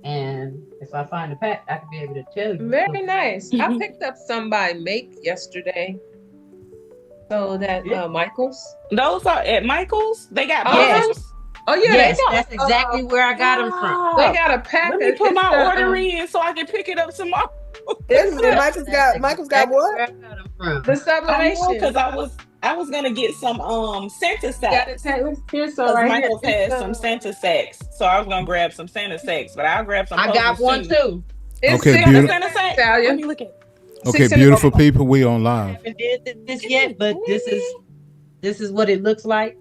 And if I find a pack, I can be able to tell you. Very nice. I picked up some by Make yesterday. So that Yeah. Michaels. Those are at Michael's. They got Uh-huh. Yes, bottles. Oh yeah, yes, that's exactly where I got them from. they Stop. got a pack Let me of put it's my the order in so I can pick it up tomorrow. Wait a minute, Yep, Michael's that's got exactly what? where I got them from. the I know sublimation. because I was gonna get some Santa Got it, sacks Taylor. Here's some because right here. Michael's It's has some Santa sacks, so I was gonna grab some Santa sacks, but I'll grab some I got puzzles one too. too. it's Okay, You six got a in the beautiful. Santa bag, sack? Let Talia. me look at. Okay, 6 in the beautiful bag. people. We on I live. haven't did this yet, but this is what it looks like.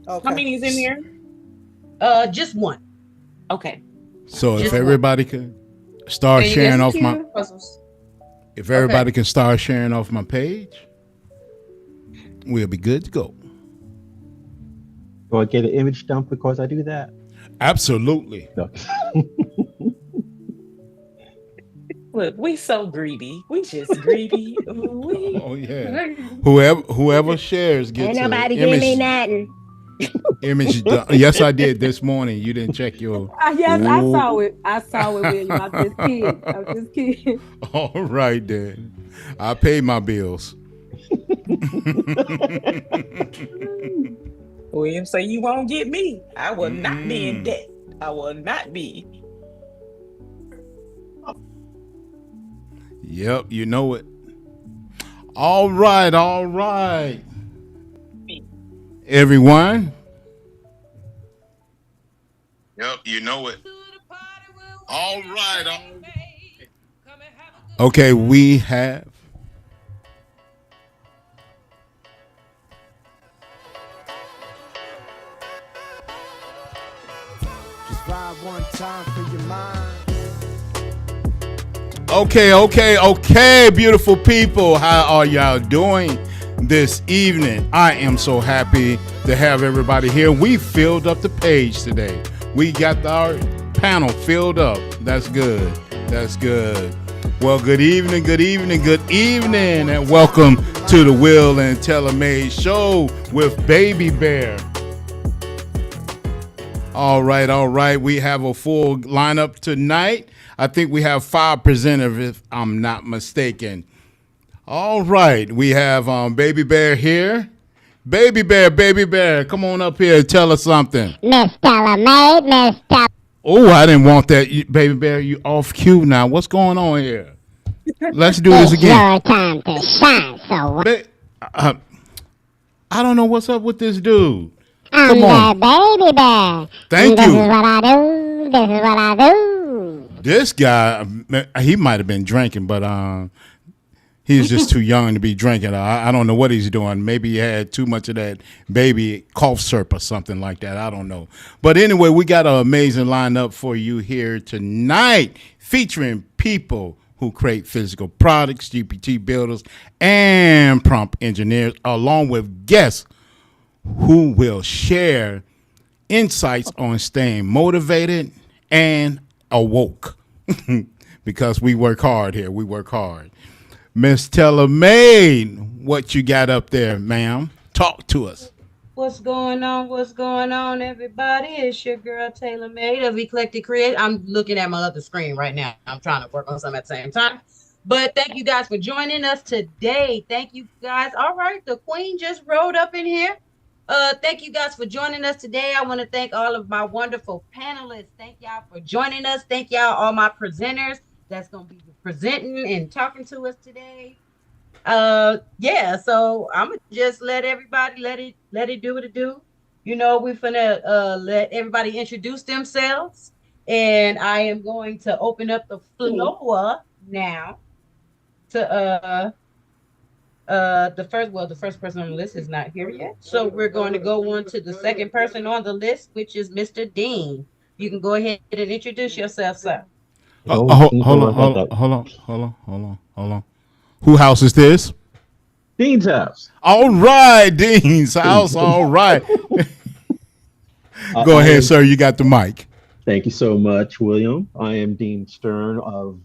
How Okay. many's in there? Just one. Okay. So if Just one. everybody can start And you get sharing some off my, cute puzzles. if everybody can start sharing off my page, we'll be good to go. Do I get an image dump because I do that? Absolutely. No. Look, we so greedy. We just greedy. Ooh-wee. Oh yeah. Whoever shares Ain't gets a nobody give me image nothing. image done. Yes, I did this morning. You didn't check your. Yes, I saw Ooh. it. I saw it, William. I'm just kidding. I'm just kidding. All right then. I pay my bills. William say you won't get me. I will not be in Mm. debt. I will not be. Yep, you know it. All right, all right. Everyone. Yep, you know it. All right, all right. Okay, we have Just ride one time for your mind. Okay, beautiful people. How are y'all doing this evening? I am so happy to have everybody here. We filled up the page today. We got our panel filled up. That's good. That's good. Well, good evening, and welcome to the Will and Telemaid Show with Baby Bear. All right. We have a full lineup tonight. I think we have 5 presenters, if I'm not mistaken. All right. We have Baby Bear here. Baby Bear, come on up here and tell us something. Miss Telemaid, Miss Tel. Oh, I didn't want that. Baby Bear, you off cue now. What's going on here? Let's do this It's again. your time to shine, so I don't know what's up with this dude. I'm Come on. the Baby Bear. Thank This you. is what I do. This is what I do. This guy, he might have been drinking, but he's just too young to be drinking. I don't know what he's doing. Maybe he had too much of that baby cough syrup or something like that. I don't know. But anyway, we got an amazing lineup for you here tonight, featuring people who create physical products, GPT builders, and prompt engineers, along with guests who will share insights on staying motivated and awoke. Because we work hard here. We work hard. Miss Telemaid, what you got up there, ma'am? Talk to us. What's going on? What's going on, everybody? It's your girl Taylor Made of Eclectic Create. I'm looking at my other screen right now. I'm trying to work on something at the same time. But thank you guys for joining us today. Thank you guys. All right, the queen just rolled up in here. Thank you guys for joining us today. I want to thank all of my wonderful panelists. Thank y'all for joining us. Thank y'all, all my presenters that's gonna be presenting and talking to us today. Yeah, so I'm gonna just let everybody let it do what it do. We're gonna let everybody introduce themselves, and I am going to open up the floor now to the first person on the list is not here yet. So we're going to go on to the second person on the list, which is Mr. Dean. You can go ahead and introduce yourself, sir. Hold on. Who house is this? Dean's house. All right, Dean's house. All right. Go ahead, sir. You got the mic. Thank you so much, William. I am Dean Stern of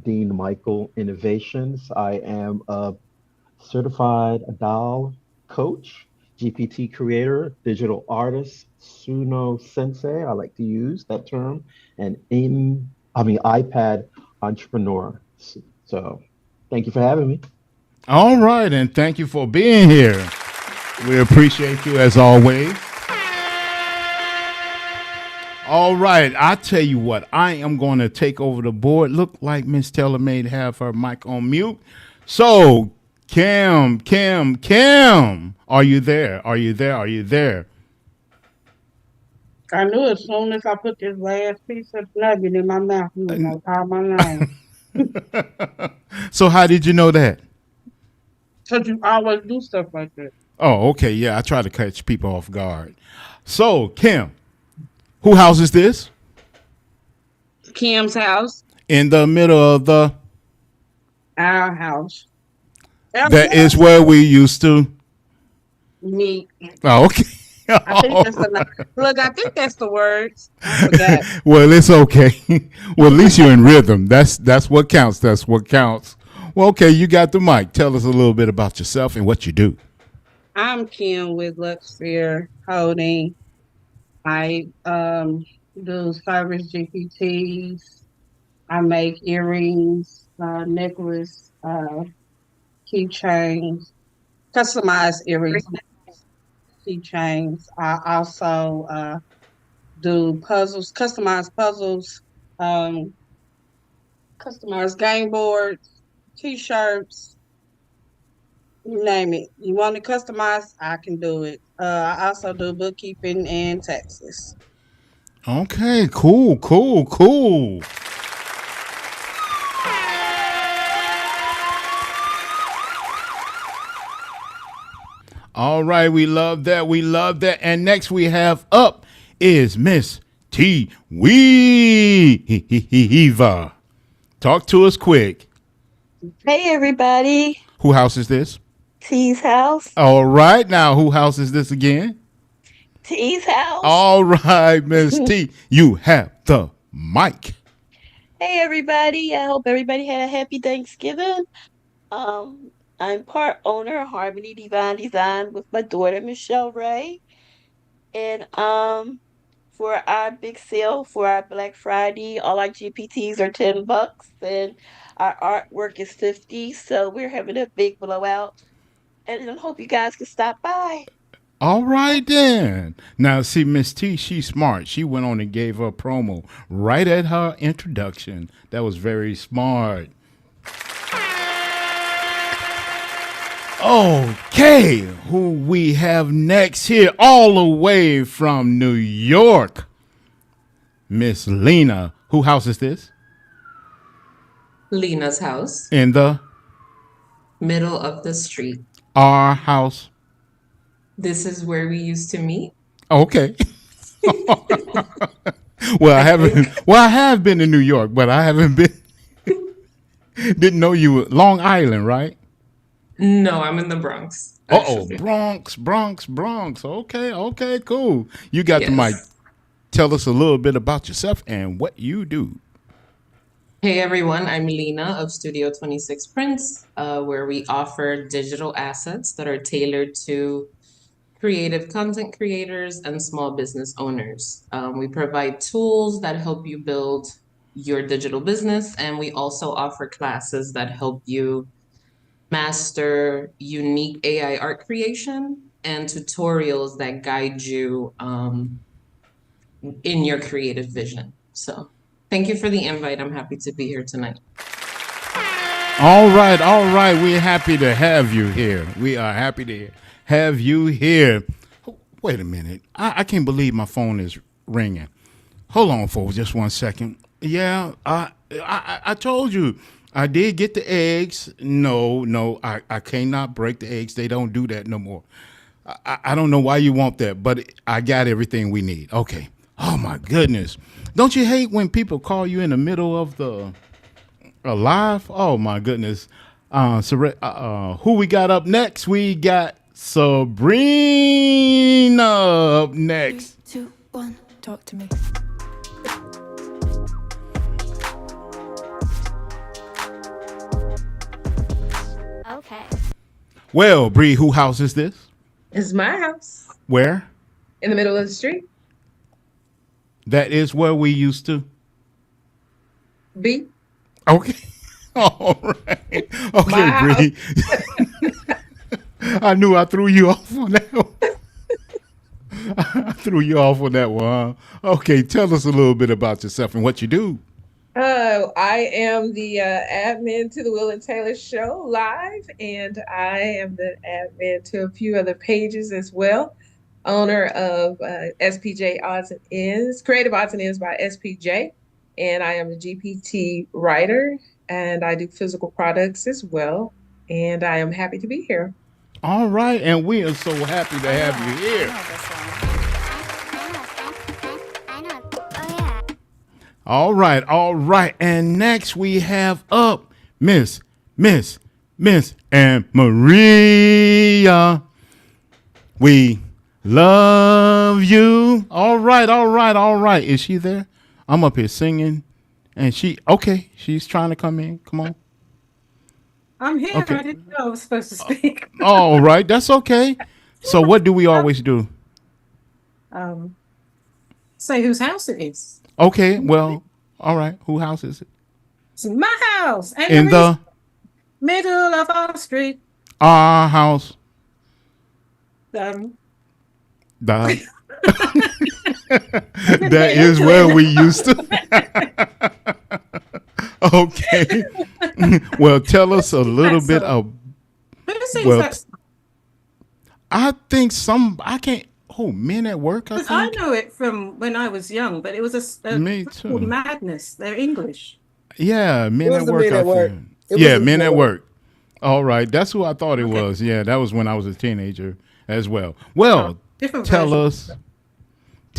Dean Michael Innovations. I am a certified doll coach GPT creator, digital artist, Suno Sensei. I like to use that term, and iPad entrepreneur. So, thank you for having me. All right, and thank you for being here. We appreciate you as always. All right, I tell you what, I am going to take over the board. Look like Miss Taylor may have her mic on mute. So, Kim, are you there? Are you there? Are you there? I knew as soon as I put this last piece of nugget in my mouth, you was gonna call my name. So, how did you know that? Cause you always do stuff like that. Oh, okay, yeah, I try to catch people off guard. So, Kim, who house is this? Kim's house, In the middle of our house. that is where we used to. Me. Oh, okay. I think that's the look. I think that's the words. I forgot. Well, it's okay. Well, at least you're in rhythm. That's what counts. That's what counts. Well, okay, you got the mic. Tell us a little bit about yourself and what you do. I'm Kim with Luxfear Holding. I do service GPTs. I make earrings, necklace, keychains, customized earrings, keychains. I also do puzzles, um, customized game boards, T-shirts, you name it. You want it customized, I can do it. I also do bookkeeping and taxes. Okay, cool. All right, we love that. And next we have up is Miss T Weeva. Talk to us quick. Hey everybody, Who house is this? T's house. All right, now who house is this again? T's house. All right, Miss T, you have the mic. Hey everybody, I hope everybody had a happy Thanksgiving. I'm part owner of Harmony Divine Design with my daughter Michelle Ray. And for our big sale for our Black Friday, all our GPTs are $10 and our artwork is 50. So we're having a big blowout. And I hope you guys can stop by. All right then. Now see, Miss T, she's smart. She went on and gave her promo right at her introduction. That was very smart. Okay, who we have next here, all the way from New York, Miss Lena. Who house is this? Lena's house, In the middle of the street. our house. This is where we used to meet. Okay. Well, I have been to New York, but I haven't been. Didn't know you were Long Island, right? No, I'm in the Bronx. Oh, actually. Bronx. Okay, cool. You got the mic. Yes. Tell us a little bit about yourself and what you do. Hey everyone, I'm Lena of Studio 26 Prints, where we offer digital assets that are tailored to creative content creators and small business owners. We provide tools that help you build your digital business, and we also offer classes that help you master unique AI art creation and tutorials that guide you in your creative vision. So thank you for the invite. I'm happy to be here tonight. All right. We're happy to have you here. We are happy to have you here. Wait a minute. I can't believe my phone is ringing. Hold on for just 1 second. Yeah, I told you. I did get the eggs. No, I cannot break the eggs. They don't do that no more. I don't know why you want that, but I got everything we need. Okay. Oh, my goodness. Don't you hate when people call you in the middle of the live? Oh, my goodness. Who we got up next? We got Sabrina up next. 3, 2, 1, talk to me. Okay. Well, Bree, who house is this? It's my house Where? in the middle of the street. That is where we used to. B. Okay. All right. Okay, My house. Bree. I knew I threw you off on that one. I threw you off on that one. Huh? Okay, tell us a little bit about yourself and what you do. I am the admin to the Will and Taylor Show live, and I am the admin to a few other pages as well. Owner of SPJ Odds and Ends, Creative Odds and Ends by SPJ, and I am a GPT writer, and I do physical products as well. And I am happy to be here. All right, and we are so happy to have you here. All right, all right. And next we have up Miss and Maria. We love you. All right, all right, all right. Is she there? I'm up here singing. And she's trying to come in. Come on. I'm here. Okay. I didn't know I was supposed to speak. All right, that's okay. So what do we always do? Say whose house it is. Okay, well, all right. Whose house is it? It's my house. And In the middle of our street. our house. That is where we used to. Okay. Well, tell us a little bit of. Well, I think I can't. Oh, Men at Work. I know it from when I was young, but it was Me too. called Madness. They're English. Yeah, Men at Work. Men at Work. All right, that's who I thought it was. Yeah, that was when I was a teenager as well. Well, tell us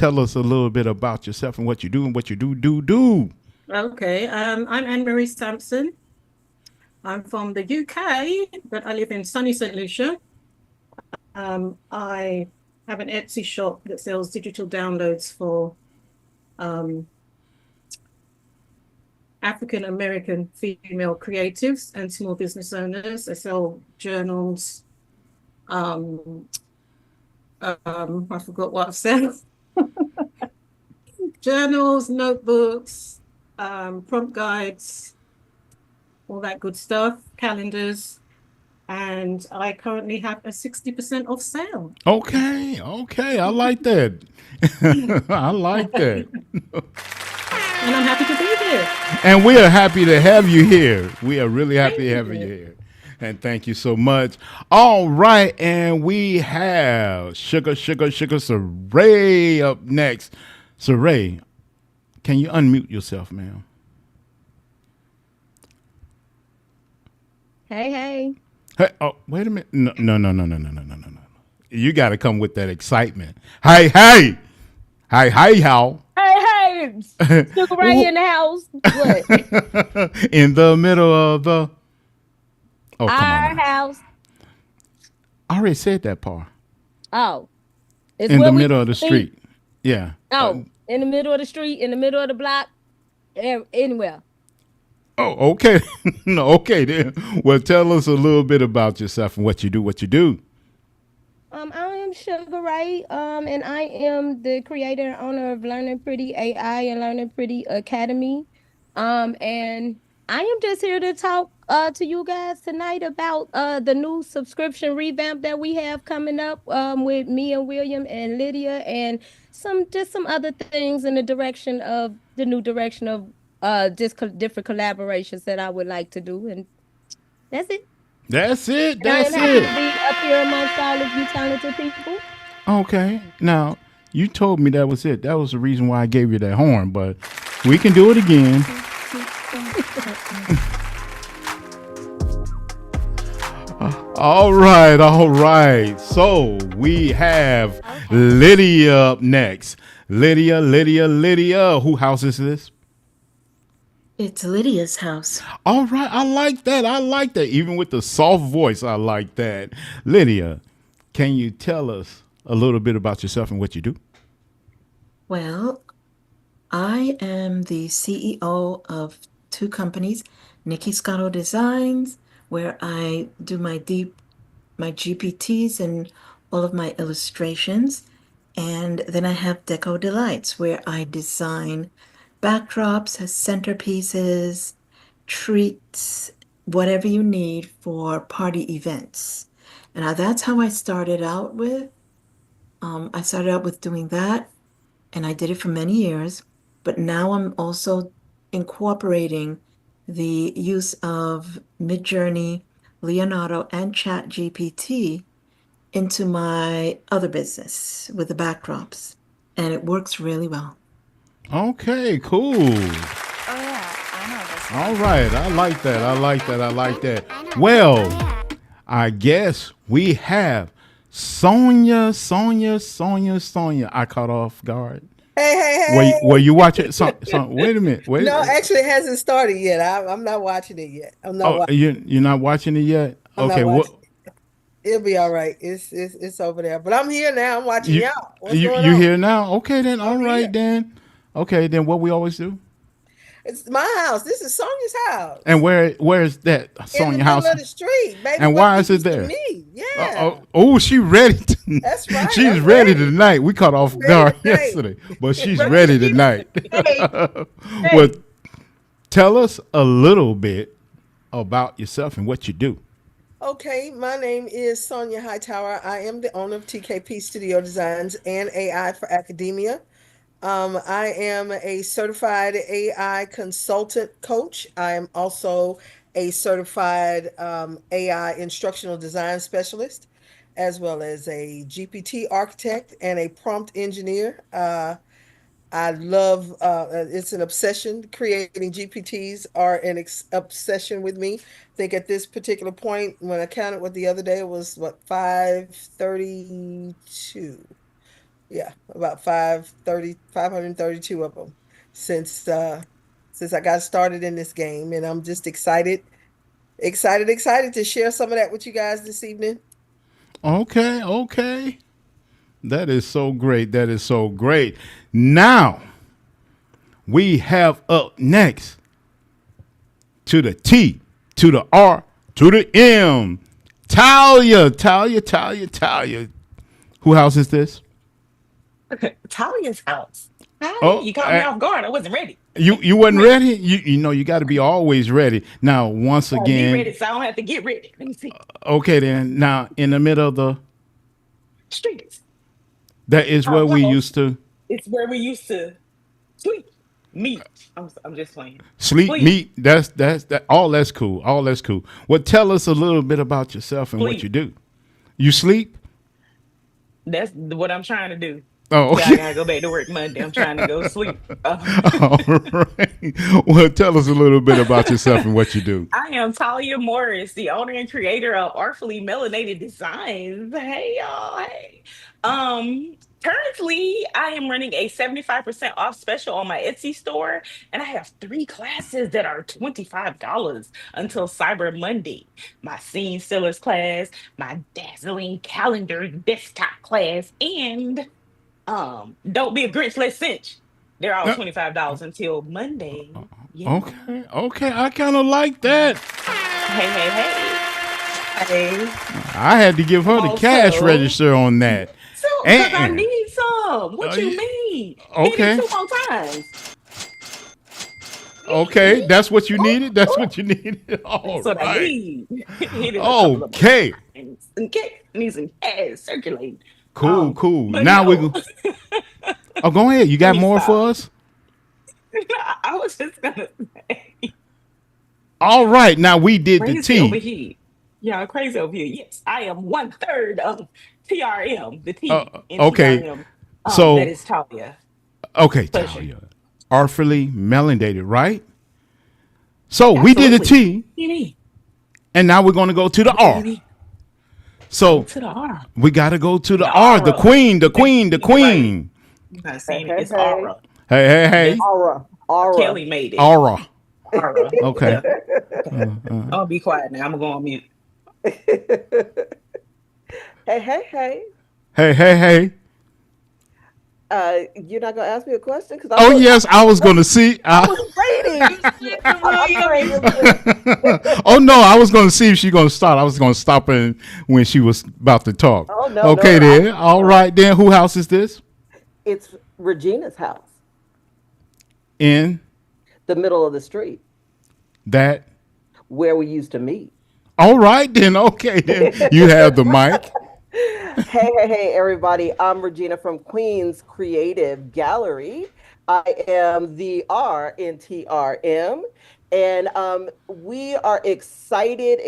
a little bit about yourself and what you do and what you do. Okay, I'm Anne-Marie Sampson. I'm from the UK, but I live in sunny St. Lucia. I have an Etsy shop that sells digital downloads for African American female creatives and small business owners. I sell journals. I forgot what I've said. Journals, notebooks, prompt guides, all that good stuff, calendars. And I currently have a 60% off sale. Okay, I like that. I like that. And I'm happy to be here. And we are happy to have you here. We are really happy to have you here. And thank you so much. All right, and we have Sugar Saray up next. Saray, can you unmute yourself, ma'am? Hey. Hey, oh, wait a minute. No. You got to come with that excitement. Hey, how? Hey, Sugar Ray in the house. What? In the middle of the our house. I already said that part. Oh, it's in the middle of the street. Yeah. Oh, in the middle of the street, in the middle of the block, anywhere. Oh, okay. No, okay then. Well, tell us a little bit about yourself and what you do. I am Sugar Ray, and I am the creator and owner of Learning Pretty AI and Learning Pretty Academy. And I am just here to talk to you guys tonight about the new subscription revamp that we have coming up with me and William and Lydia, and some other things in the new direction of just different collaborations that I would like to do, and that's it. That's it. And I am happy to be up here amongst all of you talented people. Okay. Now, you told me that was it. That was the reason why I gave you that horn, but we can do it again. All right. So we have Lydia up next. Lydia. Whose house is this? It's Lydia's house. All right. I like that. Even with the soft voice, I like that. Lydia, can you tell us a little bit about yourself and what you do? Well, I am the CEO of two companies, Nikki Scotto Designs, where I do my GPTs and all of my illustrations. And then I have Deco Delights, where I design backdrops, centerpieces, treats, whatever you need for party events. And now that's how I started out with. I started out with doing that, and I did it for many years. But now I'm also incorporating the use of Midjourney, Leonardo, and ChatGPT into my other business with the backdrops, and it works really well. Okay, cool. All right, I like that. I like that. I like that. Well, I guess we have Sonia. I caught off guard. Hey. Were you watching? Wait a minute. Wait. No, actually, it hasn't started yet. I'm not watching it yet. I'm not Oh, watching. you're not watching it yet? I'm Okay. not What? watching it. It'll be all right. It's over there. But I'm here now. I'm watching You y'all. What's you going you on? here now? Okay then. All I'm right here. then. Okay then. What we always do? It's my house. This is Sonia's house. And where's that In the Sonia middle house? of the street, baby. And What why you is it used to there? me? Yeah. She ready. That's right. She's I'm ready ready. tonight. We caught off Ready guard tonight. yesterday, but she's Ready. ready tonight. Well, tell us a little bit about yourself and what you do. Okay, my name is Sonia Hightower. I am the owner of TKP Studio Designs and AI for Academia. I am a certified AI consultant coach. I am also a certified AI instructional design specialist, as well as a GPT architect and a prompt engineer. I love it's an obsession. Creating GPTs are an obsession with me. I think at this particular point, when I counted what the other day, it was what, 532. Yeah, about 532 of them since I got started in this game, and I'm just excited to share some of that with you guys this evening. Okay. That is so great. That is so great. Now we have up next to the T, to the R, to the M. Talia. Who house is this? Talia's house. Hi, Oh, you caught me off guard. I wasn't ready. You wasn't ready? You know you got to be always ready. Now once Gotta be ready, again, so I don't have to get ready. Let me see. okay then. Now in the middle of the Streets. that is where we Well, used to it's where we used to sleep, meet. I'm just playing. sleep, meet. That's that. All that's cool. All that's cool. Well, tell us a little bit about yourself and what you Sleep. do. You sleep? That's what I'm trying to do. Oh, Yeah, I okay. gotta go back to work Monday. I'm trying to go sleep. All right. Well, tell us a little bit about yourself and what you do. I am Talia Morris, the owner and creator of Artfully Melanated Designs. Hey y'all, hey. Currently I am running a 75% off special on my Etsy store, and I have 3 classes that are $25 until Cyber Monday. My scene stillers class, my dazzling calendar desktop class, and don't be a Grinch, let's cinch. They're all $25 until Monday. Yeah. Okay. I kind of like that. Hey. I had to give her the cash Also, register on that. so because I And need some. What you mean? Hit it okay. 2 more times. Okay, that's what you needed. That's what you needed. All That's what I right. need. Hit it a couple of Okay. times. Okay, need some cash circulating. Cool. But Now we no, go. Oh, go ahead. You let got me more stop. for us? I was just gonna say All right. Now we did the crazy over T. here. Yeah, crazy over here. Yes, I am 1/3 of TRM, the T in Okay. TRM. That So, is Talia. okay, Pleasure. Talia. Artfully melanated, right? So we did the Absolutely. T, You mean? and now we're going to go to the R. Go So to the R. we got to go to the The R, the aura. queen, the You queen. right. You not saying it. It's aura. Hey. Aura. Kelly made it. Aura. Aura. Okay. Yeah. I'll be quiet now. I'm gonna go on mute. Hey. Hey. You're not gonna ask me a question because Oh, yes, I was going to see. I was waiting. You sleeping, William? praying You real sleeping? good. Oh no, I was going to see if she going to start. I was going to stop her when she was about to talk. Oh no, Okay, no, then. All right, then. Who house is this? it's Regina's house, In the middle of the street that. where we used to meet. All right, then. Okay, then. You have the mic. Hey, everybody. I'm Regina from Queens Creative Gallery. I am the R in TRM. And we are excited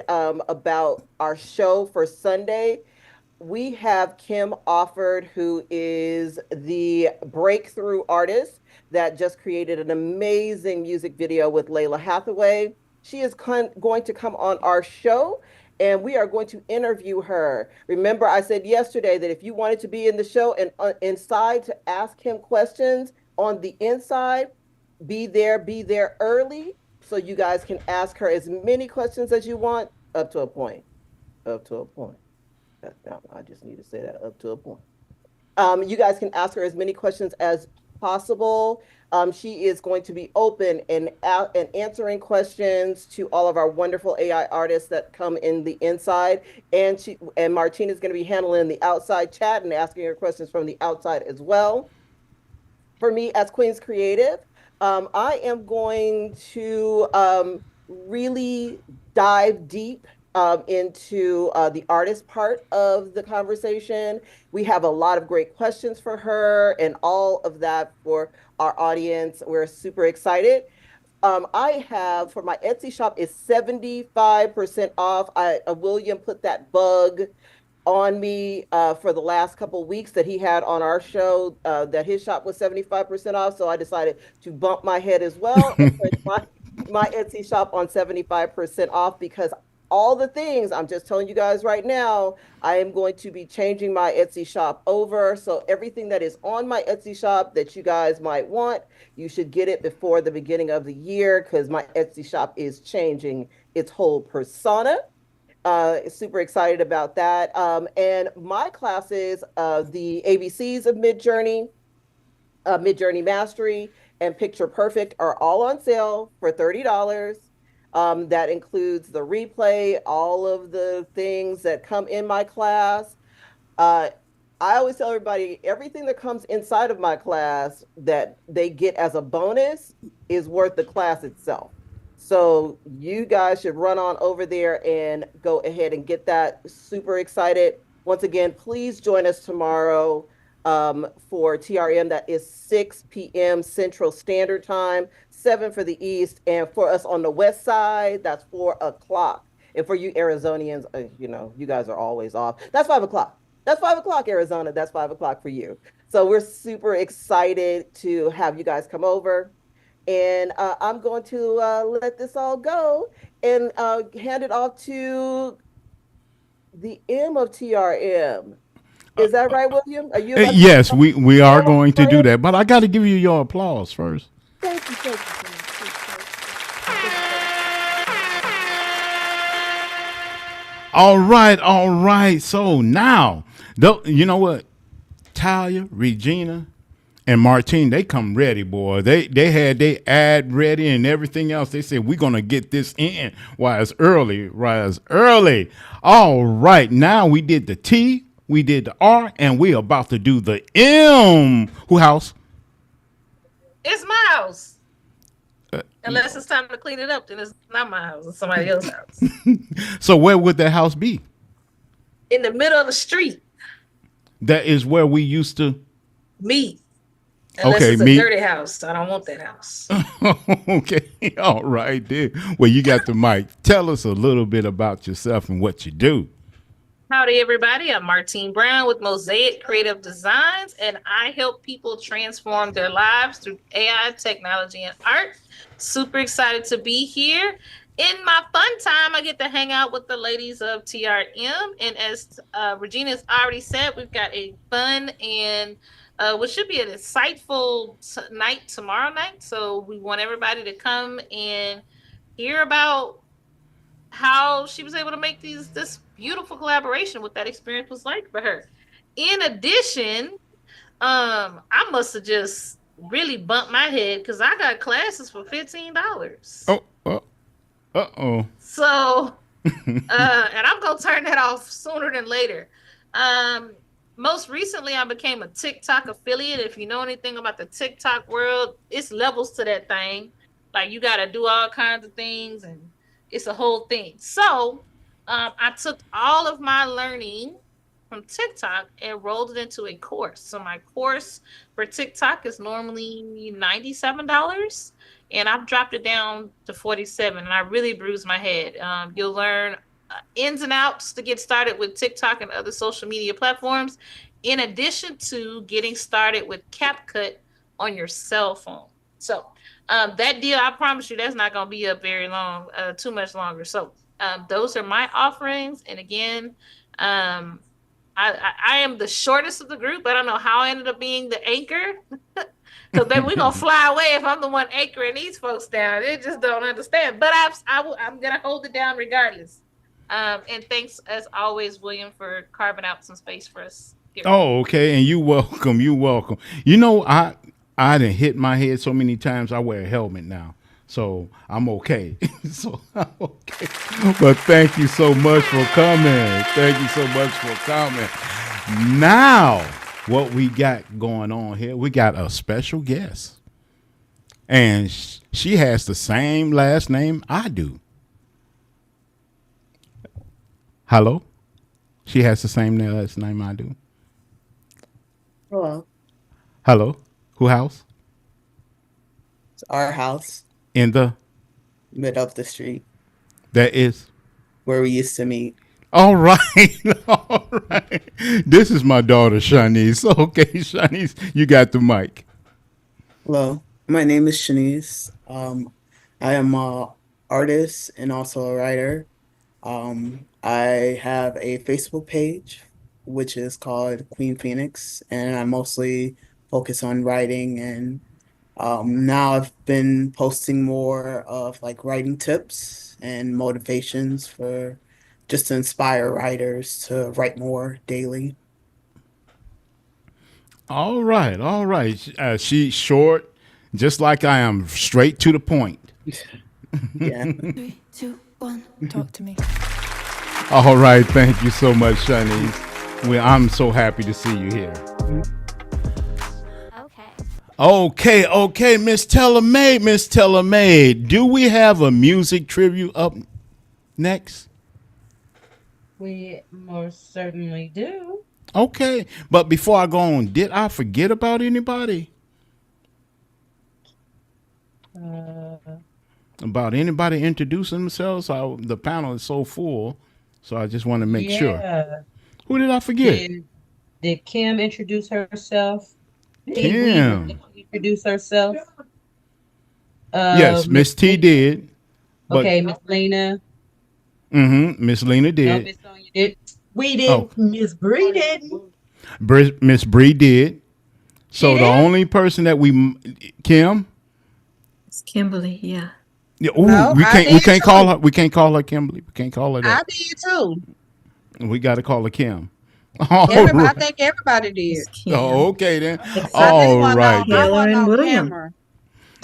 about our show for Sunday. We have Kim Offord, who is the breakthrough artist that just created an amazing music video with Layla Hathaway. She is going to come on our show and we are going to interview her. Remember, I said yesterday that if you wanted to be in the show and inside to ask him questions on the inside, be there early so you guys can ask her as many questions as you want up to a point. Up to a point. I just need to say that up to a point. You guys can ask her as many questions as possible. She is going to be open and answering questions to all of our wonderful AI artists that come in the inside, and Martina is going to be handling the outside chat and asking her questions from the outside as well. For me as Queen's Creative, I am going to really dive deep into the artist part of the conversation. We have a lot of great questions for her and all of that for our audience. We're super excited. I have for my Etsy shop is 75% off. William put that bug on me for the last couple of weeks that he had on our show that his shop was 75% off. So I decided to bump my head as well and put my Etsy shop on 75% off because all the things I'm just telling you guys right now, I am going to be changing my Etsy shop over. So everything that is on my Etsy shop that you guys might want, you should get it before the beginning of the year because my Etsy shop is changing its whole persona. Super excited about that. And my classes, the ABCs of Mid Journey Mastery, and Picture Perfect are all on sale for $30. That includes the replay, all of the things that come in my class. Uh, I always tell everybody everything that comes inside of my class that they get as a bonus is worth the class itself. So you guys should run on over there and go ahead and get that. Super excited. Once again, please join us tomorrow for TRM. That is 6 p.m. Central Standard Time, 7 for the East. And for us on the West Side, that's 4 o'clock. And for you Arizonians, you guys are always off. That's 5 o'clock. That's 5 o'clock, Arizona. That's 5 o'clock for you. So we're super excited to have you guys come over. And I'm going to let this all go and hand it off to the M of TRM. Is that right, William? Are you about to Yes, we are M of going to do TRM? that, but I got to give you your applause first. Thank you, thank you, thank you. All right, all right. So now, you know what? Talia, Regina, and Martine, they come ready, boy. They had their ad ready and everything else. They said, we're going to get this in while it's early, while it's early. All right, now we did the T, we did the R, and we're about to do the M. Who house? It's my house. Unless it's time to clean it up, then it's not my house. It's somebody else's house. So where would that house be? In the middle of the street. That is where we used to meet. Unless okay, it's a dirty house. I don't want that house. Okay, all right, then. Well, you got the mic. Tell us a little bit about yourself and what you do. Howdy, everybody. I'm Martine Brown with Mosaic Creative Designs, and I help people transform their lives through AI, technology, and art. Super excited to be here. In my fun time, I get to hang out with the ladies of TRM. And as Regina's already said, we've got a fun and what should be an insightful night tomorrow night. So we want everybody to come and hear about how she was able to make this beautiful collaboration, what that experience was like for her. In addition, I must have just really bumped my head because I got classes for $15. Oh, oh. So and I'm gonna turn that off sooner than later. Um, Most recently, I became a TikTok affiliate. If you know anything about the TikTok world, it's levels to that thing. Like you got to do all kinds of things, and it's a whole thing. So, I took all of my learning from TikTok and rolled it into a course. So my course for TikTok is normally $97, and I've dropped it down to 47, and I really bruised my head. You'll learn ins and outs to get started with TikTok and other social media platforms, in addition to getting started with CapCut on your cell phone. So that deal, I promise you, that's not going to be up very long, too much longer. So those are my offerings. And again, um, I am the shortest of the group. I don't know how I ended up being the anchor. Because then we're gonna fly away if I'm the one anchoring these folks down. They just don't understand. But I'm gonna hold it down regardless. And thanks as always, William, for carving out some space for us here. Oh, okay. And you welcome. You welcome. You know, I didn't hit my head so many times. I wear a helmet now, so I'm okay. So I'm okay. But thank you so much for coming. Thank you so much for coming. Now, what we got going on here? We got a special guest, and she has the same last name I do. Hello. She has the same last name I do. Hello. Hello. Who house? It's our house, In the mid of the street, that is. where we used to meet. All right. All right. This is my daughter, Shanice. Okay, Shanice, you got the mic. Hello. My name is Shanice. I am a artist and also a writer. I have a Facebook page, which is called Queen Phoenix, and I mostly focus on writing. And now I've been posting more of like writing tips and motivations for just to inspire writers to write more daily. All right. All right. She's short, just like I am, straight to the point. Yeah. 3, 2, 1, talk to me. All right. Thank you so much, Shanice. I'm so happy to see you here. Okay, Miss Tellermaid, do we have a music tribute up next? We most certainly do. Okay, but before I go on, did I forget about anybody? Uh, About anybody introducing themselves? The panel is so full, so I just want to make sure. yeah. Who did I forget? Did Kim introduce herself? T Weaver Kim. introduce herself? Yes, Miss T did. But Okay, Miss Lena. Miss Lena No, did. Miss Sonia did. We Oh, didn't. Miss Bree didn't. Miss Bree did. She So the did? only person that Kim. It's Kimberly, yeah. Yeah, ooh, No, I we did can't call too. her. We can't call her Kimberly. We can't call her I that. did too. We got to call her Kim. All Everybody, I right. think everybody did. It's Oh, Kim. okay then. I Except just All want right on. I then. Taylor want and on William. camera.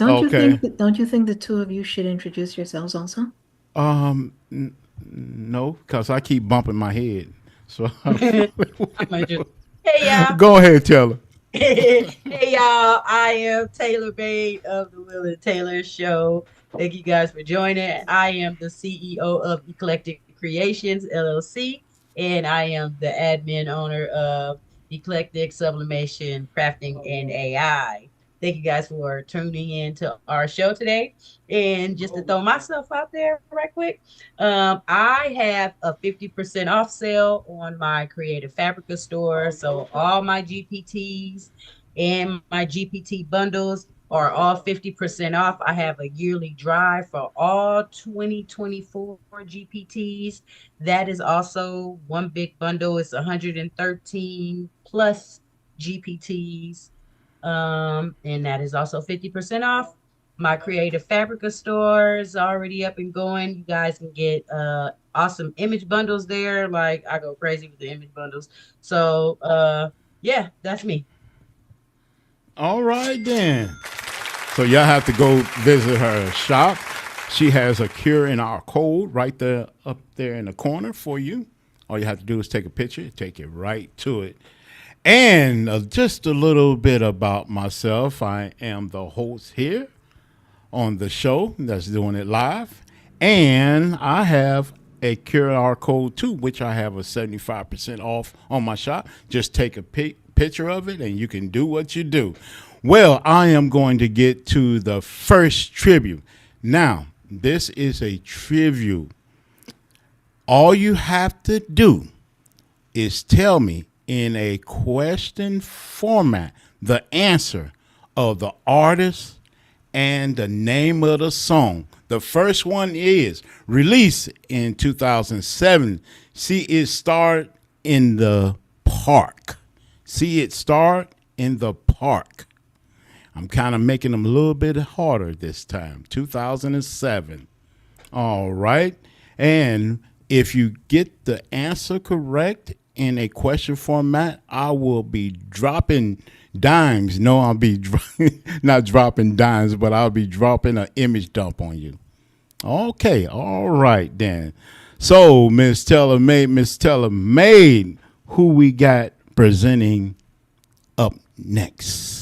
Okay. Don't you think the two of you should introduce yourselves also? No, because I keep bumping my head. So I might just. Hey y'all. go ahead, tell her. Hey y'all. I am Taylor Bade of the Will and Taylor Show. Thank you guys for joining. I am the CEO of Eclectic Creations LLC, and I am the admin owner of Eclectic Sublimation Crafting and AI. Thank you guys for tuning in to our show today. And just to throw myself out there right quick, I have a 50% off sale on my Creative Fabrica store. So all my GPTs and my GPT bundles are all 50% off. I have a yearly drive for all 2024 GPTs. That is also one big bundle. It's 113 plus GPTs. And that is also 50% off. My Creative Fabrica store is already up and going. You guys can get awesome image bundles there. Like I go crazy with the image bundles. So yeah, that's me. All right then. So y'all have to go visit her shop. She has a cure in our code right there up there in the corner for you. All you have to do is take a picture, take it right to it. And just a little bit about myself. I am the host here on the show that's doing it live. And I have a QR code too, which I have a 75% off on my shop. Just take a picture of it and you can do what you do. Well, I am going to get to the first tribute. Now, this is a tribute. All you have to do is tell me in a question format the answer of the artist and the name of the song. The first one is released in 2007. See It Start in the Park. See It Start in the Park. I'm kind of making them a little bit harder this time. 2007. All right. And if you get the answer correct in a question format, I will be dropping dimes. No, I'll be not dropping dimes, but I'll be dropping an image dump on you. Okay. All right, then. So, Miss Teller Made, who we got presenting up next?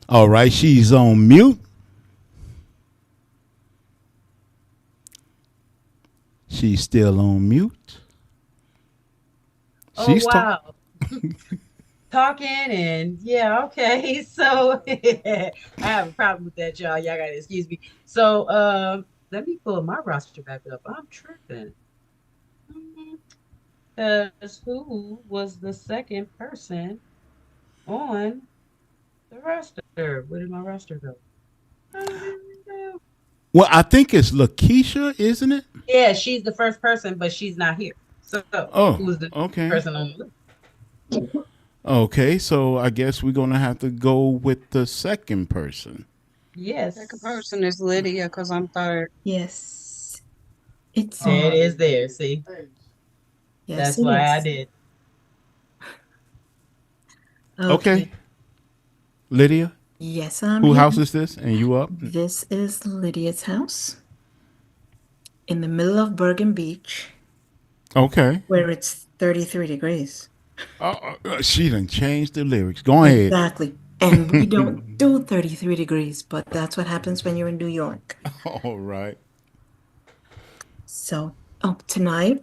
All right, she's on mute. She's still on mute. Oh, wow. Talking and yeah, okay. So I have a problem with that, y'all. Y'all gotta excuse me. So let me pull my roster back up. I'm tripping. Because who was the second person on the roster? Where did my roster go? Well, I think it's Lakeisha, isn't it? Yeah, she's the first person, but she's not here. So Oh, who's the okay. person on the list? Okay, so I guess we're gonna have to go with the second person. Yes. Second person is Lydia because I'm third. Yes. It's There it is there. See? Yes, That's it why I is. did. Okay. Lydia? Yes, I'm Who here. house is this? And you up? This is Lydia's house in the middle of Bergen Beach. Okay. Where it's 33 degrees. She done changed the lyrics. Go ahead. Exactly. And we don't do 33 degrees, but that's what happens when you're in New York. All right. So, tonight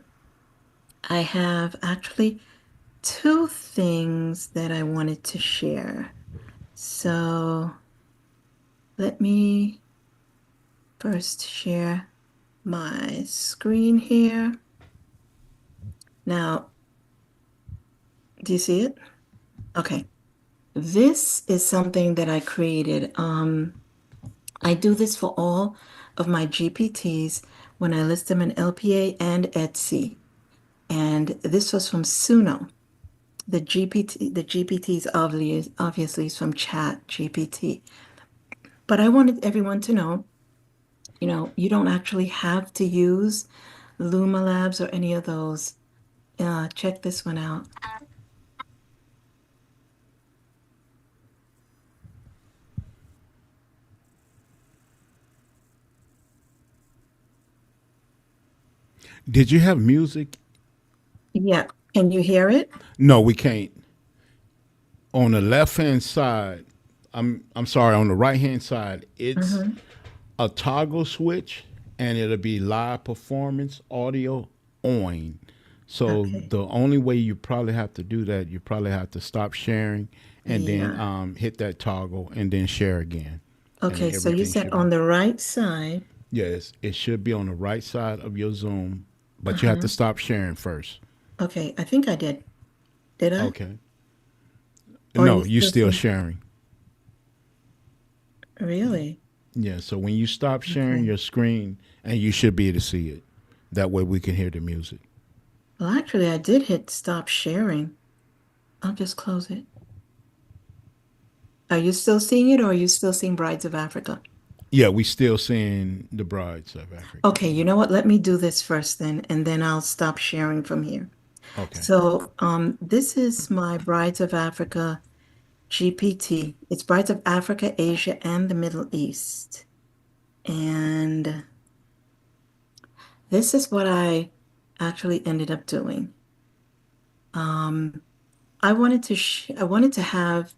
I have actually two things that I wanted to share. So, let me first share my screen here. Now, do you see it? Okay. This is something that I created. I do this for all of my GPTs when I list them in LPA and Etsy. And this was from Suno. The GPTs obviously is from Chat GPT. But I wanted everyone to know, you don't actually have to use Luma Labs or any of those. Check this one out. Did you have music? Yeah. Can you hear it? No, we can't. On the left hand side, I'm sorry, on the right hand side, it's a toggle switch and it'll be live performance audio on. So the only way you probably have to do that, you probably have to stop sharing and then hit that toggle and then share again. Okay, so you said on the right side. Yes, it should be on the right side of your Zoom, but you have to stop sharing first. Okay, I think I did. Did I? Okay. No, you still sharing. Really? Yeah, so when you stop sharing your screen, and you should be able to see it. That way we can hear the music. Well, actually, I did hit stop sharing. I'll just close it. Are you still seeing it, or are you still seeing Brides of Africa? Yeah, we still seeing the Brides of Africa. Okay, you know what? Let me do this first then, and then I'll stop sharing from here. Okay. So this is my Brides of Africa GPT. It's Brides of Africa, Asia, and the Middle East. And this is what I actually ended up doing. Um, I wanted to have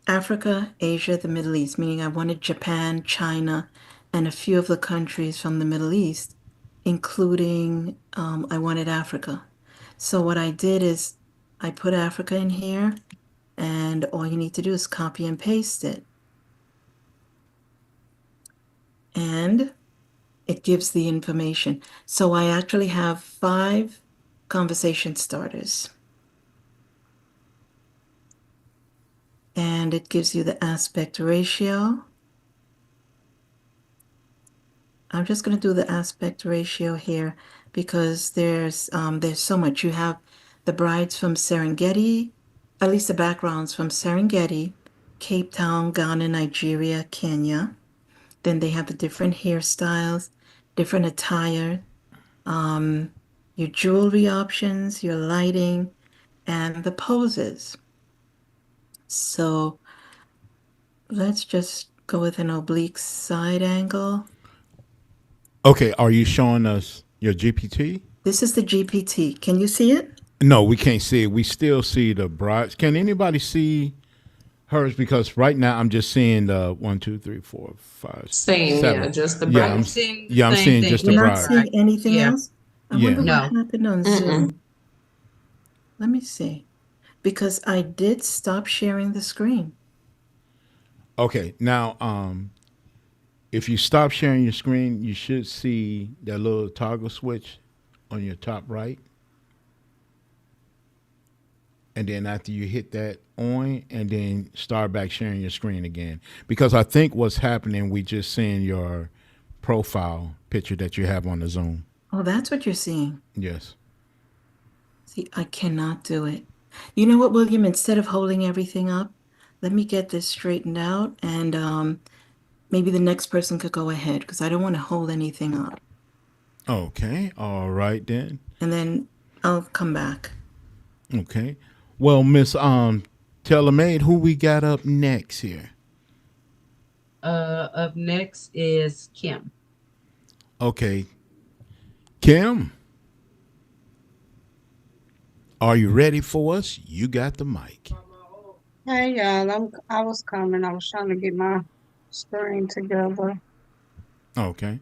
Africa, Asia, the Middle East, meaning I wanted Japan, China, and a few of the countries from the Middle East, including I wanted Africa. So what I did is I put Africa in here, and all you need to do is copy and paste it. And it gives the information. So I actually have 5 conversation starters. And it gives you the aspect ratio. I'm just going to do the aspect ratio here because there's so much. You have the brides from Serengeti, at least the backgrounds from Serengeti, Cape Town, Ghana, Nigeria, Kenya. Then they have the different hairstyles, different attire, um, your jewelry options, your lighting, and the poses. So let's just go with an oblique side angle. Okay, are you showing us your GPT? This is the GPT. Can you see it? No, we can't see it. We still see the brides. Can anybody see hers? Because right now I'm just seeing the one, two, three, four, five, six, Same, yeah, seven. just the Yeah, I'm I'm brides. seeing the yeah, I'm same seeing thing just the You're with the not bride. seeing bride. anything Yeah. else? I wonder Yeah. what No. happened on Mm-mm. Zoom. Let me see. Because I did stop sharing the screen. Okay. Now, if you stop sharing your screen, you should see that little toggle switch on your top right. And then after you hit that on, and then start back sharing your screen again. Because I think what's happening, we just seeing your profile picture that you have on the Zoom. Oh, that's what you're seeing. Yes. See, I cannot do it. You know what, William? Instead of holding everything up, let me get this straightened out and maybe the next person could go ahead because I don't want to hold anything up. Okay. All right then. And then I'll come back. Okay. Well, Miss Telemaid, who we got up next here? Up next is Kim. Okay. Kim, are you ready for us? You got the mic. Hey y'all, I was coming. I was trying to get my screen together. Okay.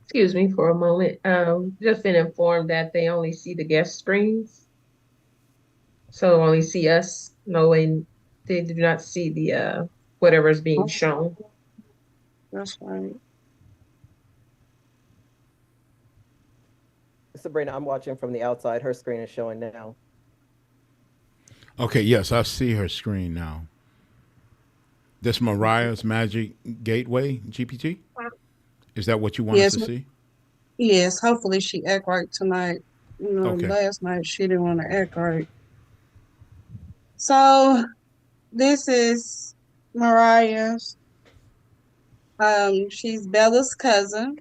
Excuse me for a moment. Just been informed that they only see the guest screens, so only see us. Knowing they do not see the whatever is being shown. That's right. Sabrina, I'm watching from the outside. Her screen is showing now. Okay, yes, I see her screen now. This Mariah's Magic Gateway GPT? Is that what you want us Yes, to see? yes. Hopefully she act right tonight. You know, Okay. last night she didn't want to act right. So this is Mariah's. She's Bella's cousin.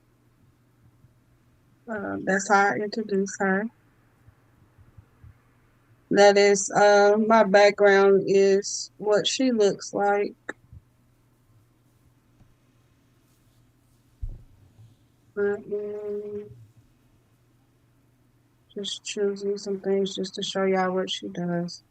That's how I introduce her. That is, my background is what she looks like. Mm, just choosing some things just to show y'all what she does.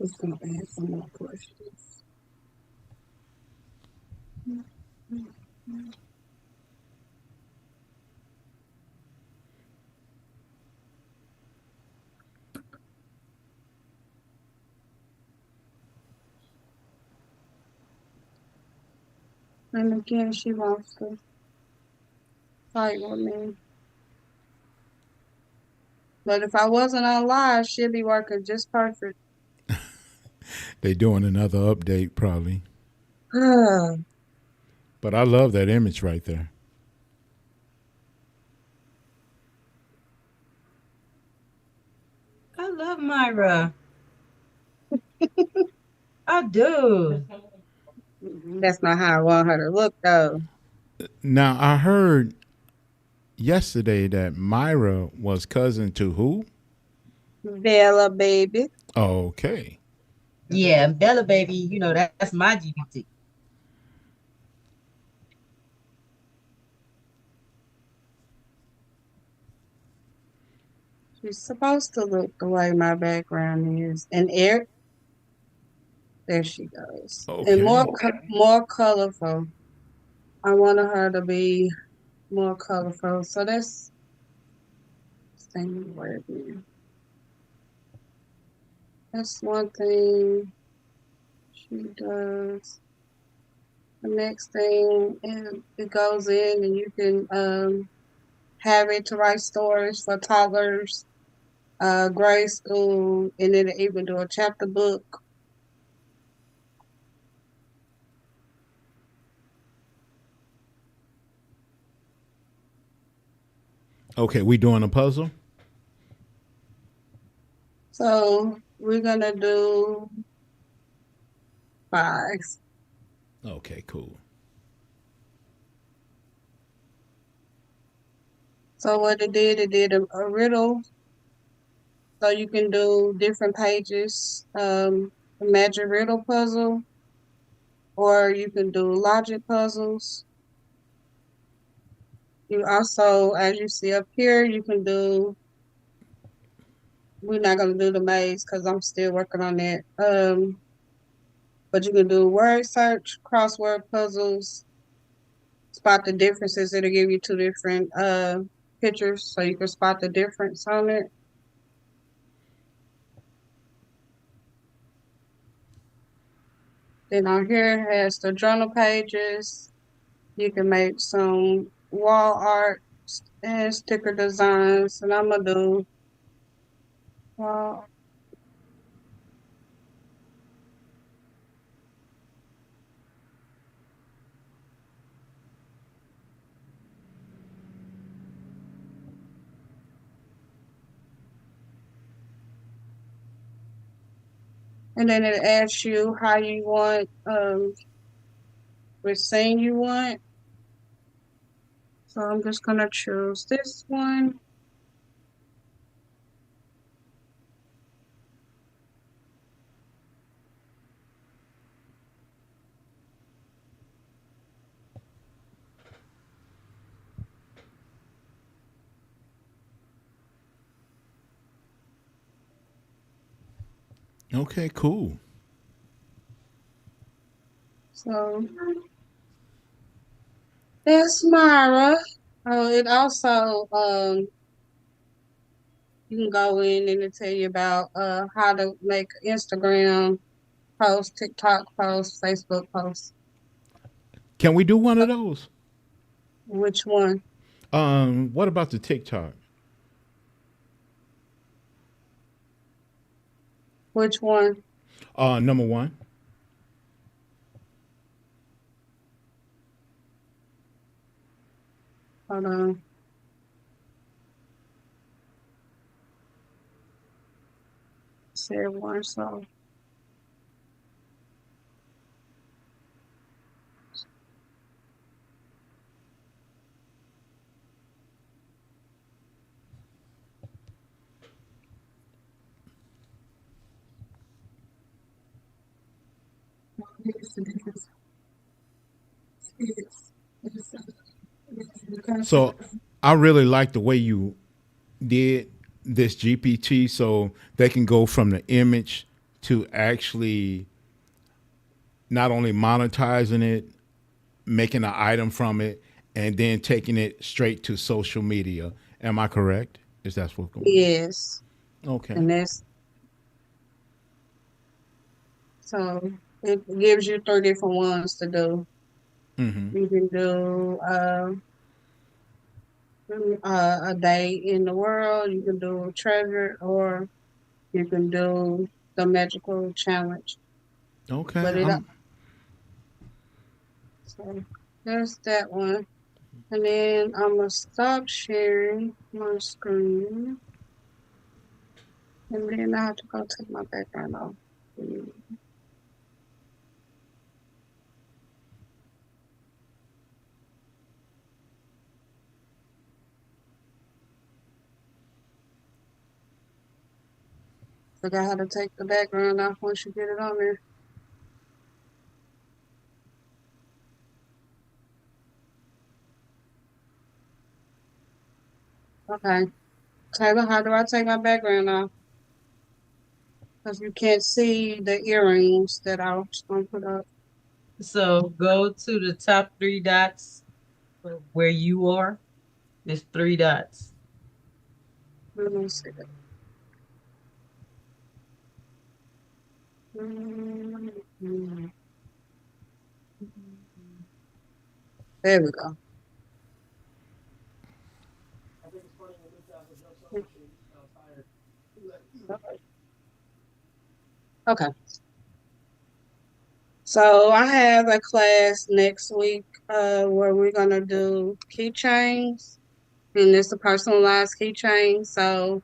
Just gonna add some more questions. And again, she wants to fight with me. But if I wasn't on live, she'd be working just perfect. They doing another update probably. But I love that image right there. love Myra. I do. That's not how I want her to look though. Now I heard yesterday that Myra was cousin to who? Bella baby. Okay. Yeah, Bella baby, that's my GPT. She's supposed to look the way my background is. And Eric, there she goes. And Okay. more colorful. I wanted her to be more colorful. So that's thing where that's one thing she does. The next thing it goes in and you can have it to write stories for toddlers, grade school, and then even do a chapter book. Okay, we doing a puzzle? So we're gonna do 5. Okay, cool. So what it did a riddle. So you can do different pages, imagine riddle puzzle, or you can do logic puzzles. You also, as you see up here, you can do, we're not going to do the maze because I'm still working on that. But you can do word search, crossword puzzles, spot the differences. It'll give you 2 different pictures so you can spot the difference on it. Then on here has the journal pages. You can make some wall art and sticker designs, and I'm gonna do wall. And then it asks you how you want, which scene you want. So I'm just gonna choose this one. Okay, cool. So that's Myra. Oh, it also you can go in and it tell you about how to make Instagram post, TikTok post, Facebook post. Can we do one of those? Which one? What about the TikTok? Which one? Number one. Hold on. Share one so. So I really like the way you did this GPT so they can go from the image to actually not only monetizing it, making an item from it, and then taking it straight to social media. Am I correct? Is that what's going Yes. on? Okay. And that's so it gives you 3 different ones to do. Mm-hmm. You can do a day in the world, you can do treasure, or you can do the magical challenge. Okay. But it so there's that one. And then I'm gonna stop sharing my screen. And then I have to go take my background off. Forgot how to take the background off once you get it on there. Okay. Taylor, how do I take my background off? Because you can't see the earrings that I was going to put up. So go to the top three dots where you are. There's three dots. Let me see that. Mm-hmm. There we go. Okay. So I have a class next week where we're gonna do keychains, and it's a personalized keychain. So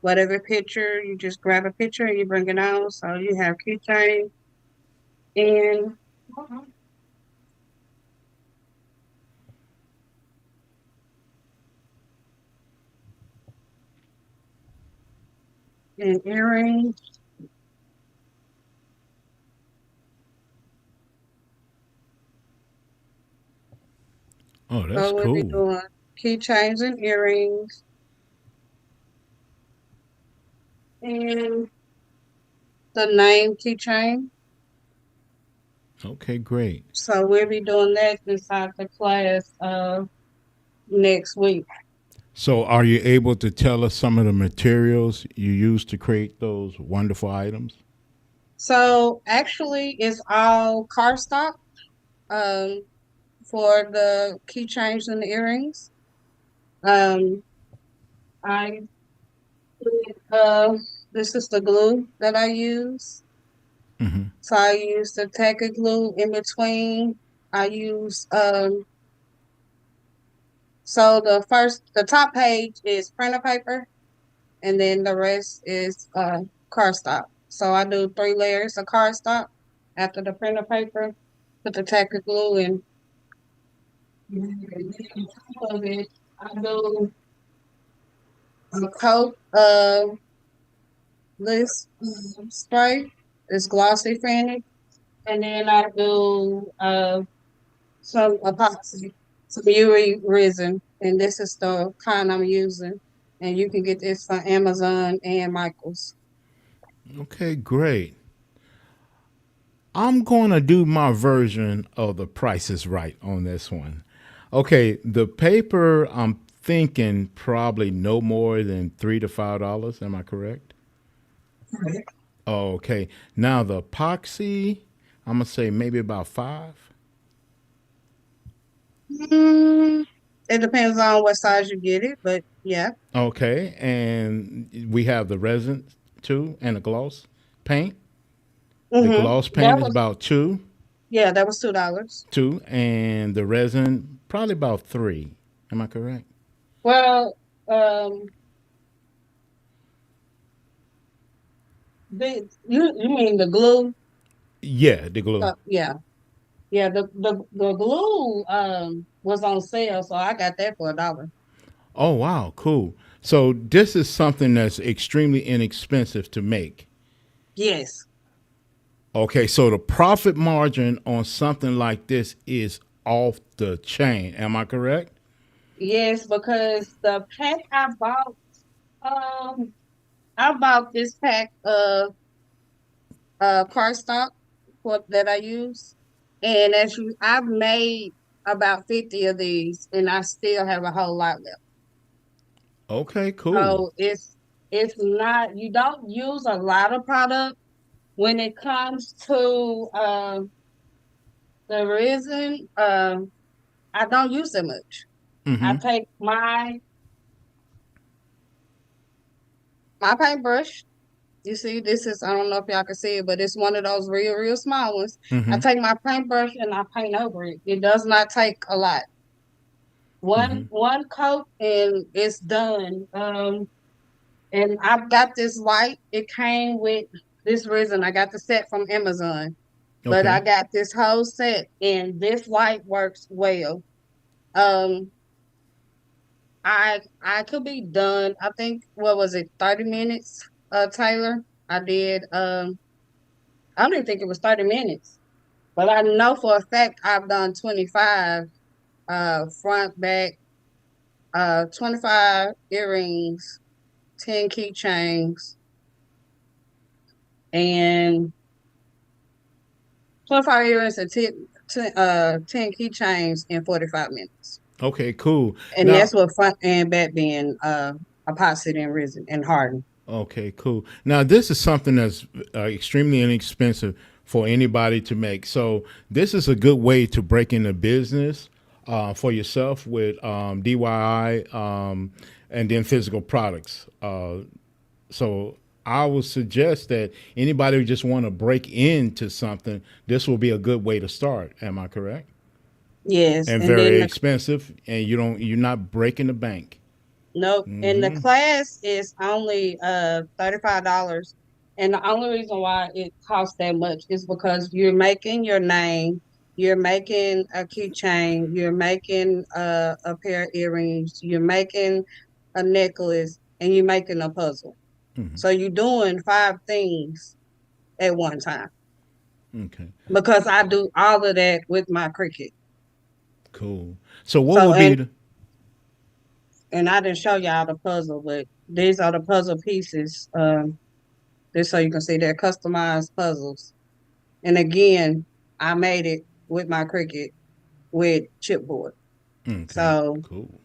whatever picture, you just grab a picture and you bring it on. So you have keychain and earrings. Oh, that's So we'll be cool. doing keychains and earrings and the name keychain. Okay, great. So we'll be doing that inside the class next week. So, are you able to tell us some of the materials you use to create those wonderful items? So actually, it's all cardstock um, for the keychains and the earrings. Um, I this is the glue that I use. Mm-hmm. So I use the tacky glue in between. I use so the top page is printer paper, and then the rest is cardstock. So I do 3 layers of cardstock after the printer paper, put the tacky glue in. On top of it, I do a coat of this spray. It's glossy finish, and then I do some epoxy, some UV resin, and this is the kind I'm using. And you can get this from Amazon and Michaels. Okay, great. I'm going to do my version of the Price is Right on this one. Okay, the paper, I'm thinking probably no more than $3 to $5. Am I correct? Correct. Okay. Now the epoxy, I'm gonna say maybe about five. Mm, it depends on what size you get it, but yeah. Okay, and we have the resin too, and the gloss paint. The gloss That paint is was about two, yeah, that was $2. and the resin probably about three. Am I correct? Well, um, you mean the glue? Yeah, the glue. Yeah, yeah. The glue was on sale, so I got that for $1. Oh wow, cool. So this is something that's extremely inexpensive to make. Yes, Okay, so the profit margin on something like this is off the chain. Am I correct? yes, because the pack I bought this pack of cardstock for that I use, and I've made about 50 of these, and I still have a whole lot left. Okay, cool. So it's not you don't use a lot of product when it comes to the resin. I don't use it much. I Mm-hmm. take my paintbrush. You see, this is I don't know if y'all can see it, but it's one of those real small ones. I Mm-hmm. take my paintbrush and I paint over it. It does not take a lot. Mm-hmm. One coat and it's done. And I've got this white. It came with this resin. I got the set from Amazon, but I Okay. got this whole set, and this white works well. Um, I could be done. I think what was it, 30 minutes? Taylor, I did. I don't even think it was 30 minutes, but I know for a fact I've done 25. Front, back, 25 earrings, 10 keychains, and 25 earrings and 10 keychains in 45 minutes. Okay, cool. And Now, that's what front and back being epoxy and resin and hardened. okay, cool. Now, this is something that's extremely inexpensive for anybody to make. So, this is a good way to break into business for yourself with DIY and then physical products. So, I would suggest that anybody who just want to break into something, this will be a good way to start. Am I correct? Yes, And and very then expensive, and you're not breaking the bank. nope. And the Hmm. class is only $35. And the only reason why it costs that much is because you're making your name, you're making a keychain, you're making a pair of earrings, you're making a necklace, and you're making a puzzle. Hmm. So you're doing 5 things at one time. Okay. Because I do all of that with my Cricut. Cool. So what So would be the and I didn't show y'all the puzzle, but these are the puzzle pieces. Just so you can see they're customized puzzles. And again, I made it with my Cricut with chipboard. okay? So Cool.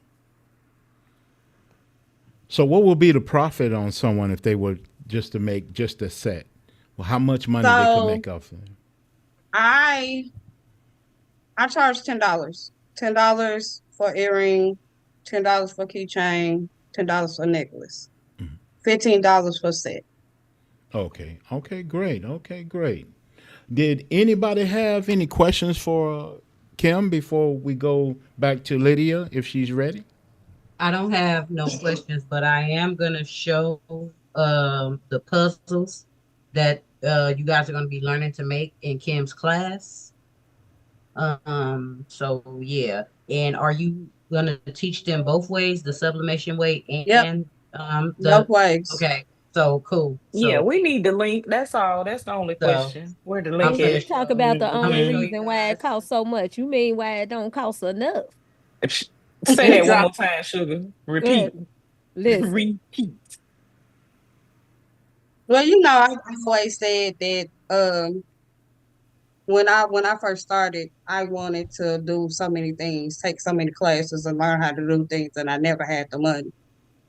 So what would be the profit on someone if they were just to make just a set? Well, how much money they could so make off of it? I I charge $10. $10 for earring, $10 for keychain, $10 for necklace, $15 for set. Okay. Okay. Great. Okay. Great. Did anybody have any questions for Kim before we go back to Lydia if she's ready? I don't have no questions, but I am gonna show the puzzles that you guys are gonna be learning to make in Kim's class. So yeah. And are you gonna teach them both ways, the sublimation way Yep, and both the ways. okay. So cool. Yeah, So we need the link. That's all. That's the only so question. Where the I'm link gonna is. You talk show about the I'm gonna only show Hmm you reason why it guys. costs so much. You mean why it don't cost enough? Say that one Exactly. more time, sugar. Good. Repeat. Listen, Repeat. Well, I always said that when I first started, I wanted to do so many things, take so many classes and learn how to do things, and I never had the money.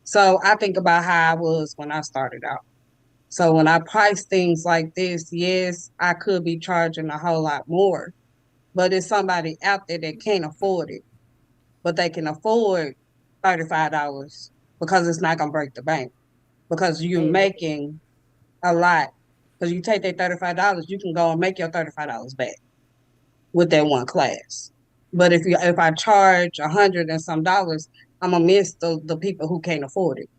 So I think about how I was when I started out. So when I price things like this, yes, I could be charging a whole lot more, but it's somebody out there that can't afford it, but they can afford $35 because it's not gonna break the bank because you're amen. making a lot. Because you take that $35, you can go and make your $35 back with that one class. But if I charge 100 and some dollars, I'm gonna miss the people who can't afford it.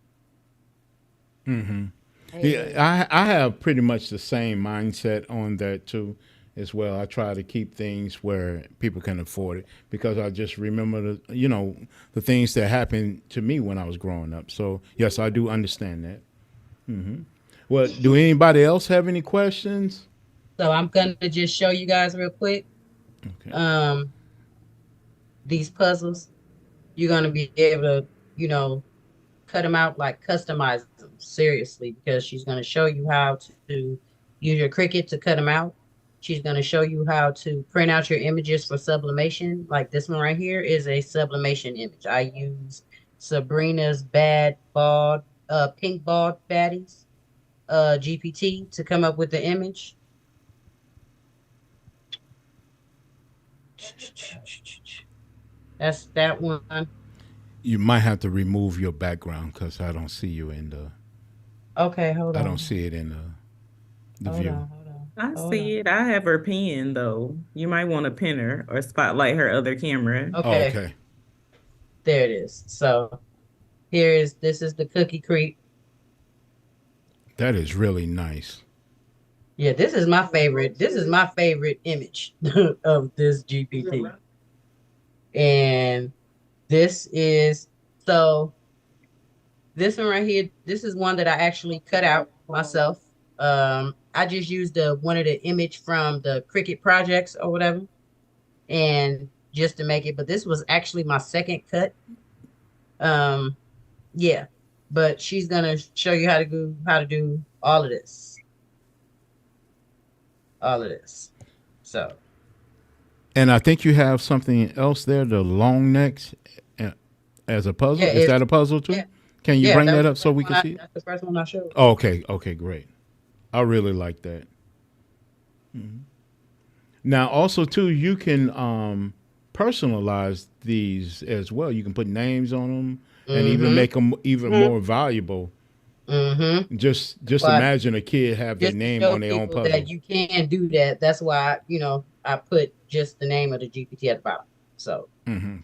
Mm-hmm. Amen. Yeah, I have pretty much the same mindset on that too, as well. I try to keep things where people can afford it because I just remember the things that happened to me when I was growing up. So yes, I do understand that. Hmm. Well, do anybody else have any questions? So I'm gonna just show you guys real quick. Okay. Um these puzzles. You're gonna be able to, cut them out, like customize them seriously, because she's going to show you how to use your Cricut to cut them out. She's going to show you how to print out your images for sublimation. Like this one right here is a sublimation image. I use Sabrina's pink bald baddies GPT to come up with the image. That's that one. You might have to remove your background because I don't see you in the. Okay, hold I don't on. see it in the Hold view. on, hold on. I Hold see on. it. I have her pinned though. You might want to pin her or spotlight her other camera. Oh, Okay, okay. there it is. So this is the cookie creep. That is really nice. Yeah, this is my favorite. This is my favorite image of this GPT. And this is so this one right here, this is one that I actually cut out myself. I just used the one of the image from the Cricut projects or whatever, and just to make it. But this was actually my second cut. Um, yeah, but she's gonna show you how to do all of this. So And I think you have something else there, the long necks as a puzzle. yeah, Is that it's a puzzle too? yeah, Can you yeah. bring That that was up the so first we one. can see it? That's the first one I showed. Oh, okay, okay, great. I really like that. Now, also too, you can personalize these as well. You can put names on them and even Mm-hmm. make them even more valuable. Mm-hmm. Just But imagine a kid have their just to name show on their own people that puzzle. you can do that. That's why, I put just the name of the GPT at the bottom. So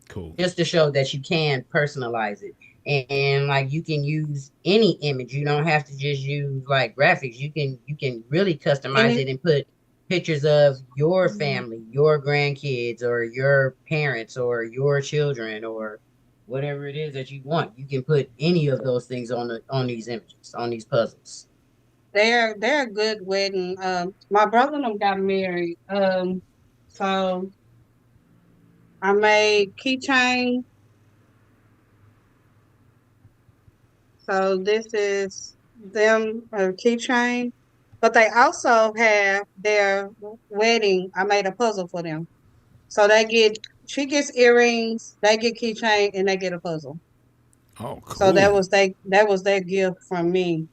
Cool. just to show that you can personalize it. And like you can use any image. You don't have to just use like graphics. You can really And customize it, it and put pictures of your family, your grandkids, or your parents, or your children, or whatever it is that you want. You can put any of those things on these images, on these puzzles. they're a good wedding. My brother and them got married. So I made keychain. So this is them a keychain, but they also have their wedding. I made a puzzle for them, so she gets earrings, they get keychain, and they get a puzzle. Oh, So cool. that was their gift from me.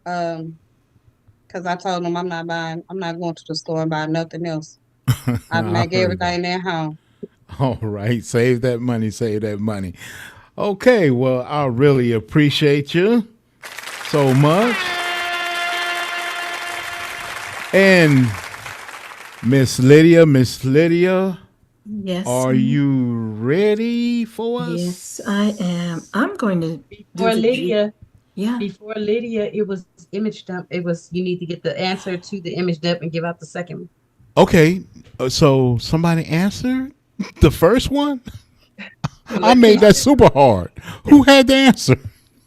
Um, because I told them I'm not going to the store and buying nothing else. I I make heard that. everything at home. All right, save that money, save that money. Okay, well, I really appreciate you so much. And Miss Lydia, Yes, are you ready for us? yes, I am. I'm going to do Before the G. Lydia, Yeah. before Lydia, it was image dump. It was you need to get the answer to the image dump and give out the second one. Okay, so somebody answered the first one? I made that Lakeisha, super hard. Who had the answer?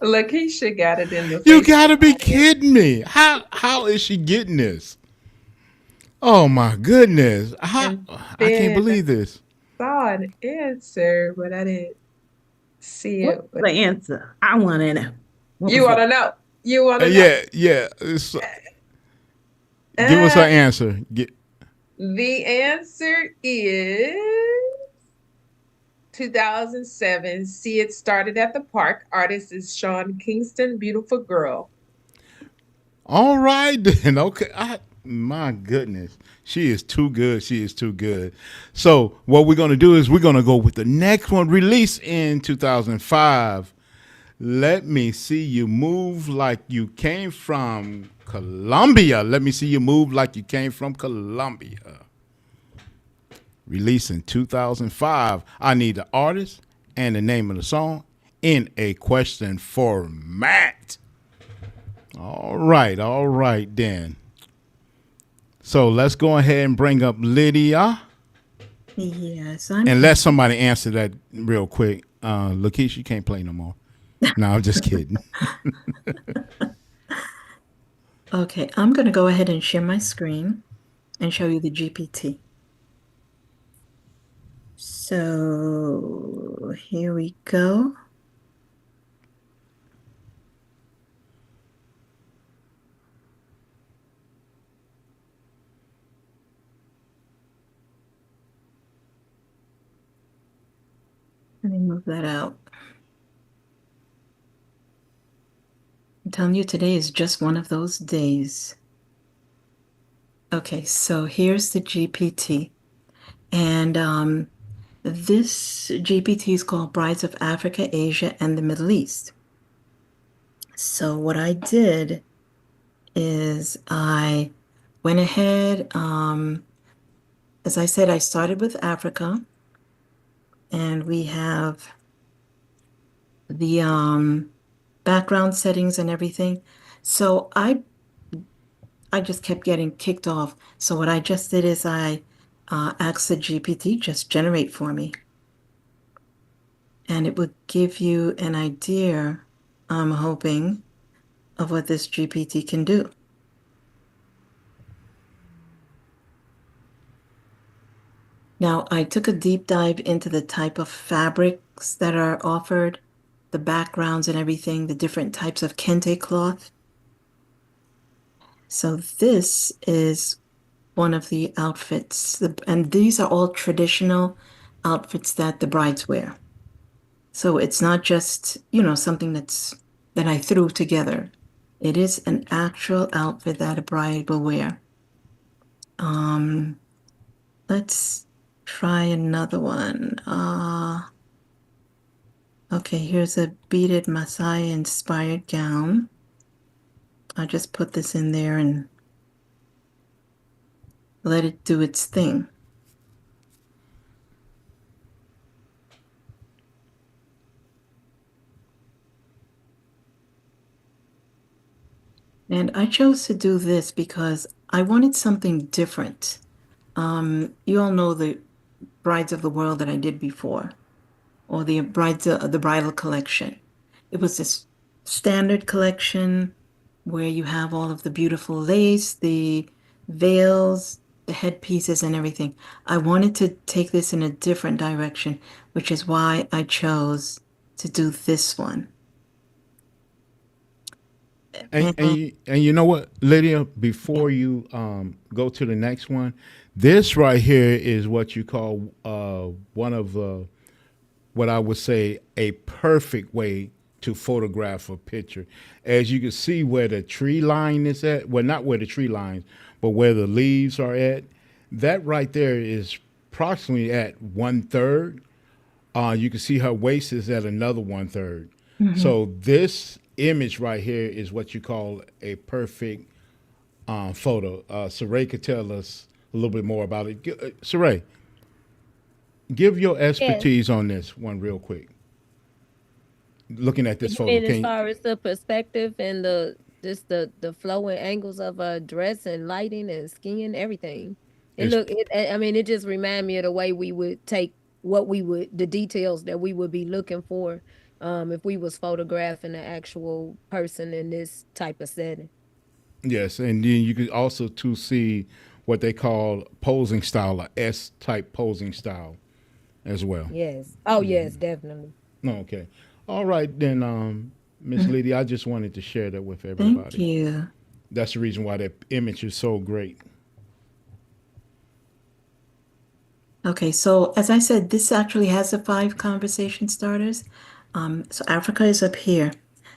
Lakeisha got it in the You Facebook gotta be audience. kidding me. How is she getting this? Oh my goodness. And I can't then believe this. saw an answer, but I didn't see What it. was the answer? I want to know. What You was want it? to know? You want to know? Yeah, yeah. Give us her Uh, answer. the answer is 2007. See, it started at the park. Artist is Sean Kingston. Beautiful girl. All right then. Okay. My goodness. She is too good. She is too good. So what we're gonna do is we're gonna go with the next one released in 2005. Let me see you move like you came from Colombia. Let me see you move like you came from Colombia. Released in 2005. I need the artist and the name of the song in a question format. All right then. So let's go ahead and bring up Lydia Yes, and let somebody answer that real quick. Lakeisha, you can't play no more. No, I'm just kidding. Okay, I'm going to go ahead and share my screen and show you the GPT. So here we go. Let me move that out. I'm telling you, today is just one of those days. Okay, so here's the GPT. And this GPT is called Brides of Africa, Asia, and the Middle East. So what I did is I went ahead, as I said, I started with Africa, and we have the background settings and everything. So I just kept getting kicked off. So what I just did is I asked the GPT just generate for me. And it would give you an idea, I'm hoping, of what this GPT can do. Now, I took a deep dive into the type of fabrics that are offered, the backgrounds and everything, the different types of kente cloth. So this is one of the outfits, and these are all traditional outfits that the brides wear. So it's not just, something that I threw together. It is an actual outfit that a bride will wear. Um, let's try another one. Okay, here's a beaded Maasai inspired gown. I'll just put this in there and let it do its thing. And I chose to do this because I wanted something different. You all know the Brides of the World that I did before, or the the bridal collection. It was this standard collection where you have all of the beautiful lace, the veils, the headpieces, and everything. I wanted to take this in a different direction, which is why I chose to do this one. And you know what, Lydia? Before you go to the next one, this right here is what you call one of what I would say a perfect way to photograph a picture. As you can see where the tree line is at, well, not where the tree lines, but where the leaves are at. That right there is approximately at 1/3. You can see her waist is at another 1/3. So this image right here is what you call a perfect photo. Saray could tell us a little bit more about it. Saray, give your Yes. expertise on this one real quick. Looking at this You photo, mean as far as the perspective and the flowing angles of a dress and lighting and skin, everything. it's I mean, it just remind me of the way we would take the details that we would be looking for, if we was photographing the actual person in this type of setting. yes, and then you could also to see what they call posing style, a S type posing style as well. Yes. Oh, yes, definitely. Okay, all right then, Miss Lydia, I just wanted to share that with Thank everybody. you. That's the reason why that image is so great. Okay, so as I said, this actually has the 5 conversation starters. So Africa is up here.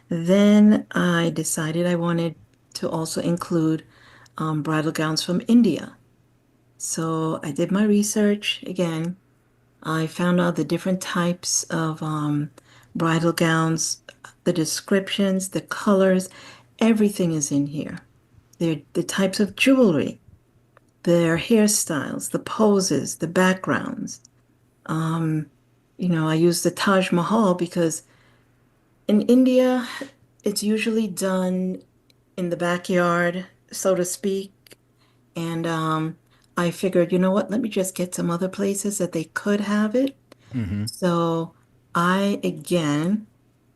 Then I decided I wanted to also include bridal gowns from India. So I did my research again. I found out the different types of bridal gowns, the descriptions, the colors, everything is in here. The types of jewelry, their hairstyles, the poses, the backgrounds. Um, I use the Taj Mahal because in India, it's usually done in the backyard, so to speak. And I figured, you know what, let me just get some other places that they could have it. Mm-hmm. So again,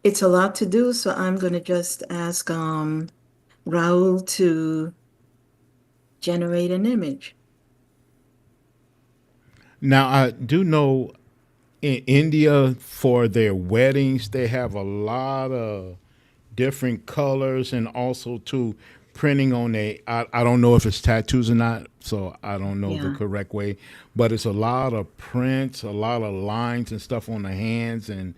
it's a lot to do, so I'm going to just ask Raul to generate an image. Now I do know in India for their weddings they have a lot of different colors and also too printing on I don't know if it's tattoos or not, so I don't know the Yeah, correct way, but it's a lot of prints, a lot of lines and stuff on the hands and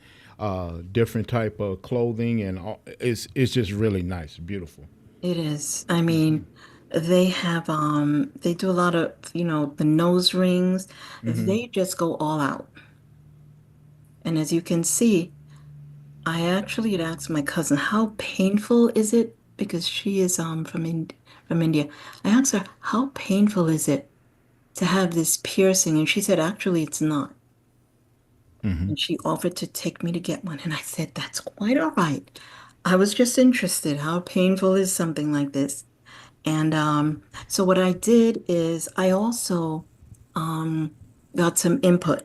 different type of clothing and it's just really nice, beautiful. it is. I mean, they do a lot of, the nose rings. Mm-hmm. They just go all out. And as you can see, I actually had asked my cousin, how painful is it? Because she is from India. I asked her, how painful is it to have this piercing? And she said, actually, it's not. Mm-hmm. And she offered to take me to get one. And I said, that's quite all right. I was just interested. How painful is something like this? And so what I did is I also um, got some input.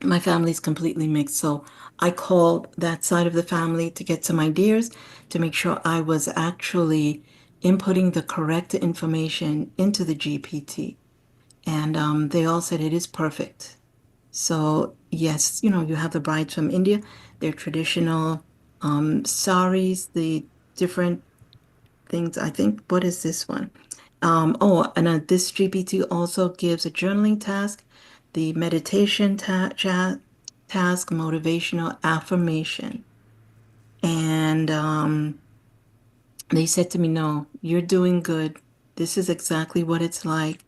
My family's completely mixed, so I called that side of the family to get some ideas to make sure I was actually inputting the correct information into the GPT. And they all said it is perfect. So, yes, you have the brides from India, their traditional saris, the different things. I think, what is this one? This GPT also gives a journaling task, the meditation task, motivational affirmation. And they said to me, no, you're doing good. This is exactly what it's like.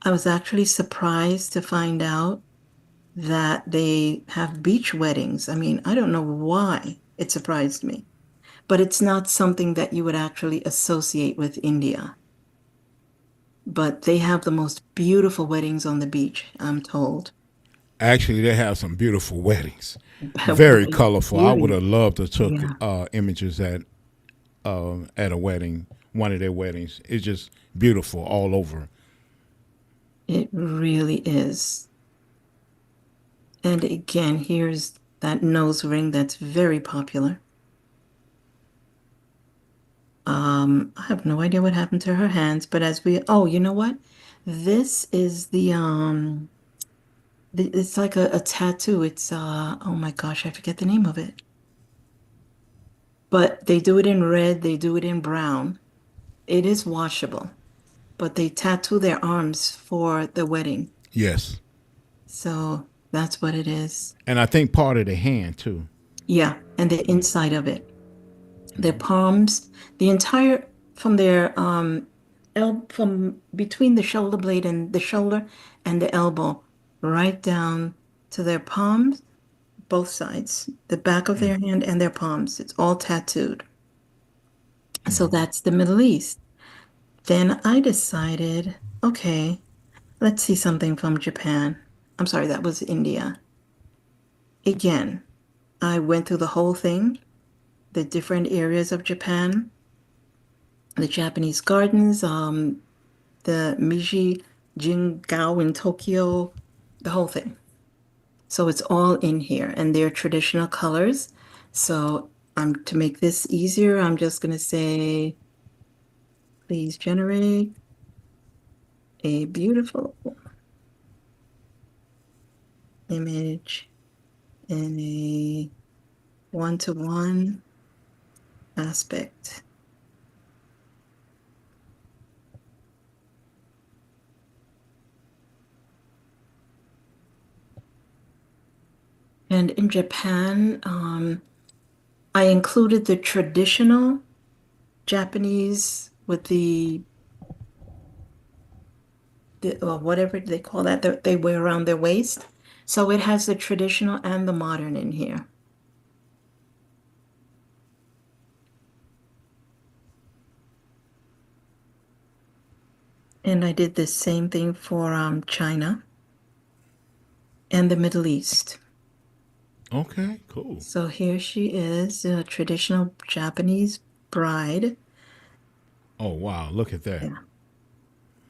I was actually surprised to find out that they have beach weddings. I mean, I don't know why it surprised me, but it's not something that you would actually associate with India. But they have the most beautiful weddings on the beach, I'm told. Actually, they have some beautiful weddings, very colorful. I would Really? have loved to took Yeah, images at a wedding, one of their weddings. It's just beautiful all over. it really is. And again, here's that nose ring that's very popular. I have no idea what happened to her hands, but oh, you know what? This is it's like a tattoo. It's, oh my gosh, I forget the name of it. But they do it in red, they do it in brown. It is washable, but they tattoo their arms for the wedding. Yes, So that's what it is. and I think part of the hand too. Yeah, and the inside of it. Their palms, the entire from their from between the shoulder blade and the shoulder and the elbow, right down to their palms, both sides, the back of their hand and their palms. It's all tattooed. So that's the Middle East. Then I decided, okay, let's see something from Japan. I'm sorry, that was India. Again, I went through the whole thing, the different areas of Japan, the Japanese gardens, the Meiji Jingao in Tokyo, the whole thing. So it's all in here and they're traditional colors. So to make this easier, I'm just going to say, please generate a beautiful image in a one-to-one aspect. And in Japan, I included the traditional Japanese with whatever they call that they wear around their waist. So it has the traditional and the modern in here. And I did the same thing for China and the Middle East. Okay, cool. So here she is, a traditional Japanese bride. Oh wow, look at that. Yeah.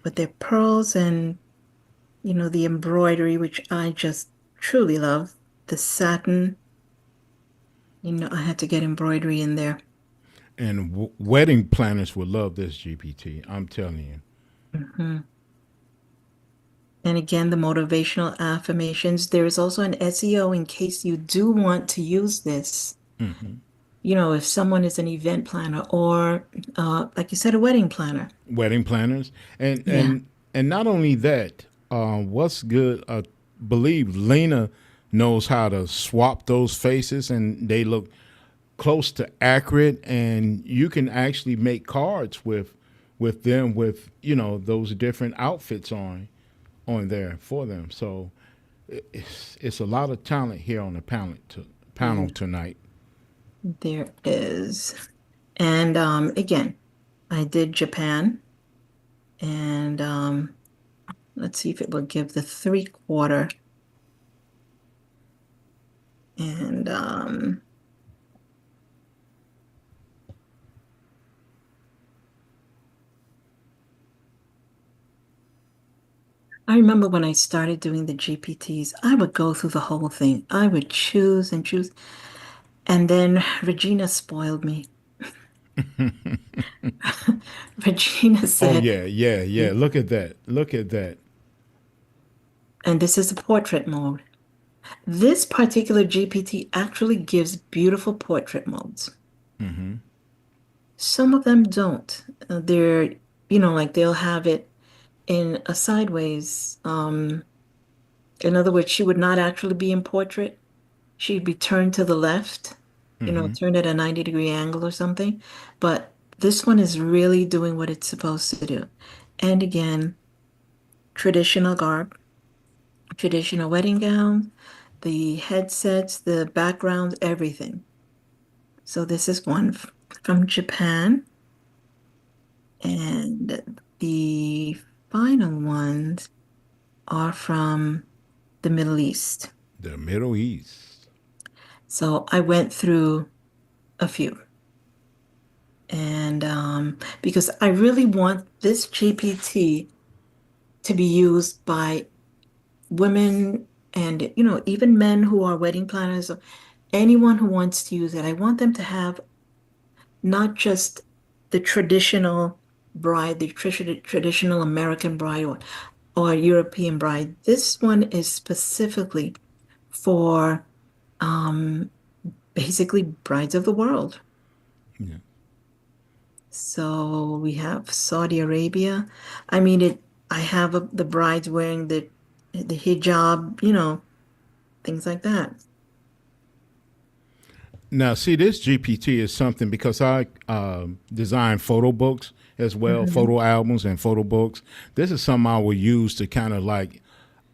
With their pearls and, the embroidery, which I just truly love. The satin, I had to get embroidery in there. And wedding planners would love this GPT. I'm telling you. Mm-hmm. And again, the motivational affirmations. There is also an SEO in case you do want to use this. Mm-hmm. If someone is an event planner or, like you said, a wedding planner. Wedding planners, and Yeah. and not only that. What's good? Believe Lena knows how to swap those faces, and they look close to accurate. And you can actually make cards with them with those different outfits on there for them. So it's a lot of talent here on the panel tonight. There is. And again, I did Japan. And let's see if it will give the 3/4. And I remember when I started doing the GPTs, I would go through the whole thing. I would choose and choose. And then Regina spoiled me. Regina Oh said, yeah, yeah, yeah. Look at that. Look at that. and this is the portrait mode. This particular GPT actually gives beautiful portrait modes. Mm-hmm. Some of them don't. They're, like they'll have it in a sideways. In other words, she would not actually be in portrait. She'd be turned to the left, Mm-hmm. turned at a 90-degree angle or something. But this one is really doing what it's supposed to do. And again, traditional garb, traditional wedding gowns, the headsets, the backgrounds, everything. So this is one from Japan. And the final ones are from the Middle East. The Middle East. So I went through a few. And because I really want this GPT to be used by women and, even men who are wedding planners, or anyone who wants to use it. I want them to have not just the traditional bride, the traditional American bride or European bride. This one is specifically for um, basically brides of the world. Yeah. So we have Saudi Arabia. I mean, I have the brides wearing the hijab, things like that. Now, see, this GPT is something because I design photo books as well, Mhm. photo albums and photo books. This is something I will use to kind of like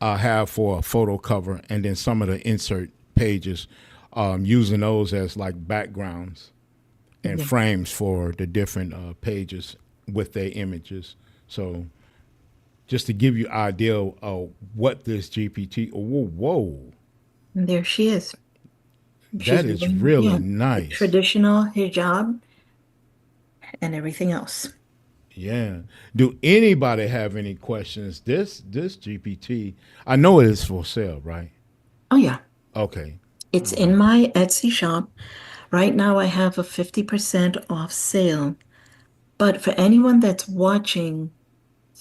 have for a photo cover, and then some of the insert pages, using those as like backgrounds and Yeah. frames for the different pages with their images. So, just to give you idea of what this GPT. Whoa, whoa, And there she is. She's that is wearing, really yeah, the nice. traditional hijab and everything else. Yeah. Do anybody have any questions? This GPT, I know it is for sale, right? Oh, yeah. Okay. It's in my Etsy shop. Right now, I have a 50% off sale. But for anyone that's watching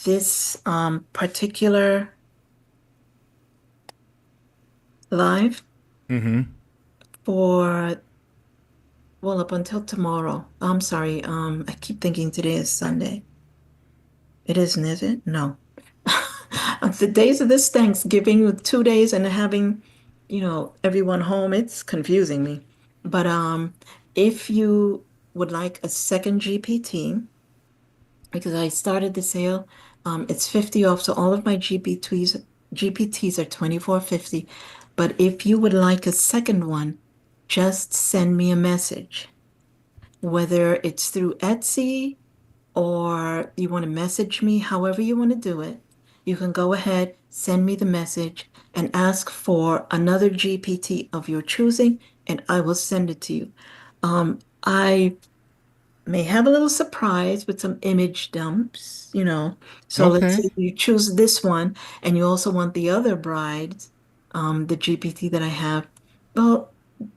this particular live Mm-hmm. for, well, up until tomorrow. I'm sorry. I keep thinking today is Sunday. It isn't, is it? No. The days of this Thanksgiving with 2 days and having, everyone home, it's confusing me. But if you would like a second GPT, because I started the sale, it's 50 off. So all of my GPTs are 24.50. But if you would like a second one, just send me a message, whether it's through Etsy or you want to message me, however you want to do it. You can go ahead, send me the message, and ask for another GPT of your choosing, and I will send it to you. I may have a little surprise with some image dumps. So let's Okay. say you choose this one and you also want the other brides, the GPT that I have. Well,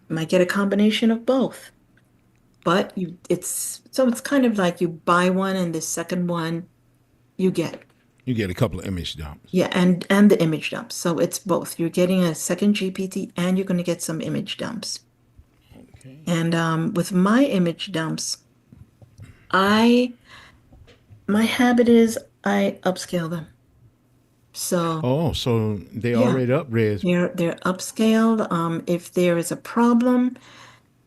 might get a combination of both. But it's kind of like you buy one and the second one you get. You get a couple of image dumps. Yeah, and the image dumps. So it's both. You're getting a second GPT and you're going to get some image dumps. Okay. And with my image dumps, I my habit is I upscale them. So Oh, so they yeah, already up res. they're upscaled. If there is a problem,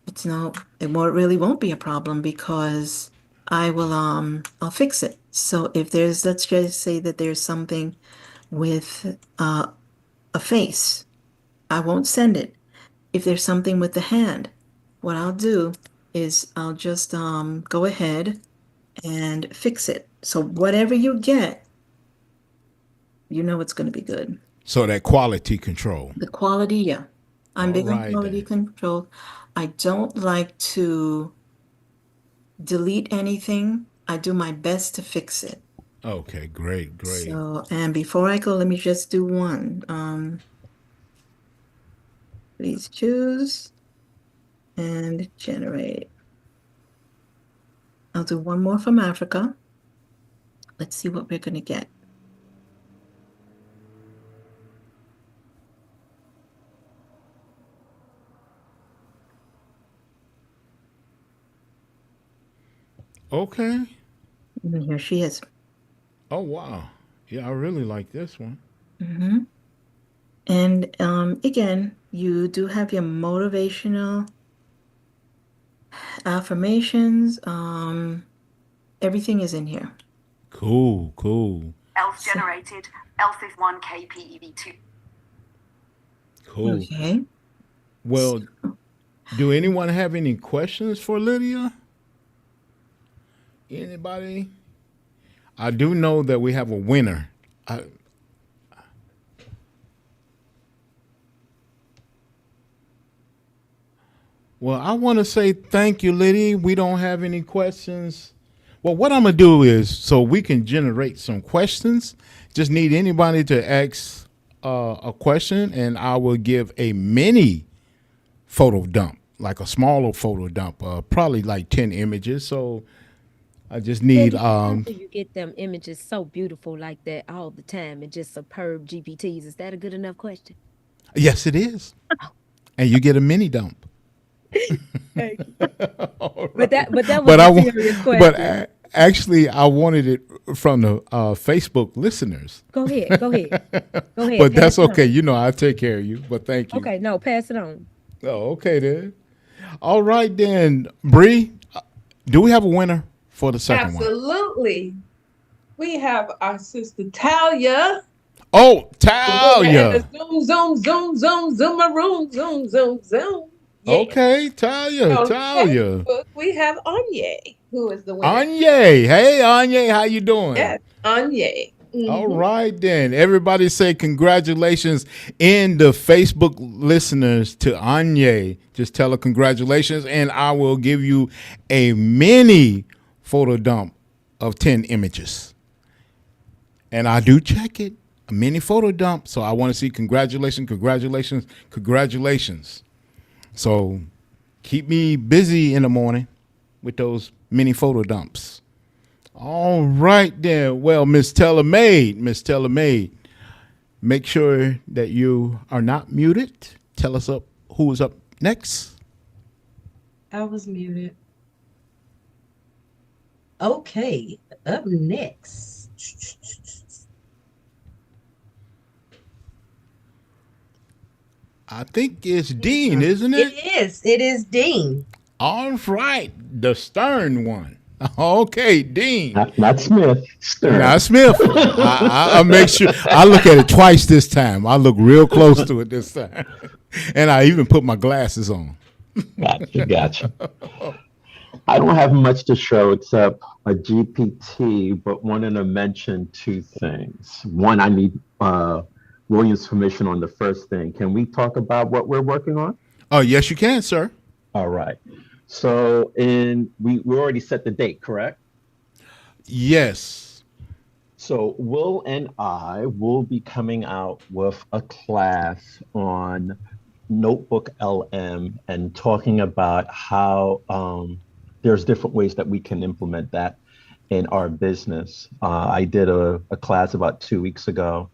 it won't be a problem because I'll fix it. So if let's just say that there's something with a face, I won't send it. If there's something with the hand, what I'll do is I'll just go ahead and fix it. So whatever you get, you know it's going to be good. So that quality control. The quality, yeah. I'm All big on right quality then. control. I don't like to delete anything. I do my best to fix it. Okay, great, great. So, and before I go, let me just do one. Please choose and generate. I'll do one more from Africa. Let's see what we're going to get. Okay. And here she is. Oh wow. Yeah, I really like this one. Mm-hmm. And again, you do have your motivational affirmations. Everything is in here. Cool, cool, Elf generated. Elf is 1K PEV2. cool. Okay. Well, do anyone have any questions for Lydia? Anybody? I do know that we have a winner. Well, I want to say thank you, Liddy. We don't have any questions. Well, what I'm going to do is so we can generate some questions, just need anybody to ask a question, and I will give a mini photo dump, like a smaller photo dump, probably like 10 images. So I just need. How do you get them images so beautiful like that all the time and just superb GPTs? Is that a good enough question? Yes, it is. And you get a mini dump. Thank you. But that was But a serious question. Actually, I wanted it from the Facebook listeners. Go ahead. Go ahead. Go ahead. But that's Pass it okay. on. You know, I take care of you. But thank you. Okay, no, pass it on. Oh, okay then. All right then, Bree. Do we have a winner for the second one? Absolutely. We have our sister Talia. Oh, And Talia. zoom, a room, zoom. Yeah. Okay, Talia, On Talia. Facebook, we have Anye, who is the winner. Anye. Hey, Anye, how you doing? Yes, Anye. All right then. Everybody say congratulations in the Facebook listeners to Anye. Just tell her congratulations and I will give you a mini photo dump of 10 images. And I do check it. A mini photo dump. So I want to see congratulations, congratulations, congratulations. So keep me busy in the morning with those mini photo dumps. All right then. Well, Miss Tellermaid, make sure that you are not muted. Tell us who is up next. I was muted. Okay, up next. I think it's Dean, isn't it? It is. It is Dean. All right, the Stern one. Okay, Dean. Not Smith. Stern. Not Smith. I make sure I look at it twice this time. I look real close to it this time, and I even put my glasses on. Gotcha. I don't have much to show except a GPT, but wanted to mention two things. One, I need William's permission on the first thing. Can we talk about what we're working on? Oh, yes, you can, sir. All right. So we already set the date, correct? Yes. So Will and I will be coming out with a class on Notebook LM and talking about how there's different ways that we can implement that in our business. I did a class about 2 weeks ago.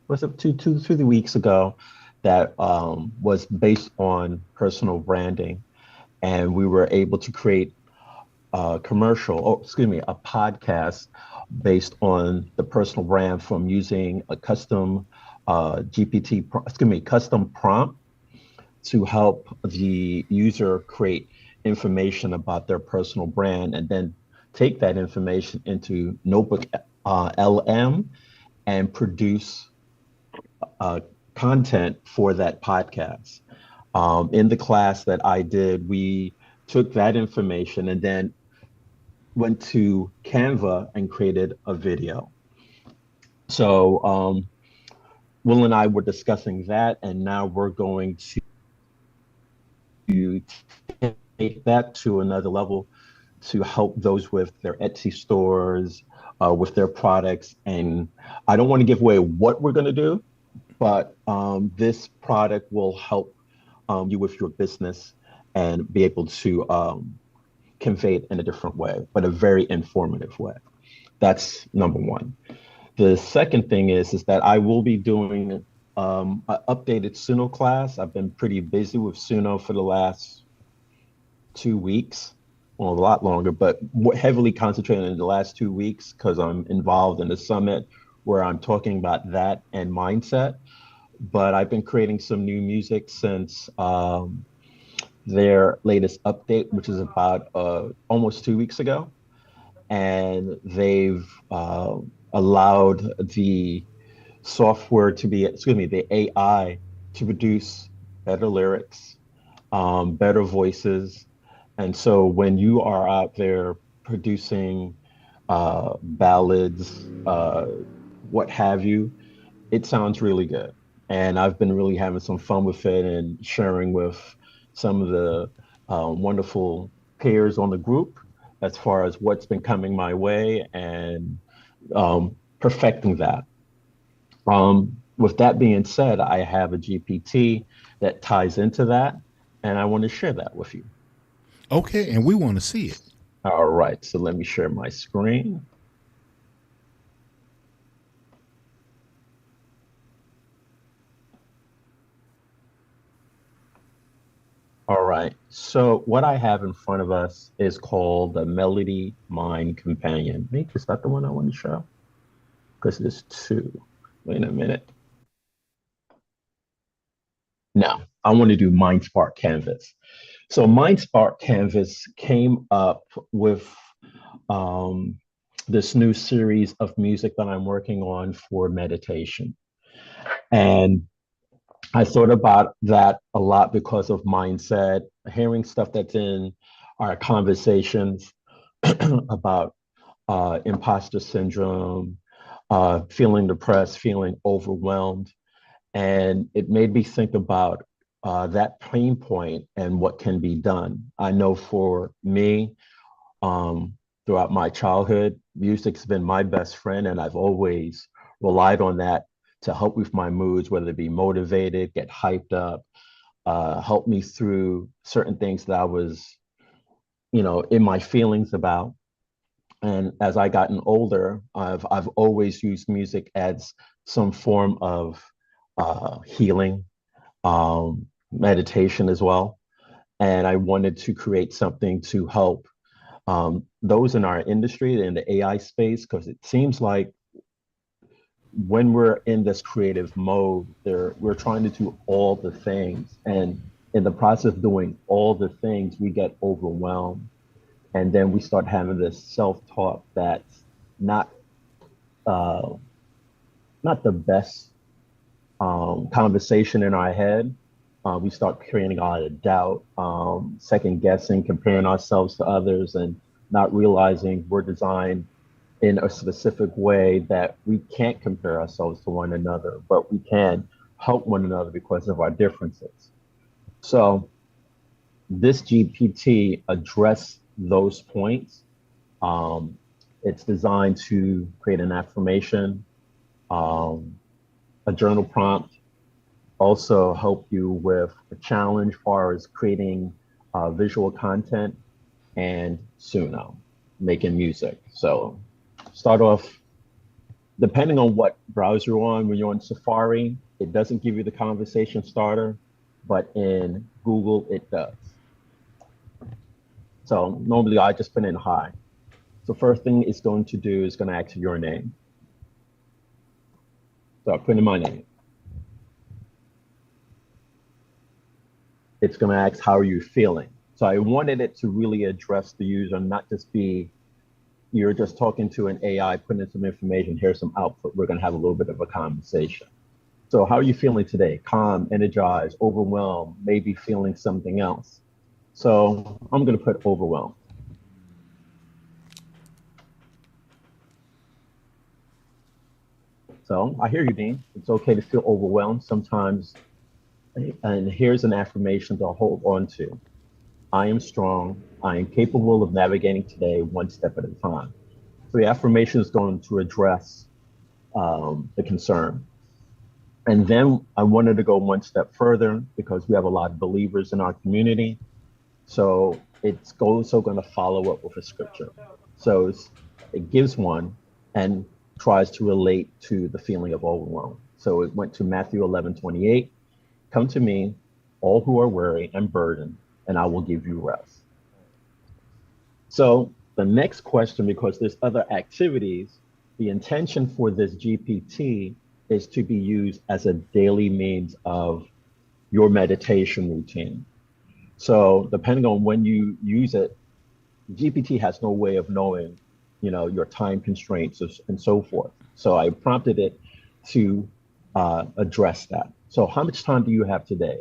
Was it 3 weeks ago that was based on personal branding. And we were able to create a podcast based on the personal brand from using a custom custom prompt to help the user create information about their personal brand and then take that information into Notebook LM and produce content for that podcast. In the class that I did, we took that information and then went to Canva and created a video. So Will and I were discussing that, and now we're going to take that to another level to help those with their Etsy stores, with their products. And I don't want to give away what we're going to do, but this product will help you with your business and be able to convey it in a different way, but a very informative way. That's number one. The second thing is that I will be doing an updated Suno class. I've been pretty busy with Suno for the last 2 weeks, well, a lot longer, but more heavily concentrated in the last 2 weeks because I'm involved in the summit where I'm talking about that and mindset. But I've been creating some new music since their latest update, which is about almost 2 weeks ago. And they've allowed the software to be, excuse me, the AI to produce better lyrics, better voices. And so when you are out there producing ballads, what have you, it sounds really good. And I've been really having some fun with it and sharing with some of the wonderful peers on the group as far as what's been coming my way and perfecting that. With that being said, I have a GPT that ties into that, and I want to share that with you. Okay, and we want to see it. All right, so let me share my screen. All right, so what I have in front of us is called the Melody Mind Companion. Wait, is that the one I want to show? Because there's two. Wait a minute. No, I want to do MindSpark Canvas. So MindSpark Canvas came up with um, this new series of music that I'm working on for meditation. And I thought about that a lot because of mindset, hearing stuff that's in our conversations about imposter syndrome, feeling depressed, feeling overwhelmed. And it made me think about that pain point and what can be done. I know for me, throughout my childhood, music's been my best friend, and I've always relied on that to help with my moods, whether it be motivated, get hyped up, help me through certain things that I was, in my feelings about. And as I gotten older, I've always used music as some form of healing, meditation as well. And I wanted to create something to help those in our industry in the AI space, because it seems like when we're in this creative mode, we're trying to do all the things. And in the process of doing all the things, we get overwhelmed. And then we start having this self-talk that's not uh, not the best conversation in our head. We start creating a lot of doubt, second guessing, comparing ourselves to others, and not realizing we're designed in a specific way that we can't compare ourselves to one another, but we can help one another because of our differences. So this GPT address those points. Um, it's designed to create an affirmation, um, a journal prompt, also help you with a challenge as far as creating visual content and Suno, making music. So start off, depending on what browser you're on, when you're on Safari, it doesn't give you the conversation starter, but in Google, it does. So normally I just put in hi. So first thing it's going to do is going to ask your name. So I put in my name. It's going to ask, how are you feeling? So I wanted it to really address the user, not just be, you're just talking to an AI, putting in some information, here's some output. We're going to have a little bit of a conversation. So how are you feeling today? Calm, energized, overwhelmed, maybe feeling something else. So I'm going to put overwhelmed. So I hear you, Dean. It's okay to feel overwhelmed sometimes. And here's an affirmation to hold on to. I am strong. I am capable of navigating today one step at a time. So the affirmation is going to address the concern. And then I wanted to go one step further because we have a lot of believers in our community. So it's also going to follow up with a scripture. So it gives one and tries to relate to the feeling of overwhelm. So it went to Matthew 11:28. Come to me, all who are weary and burdened, and I will give you rest. So the next question, because there's other activities, the intention for this GPT is to be used as a daily means of your meditation routine. So depending on when you use it, GPT has no way of knowing, your time constraints and so forth. So I prompted it to address that. So how much time do you have today?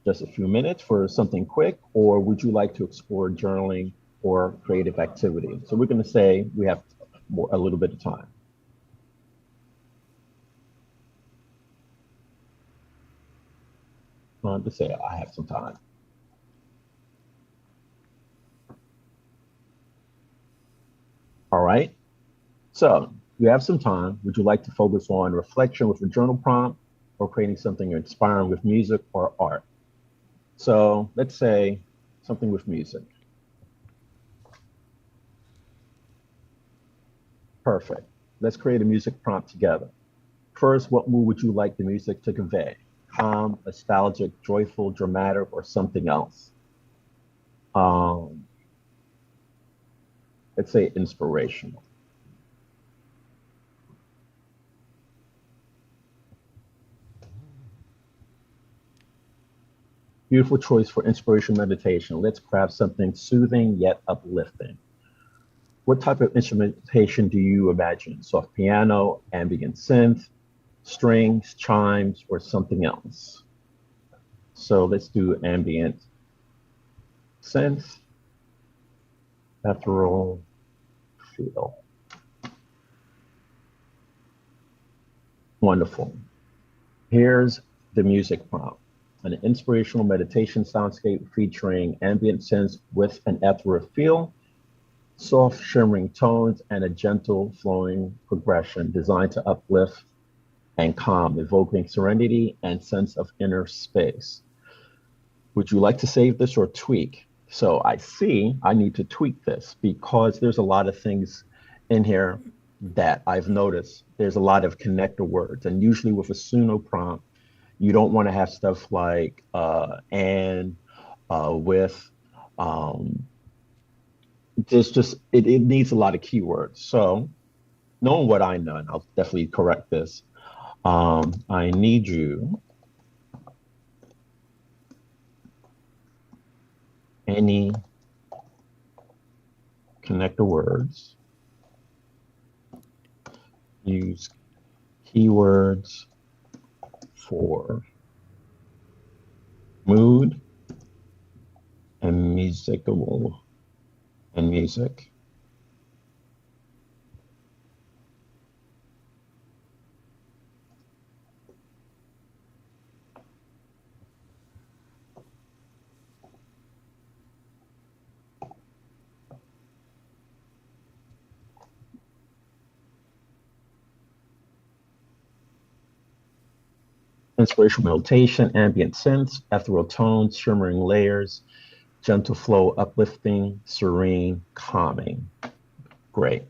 Just a few minutes for something quick, or would you like to explore journaling or creative activity? So we're going to say we have a little bit of time. To say I have some time. All right. So you have some time. Would you like to focus on reflection with a journal prompt or creating something inspiring with music or art? So let's say something with music. Perfect. Let's create a music prompt together. First, what mood would you like the music to convey? Calm, nostalgic, joyful, dramatic, or something else? Let's say inspirational. Beautiful choice for inspiration meditation. Let's craft something soothing yet uplifting. What type of instrumentation do you imagine? Soft piano, ambient synth, strings, chimes, or something else? So let's do ambient synth, ethereal feel. Wonderful. Here's the music prompt. An inspirational meditation soundscape featuring ambient synths with an ethereal feel, soft shimmering tones, and a gentle flowing progression designed to uplift and calm, evoking serenity and sense of inner space. Would you like to save this or tweak? So I see I need to tweak this because there's a lot of things in here that I've noticed. There's a lot of connector words, and usually with a Suno prompt, you don't want to have stuff like and, with. It needs a lot of keywords. So knowing what I know, and I'll definitely correct this. I need you any connector words, use keywords for mood and music. Inspirational meditation, ambient synths, ethereal tones, shimmering layers, gentle flow, uplifting, serene, calming. Great.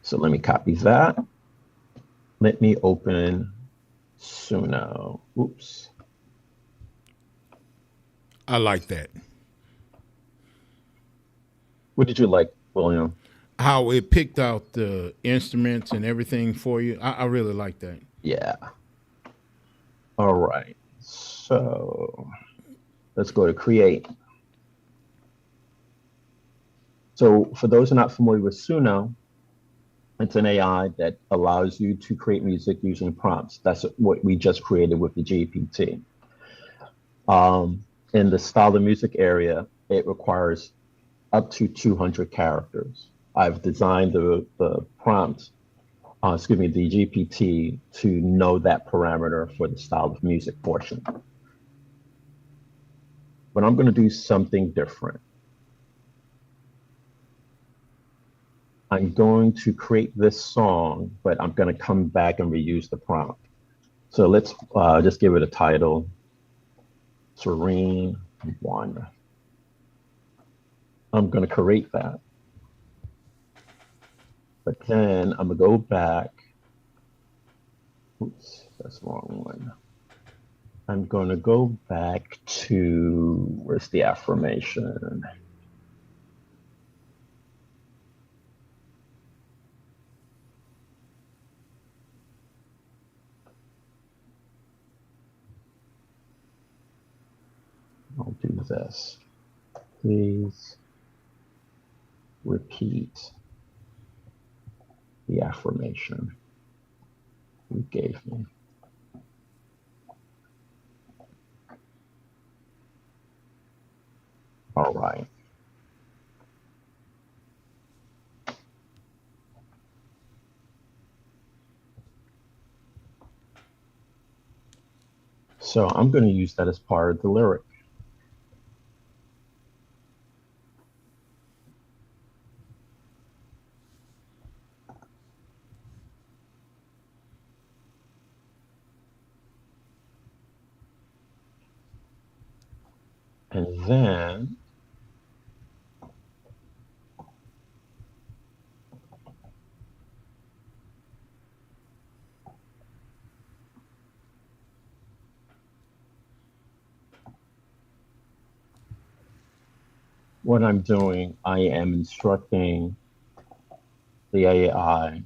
So let me copy that. Let me open Suno. Oops. I like that. What did you like, William? How it picked out the instruments and everything for you. I really like that. Yeah. All right. So let's go to create. So for those who are not familiar with Suno, it's an AI that allows you to create music using prompts. That's what we just created with the GPT. In the style of music area, it requires up to 200 characters. I've designed the prompt, the GPT to know that parameter for the style of music portion. But I'm going to do something different. I'm going to create this song, but I'm going to come back and reuse the prompt. So let's just give it a title, Serene One. I'm going to create that. But then I'm going to go back. Oops, that's the wrong one. I'm going to go back to, where's the affirmation? I'll do this. Please repeat the affirmation you gave me. All right. So I'm going to use that as part of the lyric. And then what I'm doing, I am instructing the AI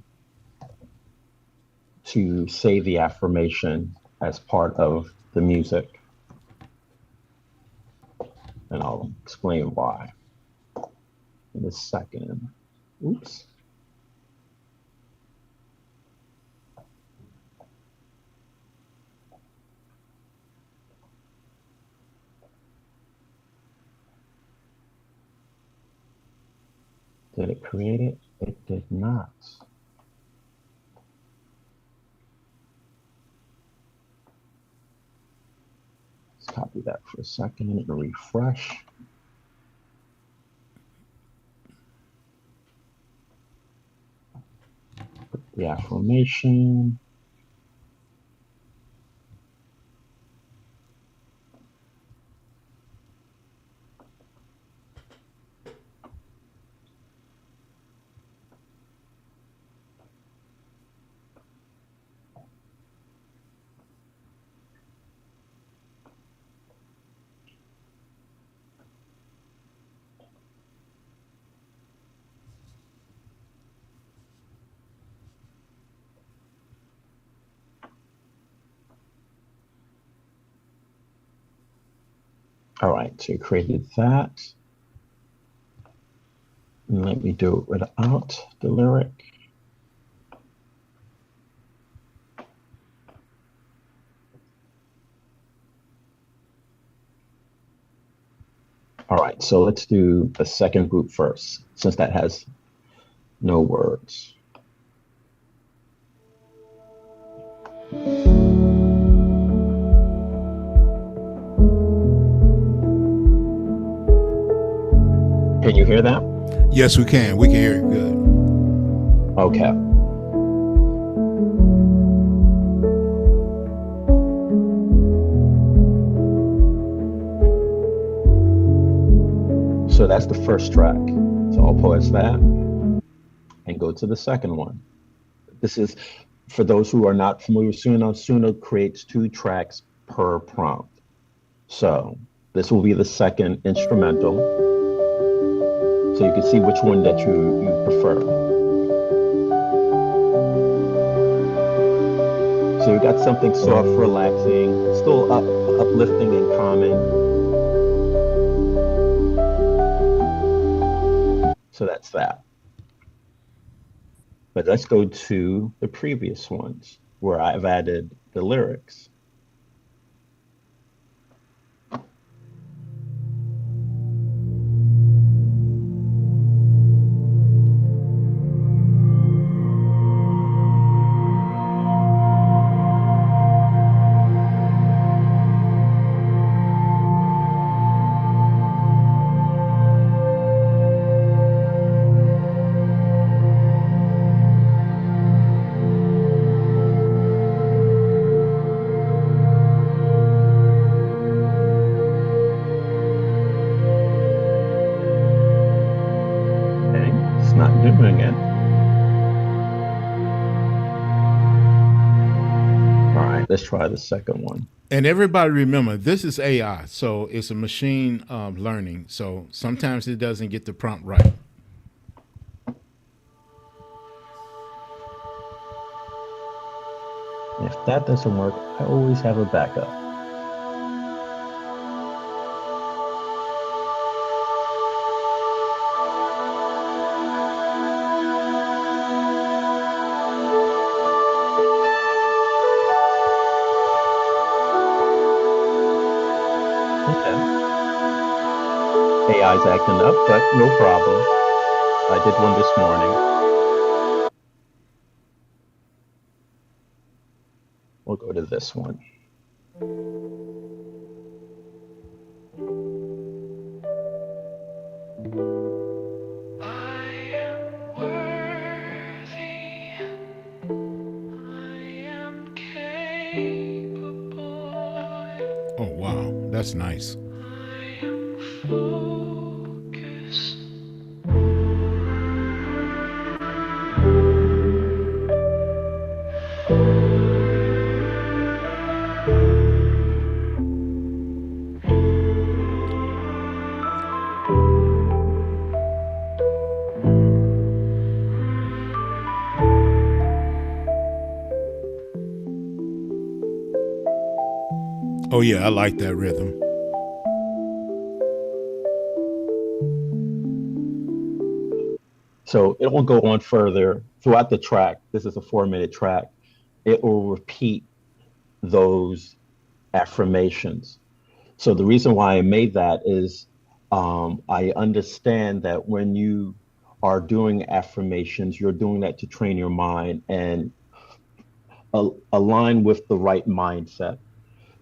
to say the affirmation as part of the music. And I'll explain why in a second. Oops. Did it create it? It did not. Let's copy that for a second and refresh. Put the affirmation. All right, so you created that. And let me do it without the lyric. All right, so let's do the second group first, since that has no words. Can you hear that? Yes, we can. We can hear it good. Okay. So that's the first track. So I'll pause that and go to the second one. This is, for those who are not familiar with Suno, Suno creates 2 tracks per prompt. So this will be the second instrumental. So you can see which one that you prefer. So you got something soft, relaxing, still uplifting and calming. So that's that. But let's go to the previous ones where I've added the lyrics. Let's try the second one. And everybody remember, this is AI, so it's a machine learning. So sometimes it doesn't get the prompt right. If that doesn't work, I always have a backup. AI's acting up, but no problem. I did one this morning. We'll go to this one. Oh wow, that's nice. Oh yeah, I like that rhythm. So it will go on further throughout the track. This is a 4-minute track. It will repeat those affirmations. So the reason why I made that is I understand that when you are doing affirmations, you're doing that to train your mind and align with the right mindset.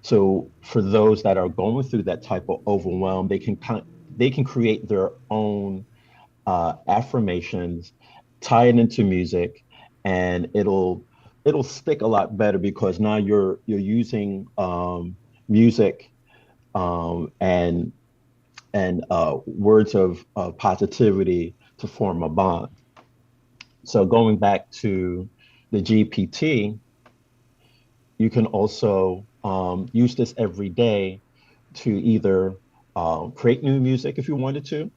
So for those that are going through that type of overwhelm, they can create their own affirmations, tie it into music, and it'll stick a lot better because now you're using music and words of positivity to form a bond. So going back to the GPT, you can also use this every day to either create new music if you wanted to,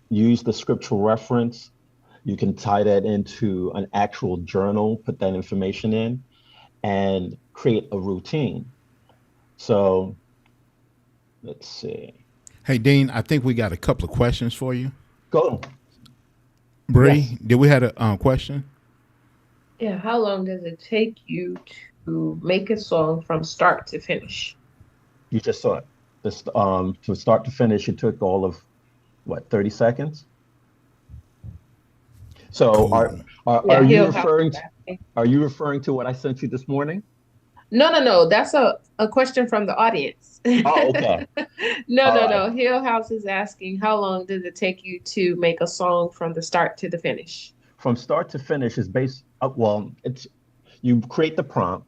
use the scriptural reference. You can tie that into an actual journal, put that information in, and create a routine. So let's see. Hey Dean, I think we got a couple of questions for you. Go. Bree, Yes. did we have a question? Yeah, how long does it take you to make a song from start to finish? You just saw it. This to start to finish, it took all of what, 30 seconds? So Yeah, are you Hill House referring is to asking. are you referring to what I sent you this morning? No. That's a question from the audience. Oh, okay. No, All no, right. no. Hill House is asking, how long does it take you to make a song from the start to the finish? From start to finish is well, it's you create the prompt,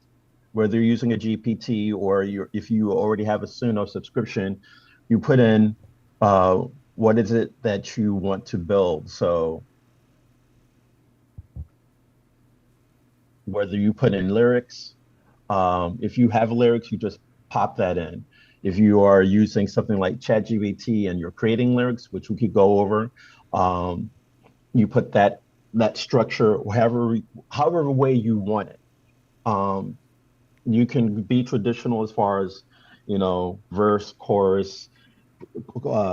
whether you're using a GPT or if you already have a Suno subscription, you put in uh, what is it that you want to build. So whether you put in lyrics, if you have lyrics, you just pop that in. If you are using something like ChatGPT and you're creating lyrics, which we could go over, you put that structure however way you want it. Um, you can be traditional as far as verse, chorus,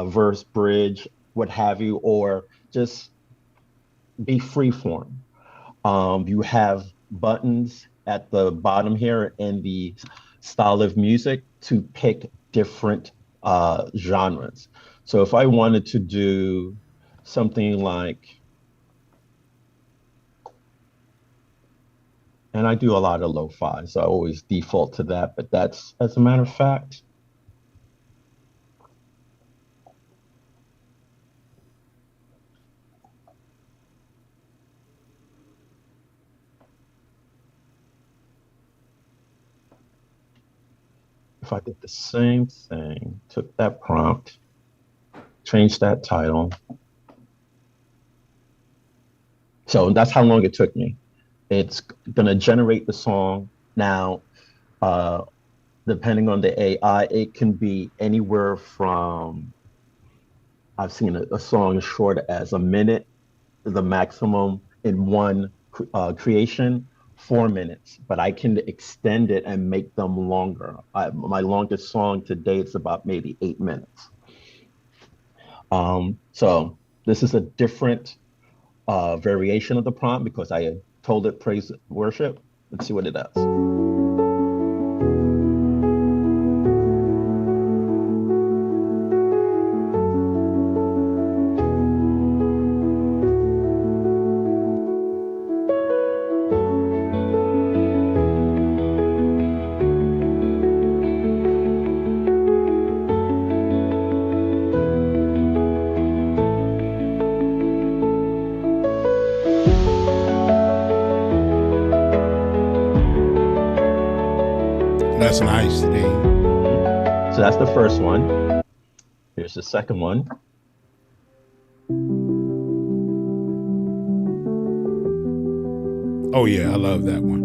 verse, bridge, what have you, or just be free form. You have buttons at the bottom here in the style of music to pick different genres. So if I wanted to do something like, and I do a lot of lo-fi, so I always default to that, but that's, as a matter of fact, if I did the same thing, took that prompt, changed that title. So that's how long it took me. It's going to generate the song Now, uh, depending on the AI, it can be anywhere from I've seen a song as short as a minute, the maximum in one creation, 4 minutes. But I can extend it and make them longer. My longest song to date is about maybe 8 minutes. So this is a different variation of the prompt because I told it praise worship. Let's see what it does. That's nice, Dean. So that's the first one. Here's the second one. Oh yeah, I love that one.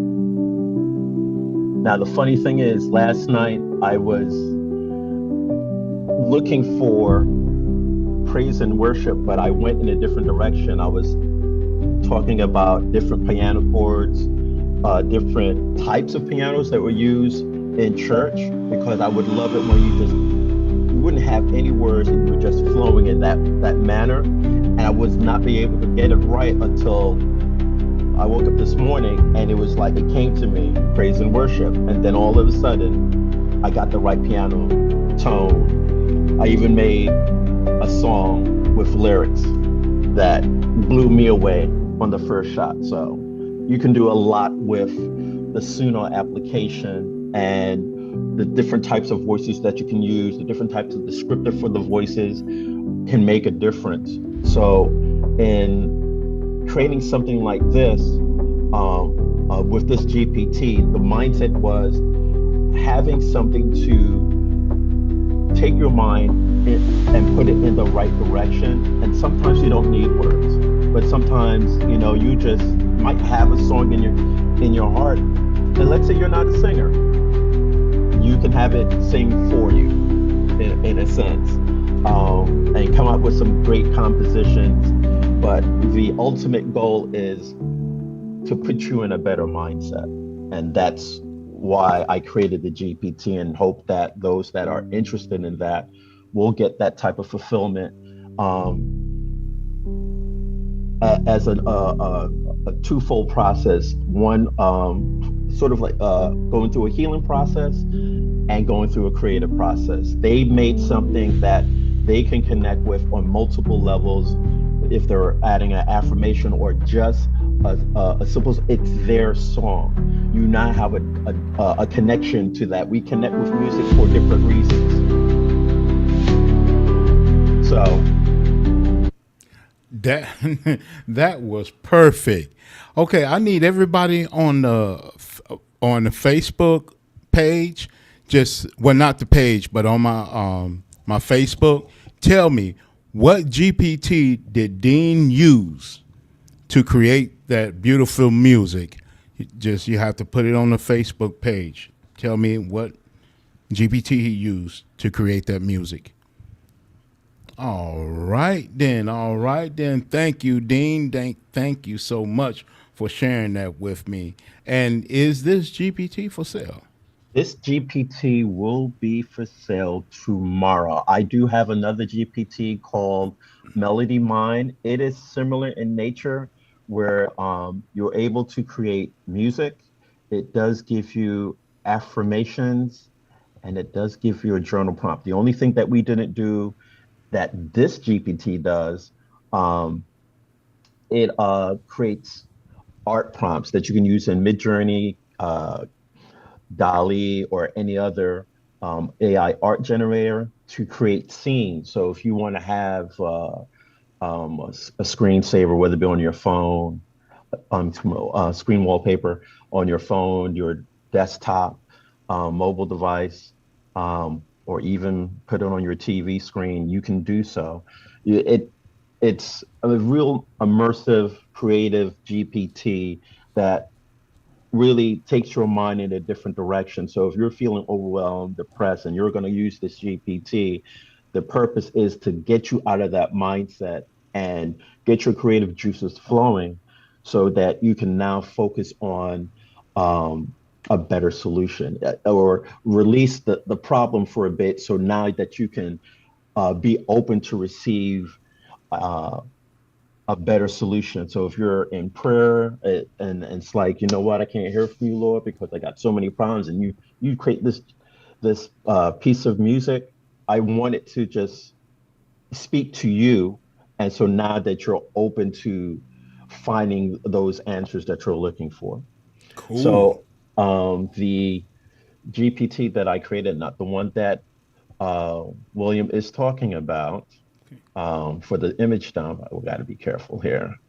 Now the funny thing is, last night I was looking for praise and worship, but I went in a different direction. I was talking about different piano chords, different types of pianos that were used in church, because I would love it when you wouldn't have any words and you were just flowing in that manner. And I was not be able to get it right until I woke up this morning, and it was like it came to me, praise and worship. And then all of a sudden, I got the right piano tone. I even made a song with lyrics that blew me away on the first shot. So you can do a lot with the Suno application, and the different types of voices that you can use, the different types of descriptor for the voices can make a difference. So in creating something like this, with this GPT, the mindset was having something to take your mind and put it in the right direction. And sometimes you don't need words, but sometimes you just might have a song in your heart. And let's say you're not a singer, you can have it sing for you, in a sense, and come up with some great compositions. But the ultimate goal is to put you in a better mindset. And that's why I created the GPT, and hope that those that are interested in that will get that type of fulfillment, as a twofold process. One, sort of like going through a healing process and going through a creative process. They made something that they can connect with on multiple levels. If they're adding an affirmation or just a simple, it's their song. You now have a connection to that. We connect with music for different reasons. So that was perfect. Okay, I need everybody on the Facebook page. Just well, not the page, but on my Facebook. Tell me, what GPT did Dean use to create that beautiful music? You have to put it on the Facebook page. Tell me what GPT he used to create that music. All right then. All right then. Thank you, Dean. Thank you so much for sharing that with me. And is this GPT for sale? this GPT will be for sale tomorrow. I do have another GPT called Melody Mind. It is similar in nature, where you're able to create music. It does give you affirmations, and it does give you a journal prompt. The only thing that we didn't do that this GPT does, um, it creates art prompts that you can use in Midjourney, Dolly, or any other AI art generator to create scenes. So if you want to have a screensaver, whether it be on your phone, screen wallpaper on your phone, your desktop, mobile device, or even put it on your TV screen, you can do so. It's a real immersive, creative GPT that really takes your mind in a different direction. So if you're feeling overwhelmed, depressed, and you're going to use this GPT, the purpose is to get you out of that mindset and get your creative juices flowing so that you can now focus on um, a better solution or release the problem for a bit. So now that you can be open to receive uh, a better solution. So if you're in prayer and it's like, you know what, I can't hear from you, Lord, because I got so many problems, and you create this piece of music, I want it to just speak to you. And so now that you're open to finding those answers that you're looking for. Cool. So the GPT that I created, not the one that William is talking about, for the image dump, we got to be careful here.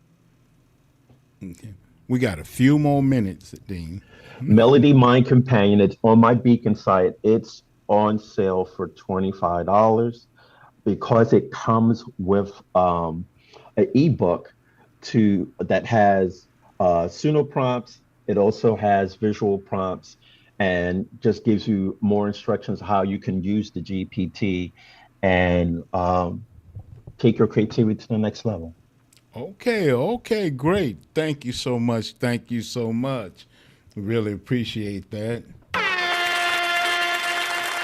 Okay. We got a few more minutes, Dean. Melody Mind Companion, it's on my Beacon site. It's on sale for $25 because it comes with an ebook that has pseudo prompts. It also has visual prompts and just gives you more instructions how you can use the GPT and take your creativity to the next level. Okay, okay, great. Thank you so much. Thank you so much. Really appreciate that.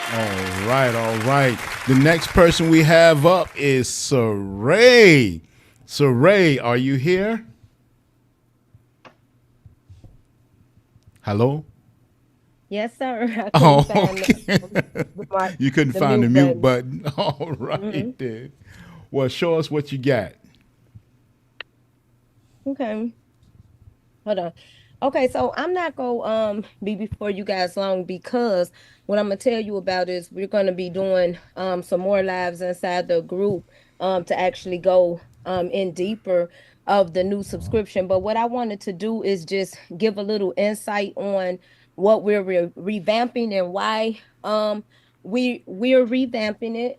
All right, all right. The next person we have up is Saray. Saray, are you here? Hello? Yes, sir. I couldn't Oh, find okay. You couldn't the find the mute mute button. button. All right, Hmm. then. Well, show us what you got. Okay. Hold on. Okay, so I'm not gonna be before you guys long because what I'm gonna tell you about is we're gonna be doing some more lives inside the group to actually go in deeper of the new subscription. But what I wanted to do is just give a little insight on what we're revamping and why we're revamping it.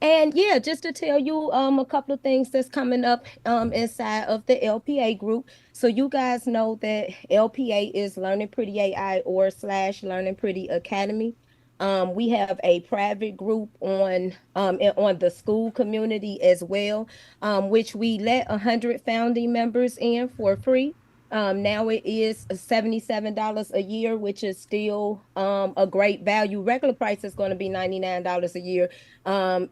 And yeah, just to tell you a couple of things that's coming up inside of the LPA group. So you guys know that LPA is Learning Pretty AI or / Learning Pretty Academy. We have a private group on the school community as well, which we let 100 founding members in for free. Now it is $77 a year, which is still a great value. Regular price is going to be $99 a year.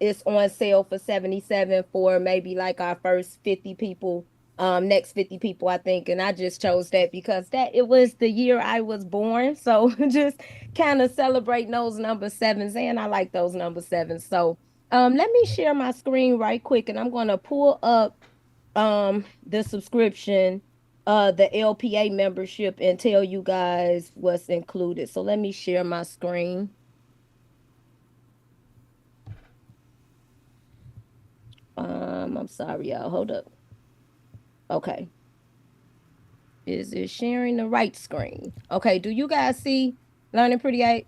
It's on sale for 77 for maybe like our first 50 people, next 50 people, I think. And I just chose that because that it was the year I was born. So just kind of celebrating those number sevens, and I like those number sevens. So let me share my screen right quick, and I'm gonna pull up the subscription, the LPA membership, and tell you guys what's included. So let me share my screen. I'm sorry, y'all. Hold up. Okay. Is it sharing the right screen? Okay. Do you guys see Learning Pretty AI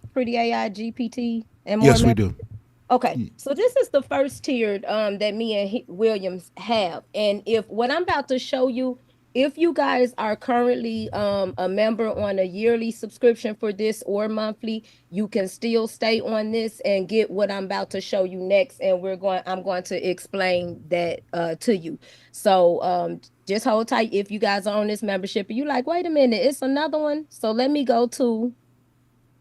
GPT and more Yes, we members? do. Okay, so this is the first tiered that me and Williams have. And if what I'm about to show you, if you guys are currently a member on a yearly subscription for this or monthly, you can still stay on this and get what I'm about to show you next. And I'm going to explain that to you. So just hold tight if you guys are on this membership and you like, wait a minute, it's another one. So let me go to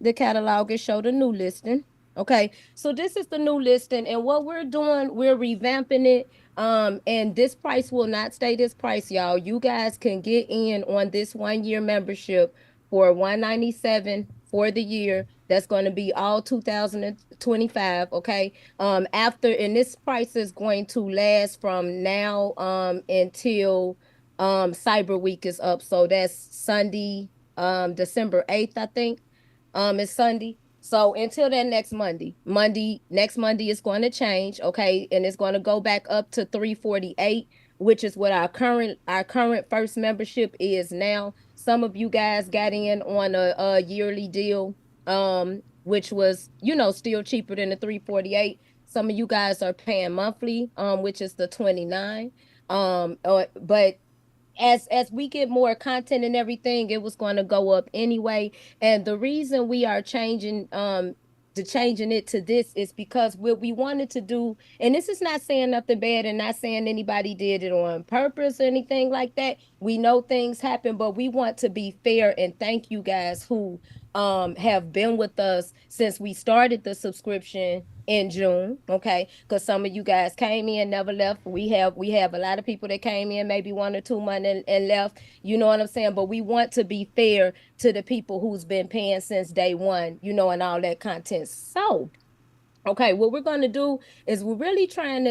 the catalog and show the new listing. Okay, so this is the new listing, and what we're doing, we're revamping it. And this price will not stay this price, y'all. You guys can get in on this 1 year membership for $197 for the year. That's going to be all 2025. Okay. After, and this price is going to last from now until Cyber Week is up. So that's Sunday, December 8th, I think. It's Sunday. So until that next Monday is going to change, okay, and it's going to go back up to 348, which is what our current first membership is now. Some of you guys got in on a yearly deal, which was still cheaper than the 348. Some of you guys are paying monthly, which is the 29. But as we get more content and everything, it was going to go up anyway. And the reason we are changing it to this is because what we wanted to do, and this is not saying nothing bad and not saying anybody did it on purpose or anything like that. We know things happen, but we want to be fair and thank you guys who have been with us since we started the subscription in June, okay? Because some of you guys came in, never left. We have a lot of people that came in maybe 1 or 2 months and left. You know what I'm saying? But we want to be fair to the people who's been paying since day one, and all that content. So okay, what we're going to do is I'm really kind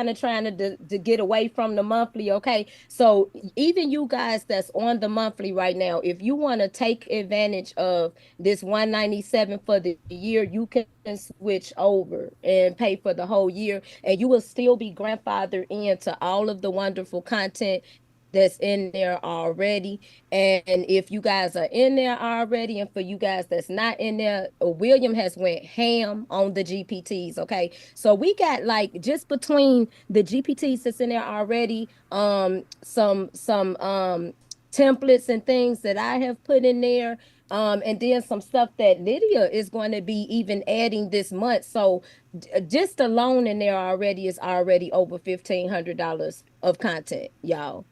of trying to get away from the monthly. Okay. So even you guys that's on the monthly right now, if you want to take advantage of this 197 for the year, you can switch over and pay for the whole year, and you will still be grandfathered into all of the wonderful content that's in there already. And if you guys are in there already, and for you guys that's not in there, William has went ham on the GPTs. Okay. So we got like just between the GPTs that's in there already, some templates and things that I have put in there. And then some stuff that Lydia is going to be even adding this month. So just alone in there already is already over $1,500 of content, y'all.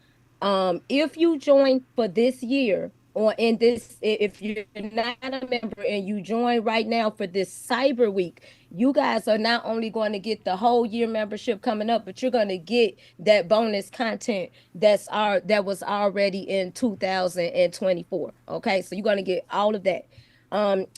If you join for this year, or in this, if you're not a member and you join right now for this Cyber Week, you guys are not only going to get the whole year membership coming up, but you're going to get that bonus content that was already in 2024. Okay, so you're going to get all of that.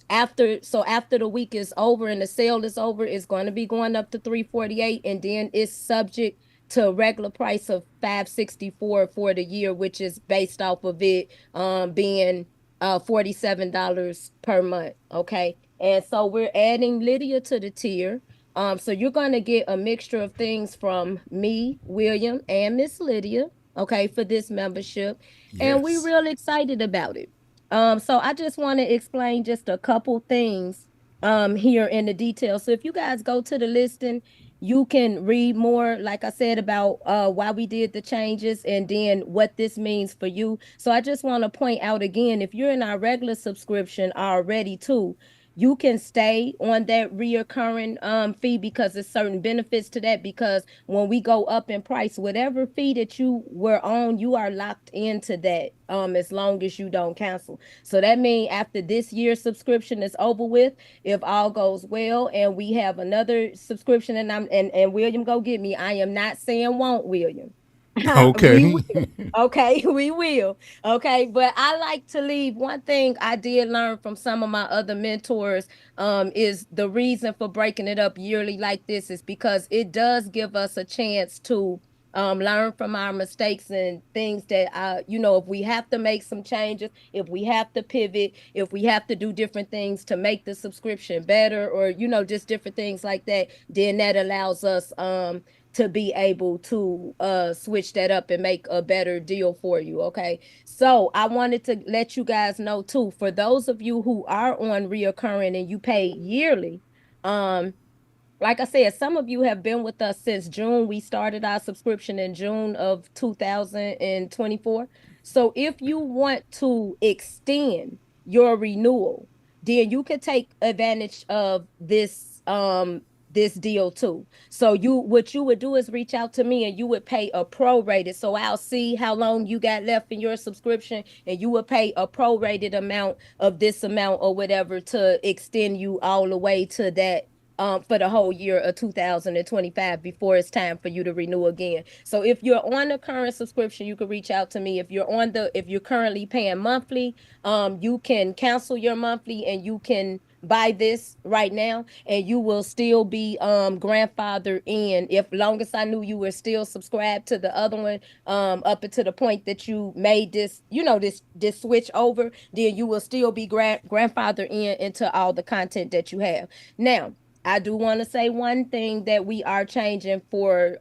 After the week is over and the sale is over, it's going to be going up to 348, and then it's subject to a regular price of 564 for the year, which is based off of it being $47 per month. Okay. And so we're adding Lydia to the tier. So you're going to get a mixture of things from me, William, and Miss Lydia, okay, for this membership. And we're Yes. real excited about it. So I just want to explain just a couple things here in the details. So if you guys go to the listing, you can read more, like I said, about why we did the changes and then what this means for you. So I just want to point out again, if you're in our regular subscription already too, you can stay on that reoccurring fee because there's certain benefits to that. Because when we go up in price, whatever fee that you were on, you are locked into that as long as you don't cancel. So that means after this year's subscription is over with, if all goes well and we have another subscription, and William go get me, I am not saying won't, William. We Okay. will. Okay, we will. Okay, but I like to leave one thing I did learn from some of my other mentors is the reason for breaking it up yearly like this is because it does give us a chance to learn from our mistakes and things that if we have to make some changes, if we have to pivot, if we have to do different things to make the subscription better, or just different things like that, then that allows us to be able to switch that up and make a better deal for you. Okay. So I wanted to let you guys know too, for those of you who are on reoccurring and you pay yearly, like I said, some of you have been with us since June. We started our subscription in June of 2024. So if you want to extend your renewal, then you could take advantage of this deal too. So what you would do is reach out to me and you would pay a prorated. So I'll see how long you got left in your subscription and you would pay a prorated amount of this amount or whatever to extend you all the way to that for the whole year of 2025 before it's time for you to renew again. So if you're on the current subscription, you can reach out to me. If you're currently paying monthly, you can cancel your monthly and you can buy this right now and you will still be grandfathered in. If long as I knew you were still subscribed to the other one up until the point that you made this switch over, then you will still be grandfathered in into all the content that you have. Now, I do want to say one thing that we are changing for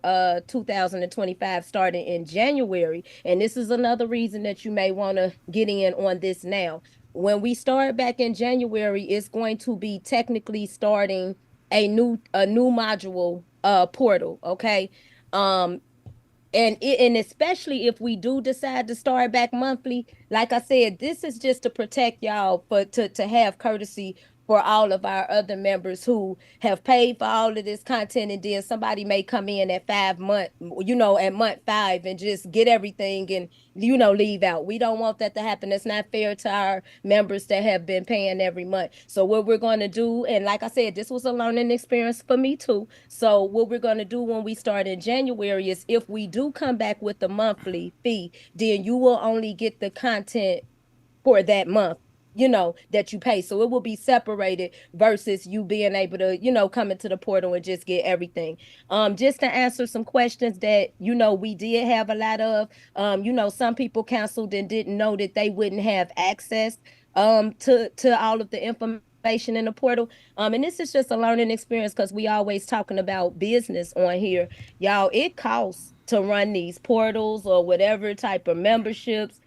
2025 starting in January. And this is another reason that you may want to get in on this now. When we start back in January, it's going to be technically starting a new module portal. Okay. Um And especially if we do decide to start back monthly, like I said, this is just to protect y'all, but to have courtesy for all of our other members who have paid for all of this content, and then somebody may come in at 5 month, at month 5 and just get everything and leave out. We don't want that to happen. That's not fair to our members that have been paying every month. So what we're going to do, and like I said, this was a learning experience for me too. So what we're going to do when we start in January is, if we do come back with the monthly fee, then you will only get the content for that month, that you pay. So it will be separated versus you being able to, come into the portal and just get everything. Just to answer some questions that, we did have a lot of, some people canceled and didn't know that they wouldn't have access to all of the information in the portal. And this is just a learning experience, because we always talking about business on here. Y'all, it costs to run these portals or whatever type of memberships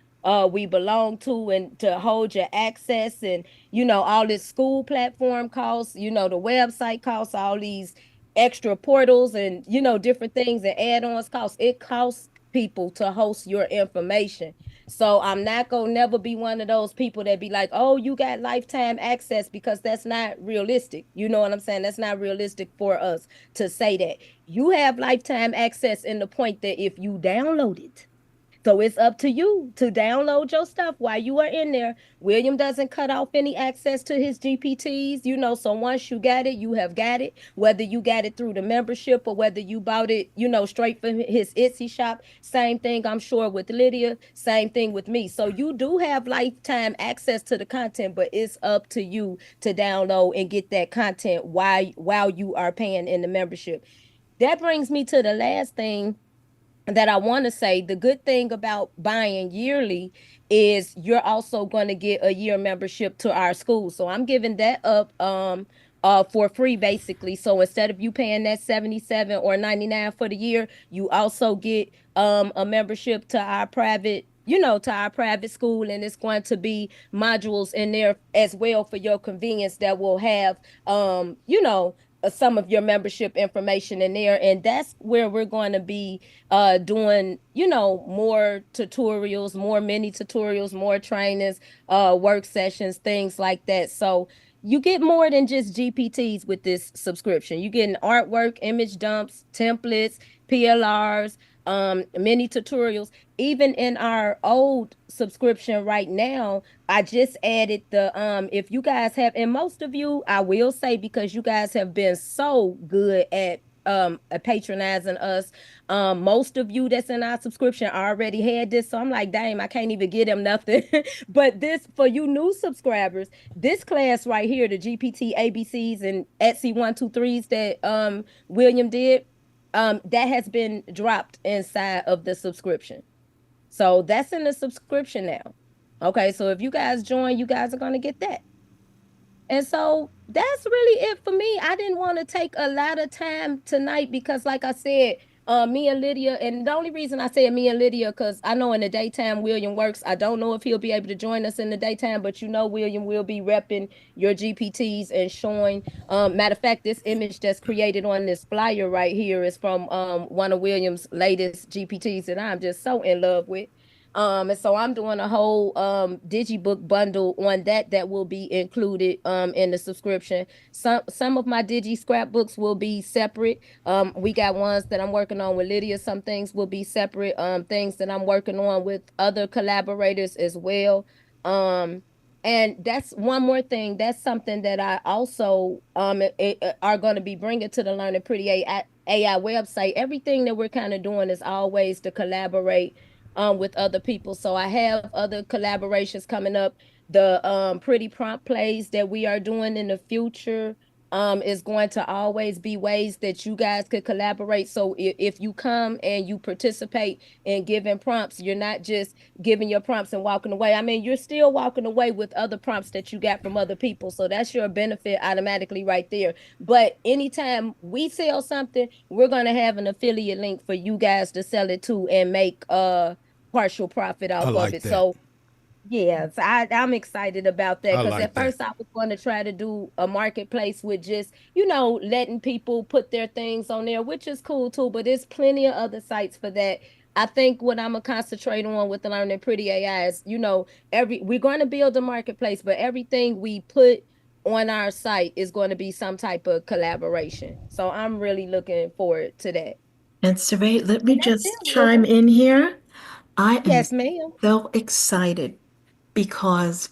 we belong to, and to hold your access, and all this school platform costs, the website costs, all these extra portals and different things and add-ons costs. It costs people to host your information. So I'm not gonna never be one of those people that be like, oh, you got lifetime access, because that's not realistic. You know what I'm saying? That's not realistic for us to say that. You have lifetime access in the point that if you download it, so it's up to you to download your stuff while you are in there. William doesn't cut off any access to his GPTs, so once you got it, you have got it, whether you got it through the membership or whether you bought it, straight from his Etsy shop. Same thing, I'm sure, with Lydia, same thing with me. So you do have lifetime access to the content, but it's up to you to download and get that content while you are paying in the membership. That brings me to the last thing that I want to say. The good thing about buying yearly is you're also going to get a year membership to our school. So I'm giving that up for free, basically. So instead of you paying that 77 or 99 for the year, you also get a membership to our private, to our private school, and it's going to be modules in there as well for your convenience that will have some of your membership information in there. And that's where we're going to be doing more tutorials, more mini tutorials, more trainings, work sessions, things like that. So you get more than just GPTs with this subscription. You get an artwork, image dumps, templates, PLRs, mini tutorials. Even in our old subscription right now, I just added the if you guys have, and most of you, I will say, because you guys have been so good at patronizing us. Most of you that's in our subscription already had this, so I'm like, damn, I can't even get them nothing. But this, for you new subscribers, this class right here, the GPT ABCs and Etsy 1 2 3s that William did, that has been dropped inside of the subscription. So that's in the subscription now. Okay, so if you guys join, you guys are going to get that. And so that's really it for me. I didn't want to take a lot of time tonight because, like I said, me and Lydia, and the only reason I said me and Lydia, because I know in the daytime William works. I don't know if he'll be able to join us in the daytime, but William will be repping your GPTs and showing. Matter of fact, this image that's created on this flyer right here is from one of William's latest GPTs that I'm just so in love with. And so I'm doing a whole digibook bundle on that will be included in the subscription. Some of my digi scrapbooks will be separate. We got ones that I'm working on with Lydia. Some things will be separate. Things that I'm working on with other collaborators as well. And that's one more thing. That's something that I also are going to be bringing to the Learning Pretty AI website. Everything that we're kind of doing is always to collaborate with other people. So I have other collaborations coming up. The pretty prompt plays that we are doing in the future is going to always be ways that you guys could collaborate. So if you come and you participate in giving prompts, you're not just giving your prompts and walking away. I mean, you're still walking away with other prompts that you got from other people. So that's your benefit automatically right there. But anytime we sell something, we're going to have an affiliate link for you guys to sell it to and make partial profit off of like it. that. So Yes, I'm excited about that I because like at that. first I was going to try to do a marketplace with just, letting people put their things on there, which is cool too, but there's plenty of other sites for that. I think what I'm gonna concentrate on with the Learning Pretty AI is, we're going to build a marketplace, but everything we put on our site is going to be some type of collaboration. So I'm really looking forward to that. And Saray, let me And that's just it, chime William. in here. I am Yes, ma'am. so excited because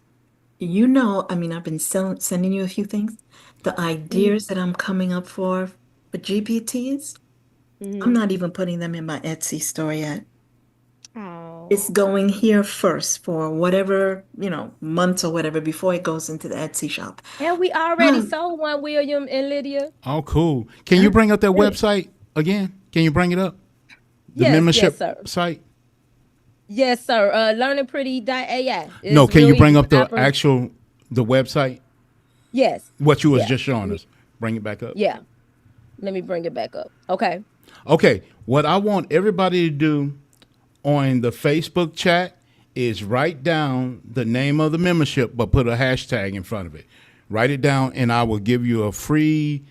I mean, I've been sending you a few things. The Mm-hmm. ideas that I'm coming up for GPTs, I'm Mm-hmm. not even putting them in my Etsy store yet. Oh. It's going here first for whatever, months or whatever before it goes into the Etsy shop. And we already sold one, William and Lydia. Oh, cool. Can you I'm bring up that excited. website again? Can you bring it up? The Yes, membership sir. site? Yes, sir. Learningpretty.ai No, is can real you easy. bring When up I the bring actual the website? Yes. What you was Yeah. just Let showing me us. Bring it back up. yeah. Let me bring it back up. Okay. Okay, what I want everybody to do on the Facebook chat is write down the name of the membership, but put a hashtag in front of it. Write it down, and I will give you a free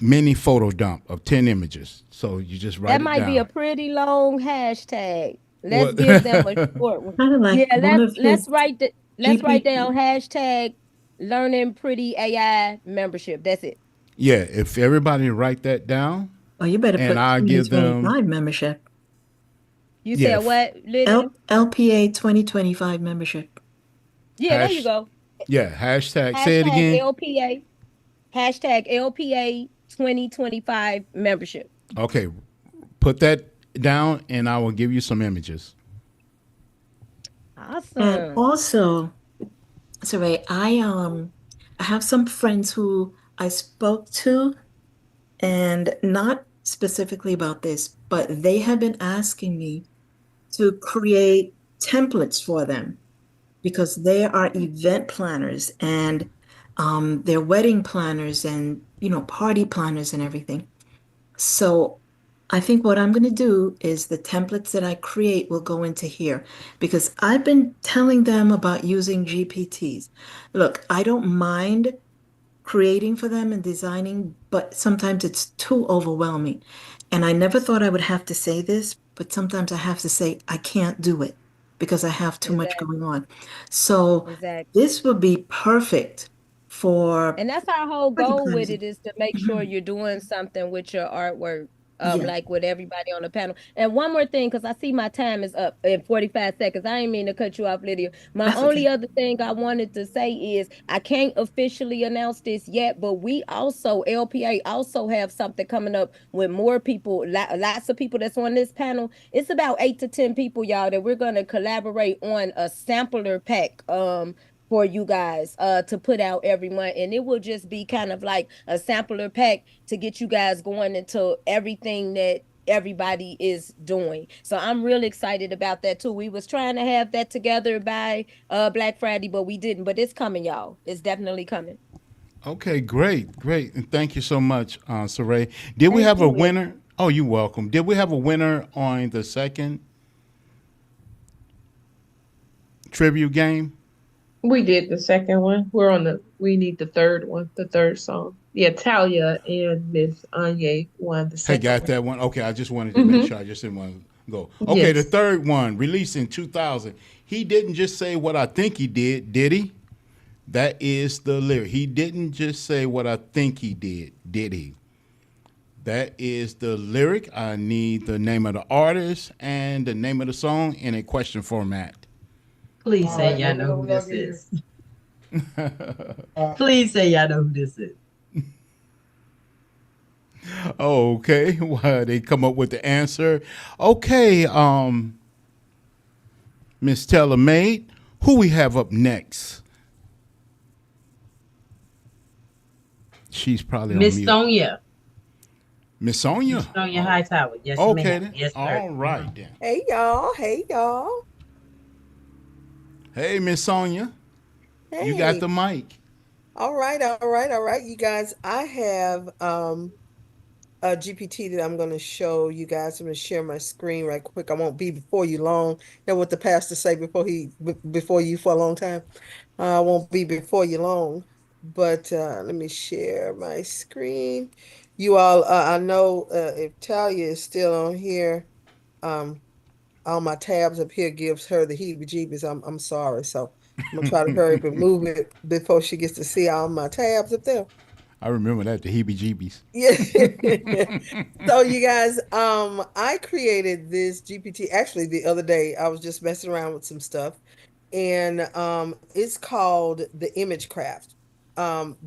mini photo dump of 10 images. So you just That write it might be a down. pretty long hashtag. Let's What? give them a short one. Kind of like Yeah, one of his let's write GPT. down hashtag learning pretty AI membership. That's it. Yeah, if everybody write that down, Oh, you better and put I give them, 2025 membership. You yeah, said what, Lydia? LPA 2025 membership. Yeah, there you hash, go. yeah, hashtag, say it Hashtag again. LPA. Hashtag LPA 2025 membership. Okay, put that down, and I will give you some images. And Awesome. also, Saray, I have some friends who I spoke to, and not specifically about this, but they have been asking me to create templates for them because they are event planners and they're wedding planners and party planners and everything. So I think what I'm going to do is the templates that I create will go into here because I've been telling them about using GPTs. Look, I don't mind creating for them and designing, but sometimes it's too overwhelming. And I never thought I would have to say this, but sometimes I have to say I can't do it because I have too much Exactly. going on. So Exactly. this would be perfect for And that's our whole party goal with planners. it is to make sure Mhm. you're doing something with your artwork. Yeah, Like with everybody on the panel. And one more thing, because I see my time is up in 45 seconds. I ain't mean to cut you off, Lydia. My that's only okay. other thing I wanted to say is I can't officially announce this yet, but we also, LPA, also have something coming up with more people, lots of people that's on this panel. It's about 8 to 10 people, y'all, that we're gonna collaborate on a sampler pack. For you guys to put out every month, and it will just be kind of like a sampler pack to get you guys going into everything that everybody is doing. So I'm really excited about that too. We was trying to have that together by Black Friday, but we didn't. But it's coming, y'all. It's definitely coming. Okay, great, great, and thank you so much, Saray. Did we Thank have a you, Will. winner? Oh, you're welcome. Did we have a winner on the second tribute game? We did the second one. We need the third one, the third song. Yeah, Talia and Miss Anya won the Hey, second got one. that one? Okay, I just wanted to make Hmm. sure. I just didn't want to go. Okay, the Yes. third one, released in 2000. He didn't just say what I think he did he? That is the lyric. He didn't just say what I think he did he? That is the lyric. I need the name of the artist and the name of the song in a question format. Please say y'all know who this is. Please say y'all know who this is. Okay, well, they come up with the answer. Okay, Miss Taylor Maid, who we have up next? She's probably on Miss mute. Sonia. Miss Sonia. Miss Sonia Hightower. Yes, Okay ma'am. then. Yes, sir. All right then. Hey y'all. Hey y'all. Hey, Miss Sonia, you got Hey. the mic. All right, all right, all right. You guys, I have GPT that I'm going to show you guys. I'm going to share my screen right quick. I won't be before you long. Know what the pastor say before you for a long time. I won't be before you long. But let me share my screen. You all, I know if Talia is still on here, all my tabs up here gives her the heebie-jeebies. I'm sorry. So I'm gonna try to hurry up and move it before she gets to see all my tabs up there. I remember that, the heebie-jeebies. Yeah. So you guys, I created this GPT actually the other day. I was just messing around with some stuff, and it's called the Image Craft.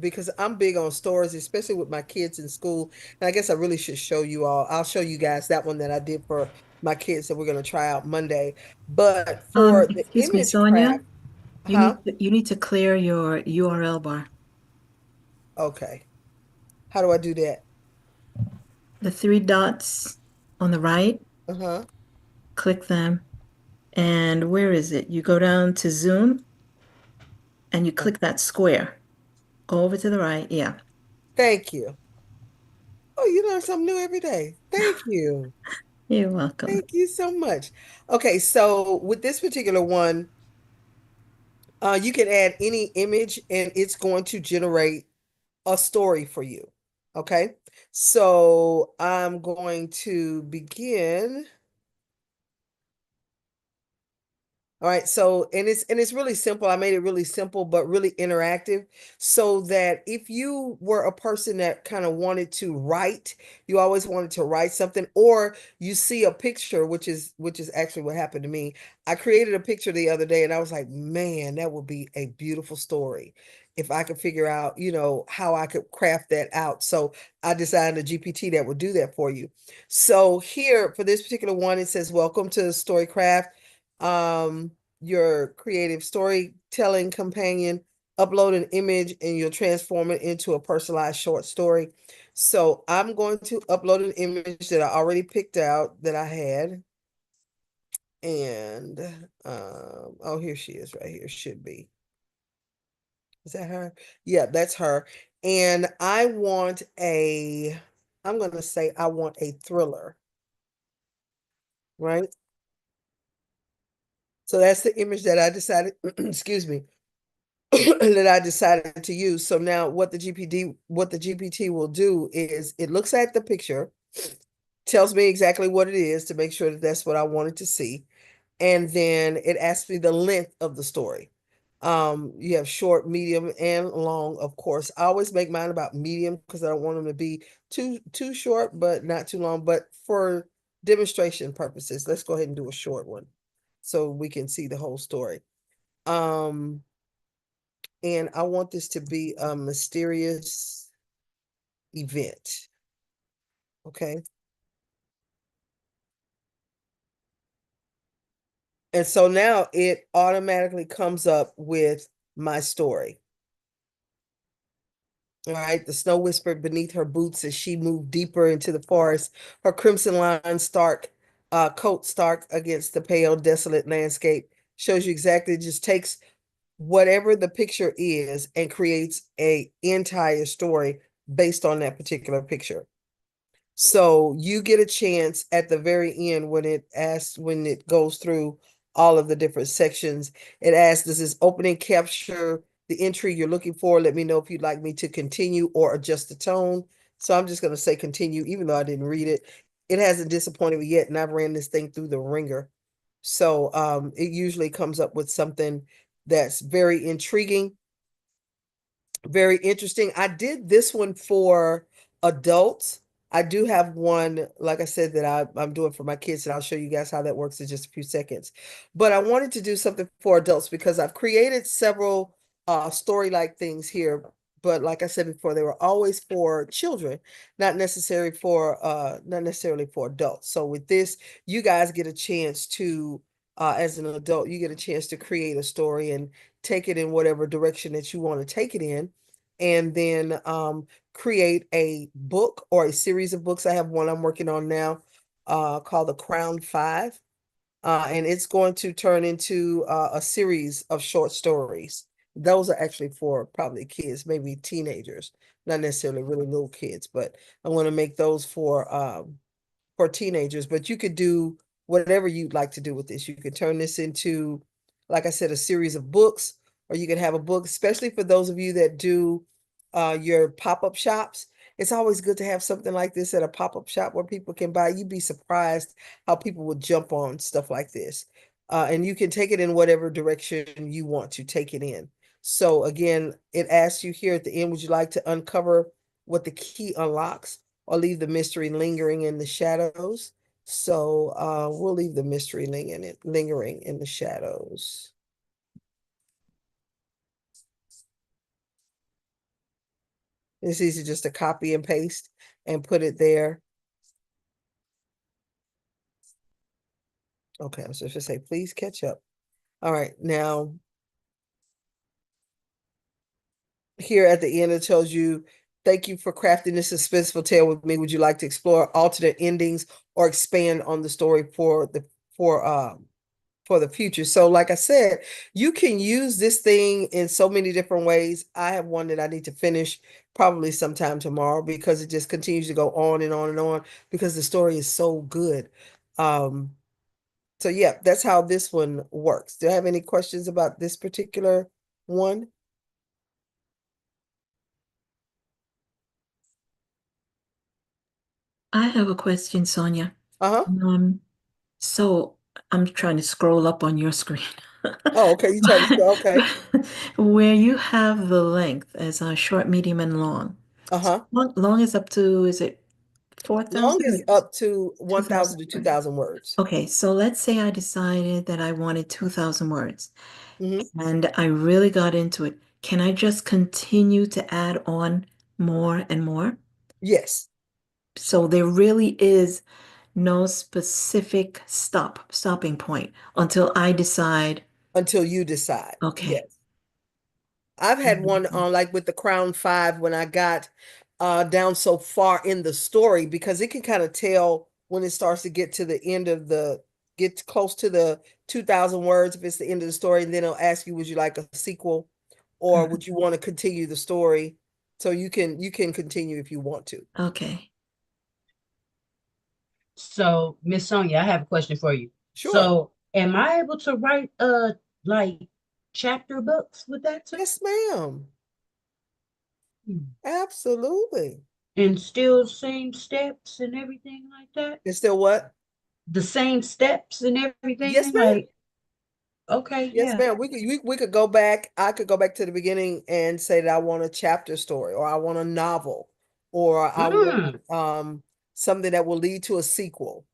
Because I'm big on stories, especially with my kids in school. And I guess I really should show you all. I'll show you guys that one that I did for my kids that we're going to try out Monday. But for the Excuse me, Image Sonia. Craft, You huh? need to clear your URL bar. Okay. How do I do that? The three dots on the right, Uh-huh. click them. And where is it? You go down to Zoom and you click that square. Go over to the right. Yeah. Thank you. Oh, you learn something new every day. Thank you. You're welcome. Thank you so much. Okay, so with this particular one, you can add any image and it's going to generate a story for you. Okay, so I'm going to begin. All right, so and it's really simple. I made it really simple, but really interactive, so that if you were a person that kind of wanted to write, you always wanted to write something, or you see a picture, which is actually what happened to me. I created a picture the other day, and I was like, man, that would be a beautiful story if I could figure out, how I could craft that out. So I designed a GPT that would do that for you. So here for this particular one, it says, "Welcome to Storycraft." Your creative storytelling companion. Upload an image and you'll transform it into a personalized short story. So I'm going to upload an image that I already picked out that I had. And oh, here she is right here. Should be. Is that her? Yeah, that's her. And I'm going to say I want a thriller, right? So that's the image that I decided, excuse me, that I decided to use. So now what the GPT will do is it looks at the picture, tells me exactly what it is to make sure that that's what I wanted to see. And then it asks me the length of the story. You have short, medium, and long, of course. I always make mine about medium because I don't want them to be too short, but not too long. But for demonstration purposes, let's go ahead and do a short one so we can see the whole story. And I want this to be a mysterious event. Okay. And so now it automatically comes up with my story. All right. The snow whispered beneath her boots as she moved deeper into the forest, her crimson line coat stark against the pale, desolate landscape. Shows you exactly, it just takes whatever the picture is and creates a entire story based on that particular picture. So you get a chance at the very end when it goes through all of the different sections. It asks, does this opening capture the intrigue you're looking for? Let me know if you'd like me to continue or adjust the tone. So I'm just going to say continue, even though I didn't read it. It hasn't disappointed me yet, and I've ran this thing through the ringer. So it usually comes up with something that's very intriguing, very interesting. I did this one for adults. I do have one, like I said, that I'm doing for my kids, and I'll show you guys how that works in just a few seconds. But I wanted to do something for adults because I've created several story-like things here. But like I said before, they were always for children, not necessarily for adults. So with this, you guys get a chance to, as an adult, you get a chance to create a story and take it in whatever direction that you want to take it in, and then create a book or a series of books. I have one I'm working on now called The Crown Five, and it's going to turn into a series of short stories. Those are actually for probably kids, maybe teenagers, not necessarily really little kids, but I want to make those for teenagers. But you could do whatever you'd like to do with this. You could turn this into, like I said, a series of books, or you could have a book, especially for those of you that do your pop-up shops. It's always good to have something like this at a pop-up shop where people can buy. You'd be surprised how people would jump on stuff like this. And you can take it in whatever direction you want to take it in. So again, it asks you here at the end, would you like to uncover what the key unlocks or leave the mystery lingering in the shadows? So we'll leave the mystery lingering in the shadows. It's easy just to copy and paste and put it there. Okay, I was just gonna say, please catch up. All right, now here at the end, it tells you, thank you for crafting this suspenseful tale with me. Would you like to explore alternate endings or expand on the story for the future? So like I said, you can use this thing in so many different ways. I have one that I need to finish probably sometime tomorrow because it just continues to go on and on and on because the story is so good. So yeah, that's how this one works. Do you have any questions about this particular one? I have a question, Sonia. Uh-huh. So I'm trying to scroll up on your screen. Oh, okay. You trying to scroll? Okay. Where you have the length as a short, medium, and long. Uh-huh. Long is up to, is it Long 4,000 is or up to 1,000 to 2,000 words. Okay, so let's say I decided that I wanted 2,000 words Mm-hmm. and I really got into it. Can I just continue to add on more and more? Yes. So there really is no specific stopping point until I decide. Until you decide. Okay. Yes. I've had one on like with the Crown 5 when I got down so far in the story because it can kind of tell when it starts to get to the end of get close to the 2,000 words if it's the end of the story, and then it'll ask you, would you like a sequel or would you want to continue the story? So you can continue if you want to. Okay. So, Miss Sonia, I have a question for you. Sure. So, am I able to write like chapter books with that too? Yes, ma'am. Absolutely. And still same steps and everything like that? And still what? The same steps and everything? Yes, ma'am. Like, okay, Yes, yeah. ma'am. We could go back. I could go back to the beginning and say that I want a chapter story, or I want a novel, or I want something that will lead to a sequel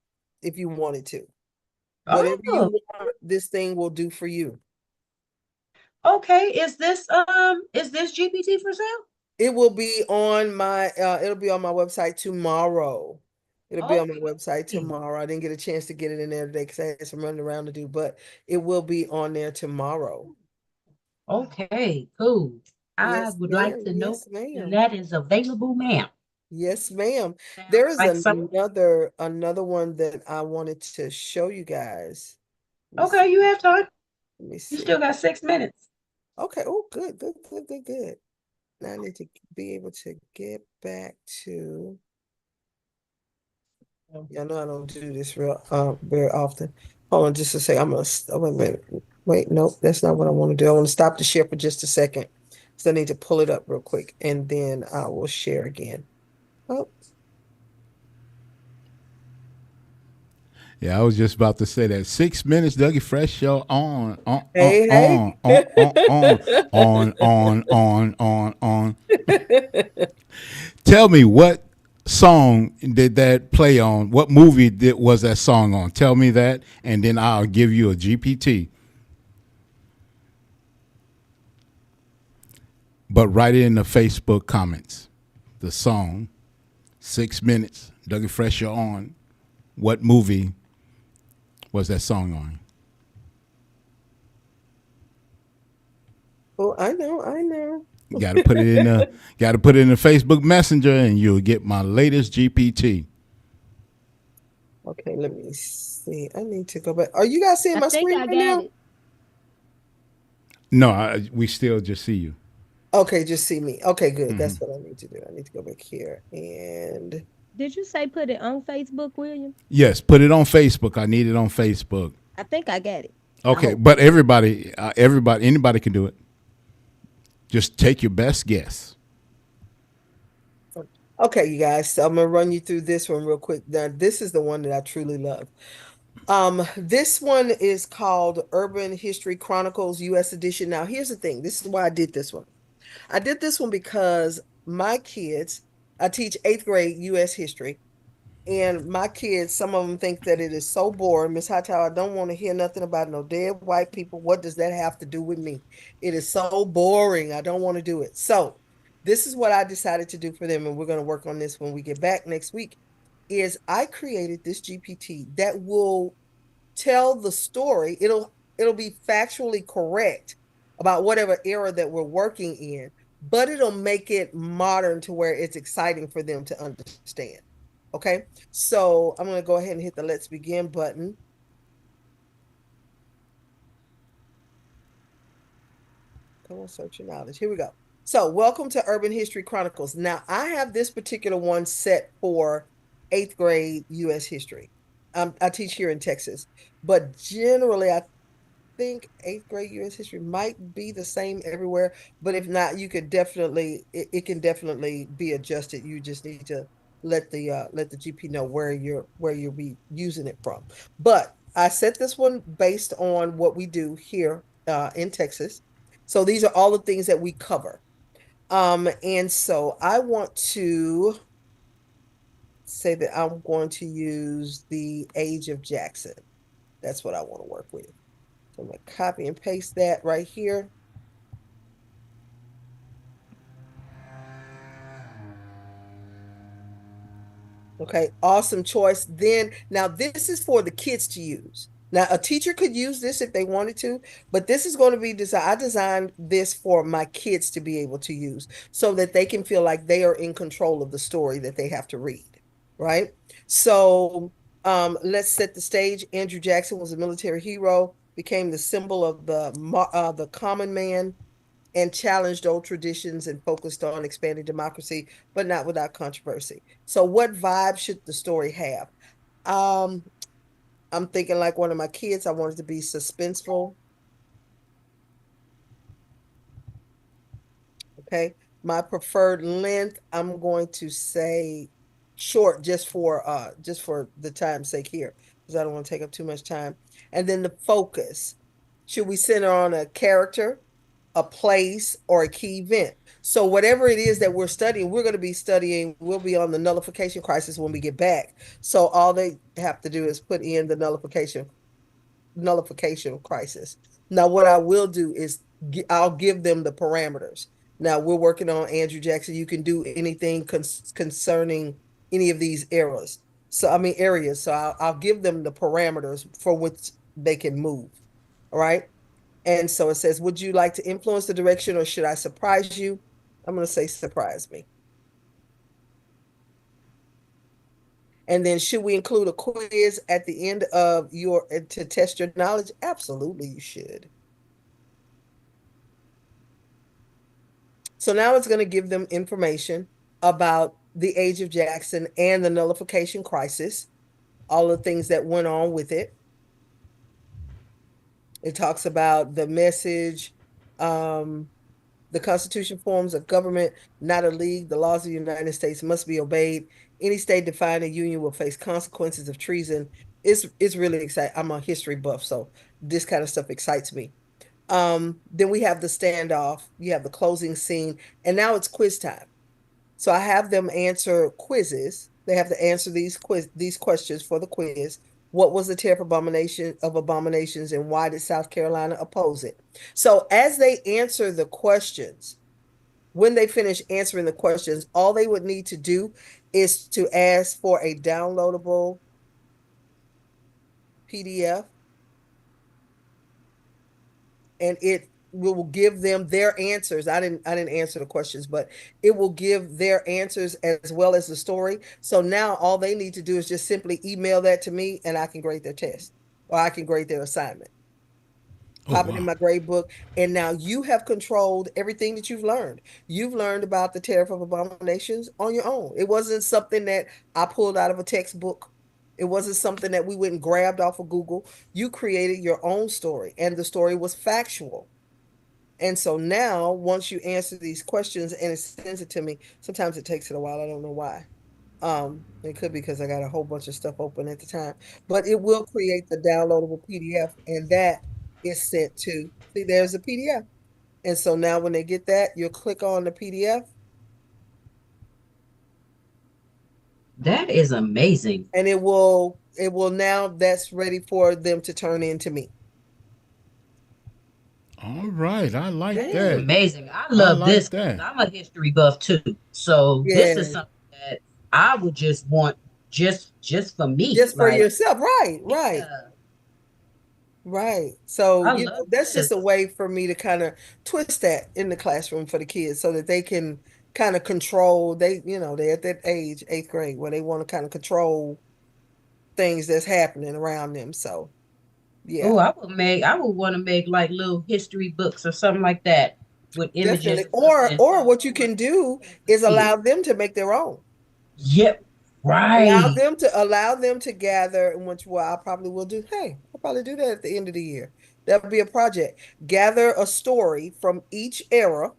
if you wanted to. Whatever you Oh, want, this thing will do for you. okay. Is this GPT for sale? It will be on my it'll be on my website tomorrow. It'll be on my website tomorrow. I didn't get a chance to get it in there today because I had some running around to do, but it will be on there tomorrow. Okay, cool. I Yes, would like ma'am. to know Yes, when ma'am. that is available, ma'am. Yes, ma'am. There is Like some. another one that I wanted to show you guys. Okay, you have time. Let me You see. still got 6 minutes. Okay. Oh, good, good, good, good, good. Now I need to be able to get back to. Yeah, I know I don't do this very often. Hold on just a second. Wait a minute. Wait, nope, that's not what I want to do. I want to stop the share for just a second. So I need to pull it up real quick and then I will share again. Oh, Yeah, I was just about to say that. 6 minutes, Dougie Fresh show hey, hey. on. Tell me what song did that play on? What movie was that song on? Tell me that, and then I'll give you a GPT. But write it in the Facebook comments. The song, 6 minutes, Dougie Fresh show on. What movie was that song on? Oh, I know. Got to put it in the Facebook Messenger, and you'll get my latest GPT. Okay, let me see. I need to go back. Are you guys seeing my screen I right got now? it. No, we still just see you. Okay, just see me. Okay, good. That's Mhm. what I need to do. I need to go back here and Did you say put it on Facebook, William? Yes, put it on Facebook. I need it on Facebook. I think I got it. I Okay, hope. but everybody, anybody can do it. Just take your best guess. okay, you guys. So I'm gonna run you through this one real quick. Now, this is the one that I truly love. This one is called Urban History Chronicles US Edition. Now, here's the thing. This is why I did this one. I did this one because my kids, I teach eighth grade US history, and my kids, some of them think that it is so boring. Miss Hightower, I don't want to hear nothing about no dead white people. What does that have to do with me? It is so boring. I don't want to do it. So this is what I decided to do for them, and we're going to work on this when we get back next week, is I created this GPT that will tell the story. It'll be factually correct about whatever era that we're working in, but it'll make it modern to where it's exciting for them to understand. Okay, so I'm going to go ahead and hit the let's begin button. Come on, search your knowledge. Here we go. So welcome to Urban History Chronicles. Now I have this particular one set for eighth grade US history. I teach here in Texas, but generally I think eighth grade US history might be the same everywhere, but if not, you could definitely it can definitely be adjusted. You just need to let the GP know where you'll be using it from. But I set this one based on what we do here in Texas. So these are all the things that we cover. And so I want to say that I'm going to use the age of Jackson. That's what I want to work with. So I'm going to copy and paste that right here. Okay, awesome choice. Then, now this is for the kids to use. Now, a teacher could use this if they wanted to, but this is going to be designed. I designed this for my kids to be able to use so that they can feel like they are in control of the story that they have to read, right? So, let's set the stage. Andrew Jackson was a military hero, became the symbol of the common man, and challenged old traditions and focused on expanding democracy, but not without controversy. So what vibe should the story have? Um, I'm thinking like one of my kids, I want it to be suspenseful. Okay. My preferred length, I'm going to say short just for the time's sake here, because I don't want to take up too much time. And then the focus. Should we center on a character, a place, or a key event? So whatever it is that we're studying, we'll be on the nullification crisis when we get back. So all they have to do is put in the nullification crisis. Now, what I will do is I'll give them the parameters. Now, we're working on Andrew Jackson. You can do anything concerning any of these eras. So, I mean, areas. So I'll give them the parameters for which they can move. All right. And so it says, would you like to influence the direction or should I surprise you? I'm going to say surprise me. And then should we include a quiz at the end of to test your knowledge? Absolutely, you should. So now it's going to give them information about the age of Jackson and the nullification crisis, all the things that went on with it. It talks about the message, the Constitution forms a government, not a league. The laws of the United States must be obeyed. Any state defying a union will face consequences of treason. It's really exciting. I'm a history buff, so this kind of stuff excites me. Then we have the standoff. You have the closing scene, and now it's quiz time. So I have them answer quizzes. They have to answer these questions for the quiz. What was the tariff abomination of abominations, and why did South Carolina oppose it? So as they answer the questions, when they finish answering the questions, all they would need to do is to ask for a downloadable PDF, and it will give them their answers. I didn't answer the questions, but it will give their answers as well as the story. So now all they need to do is just simply email that to me and I can grade their test or I can grade their assignment. Oh, pop it in wow. my grade book, and now you have controlled everything that you've learned. You've learned about the tariff of abominations on your own. It wasn't something that I pulled out of a textbook. It wasn't something that we went and grabbed off of Google. You created your own story, and the story was factual. And so now, once you answer these questions and it sends it to me, sometimes it takes it a while. I don't know why. It could be because I got a whole bunch of stuff open at the time, but it will create the downloadable PDF, and that is sent to, see, there's a PDF. And so now when they get that, you'll click on the PDF. That is amazing. And it will now, that's ready for them to turn in to me. All right. I like That is that. amazing. I I love like this because that. I'm a history buff too. So this is Yeah. something that I would just want just for me. Just for Like, yourself. Right, right. yeah, Right. So, I love that's just this. a way for me to kind of twist that in the classroom for the kids so that they can kind of control, they're at that age, eighth grade, where they want to kind of control things that's happening around them. So, Oh, yeah, I would want to make like little history books or something like that with images definitely. and stuff Or and or show what you can do the is kids. allow them to make their own. Yep. Allow Right. them to allow them to gather, and which what I probably will do. Hey, I'll probably do that at the end of the year. That'll be a project. Gather a story from each era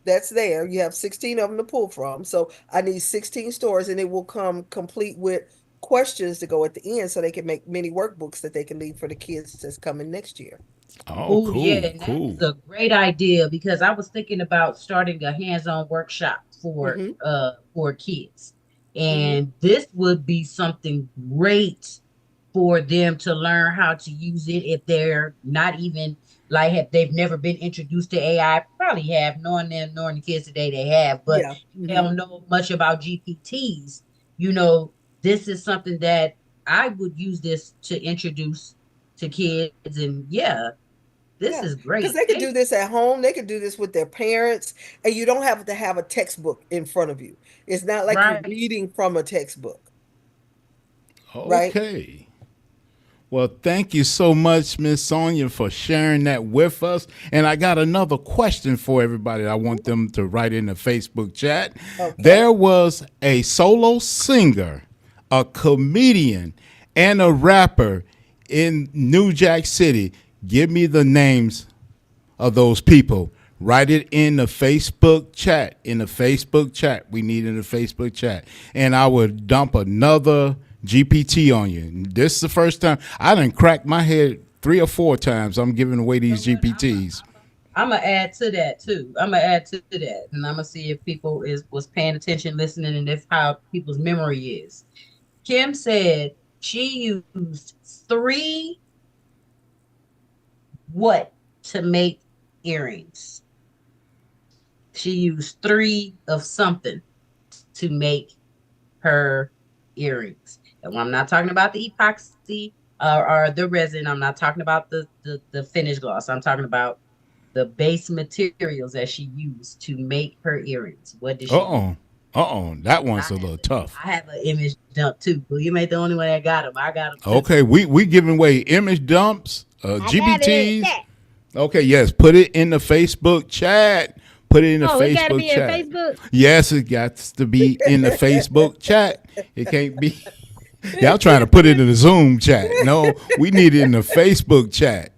that's there. You have 16 of them to pull from. So I need 16 stories, and it will come complete with questions to go at the end so they can make mini workbooks that they can leave for the kids that's coming next year. Oh, Oh yeah, cool, and that cool. is a great idea because I was thinking about starting a hands-on workshop Mm-hmm. for kids. Mm-hmm. And this would be something great for them to learn how to use it if they're not even like if they've never been introduced to AI, probably have, knowing them, knowing the kids today they have, but Yeah. they Mm-hmm. don't know much about GPTs. You know, this is something that I would use this to introduce to kids, and yeah, this Yeah, is because great. they could Thank do this at home. They could do this with their parents, and you don't have to have a textbook in front of you. It's not you. like you're Right. reading from a textbook, right? Okay. Well, thank you so much, Miss Sonia, for sharing that with us. And I got another question for everybody. I want them to write in the Facebook chat. Okay. There was a solo singer, a comedian, and a rapper in New Jack City. Give me the names of those people. Write it in the Facebook chat. In the Facebook chat. We need in the Facebook chat. And I would dump another GPT on you. This is the first time. I done cracked my head 3 or 4 times. I'm giving away these GPTs. I'm gonna add to that too. I'm gonna add to that, and I'm gonna see if people is was paying attention, listening, and if how people's memory is. Kim said she used three what to make earrings. She used three of something to make her earrings. And I'm not talking about the epoxy or the resin. I'm not talking about the finish gloss. I'm talking about the base materials that she used to make her earrings. What did she use? Uh-oh. Uh-oh. That one's a little tough. I have an image dump too, but you ain't the only one that got them. I got them too. Okay, we giving away image dumps, I got it. GPTs. Yeah. Okay, yes, put it in the Facebook chat. Put it in the Oh, it gotta Facebook be in chat. Facebook? Yes, it got to be in the Facebook chat. It can't be. Y'all trying to put it in the Zoom chat. No, we need it in the Facebook chat.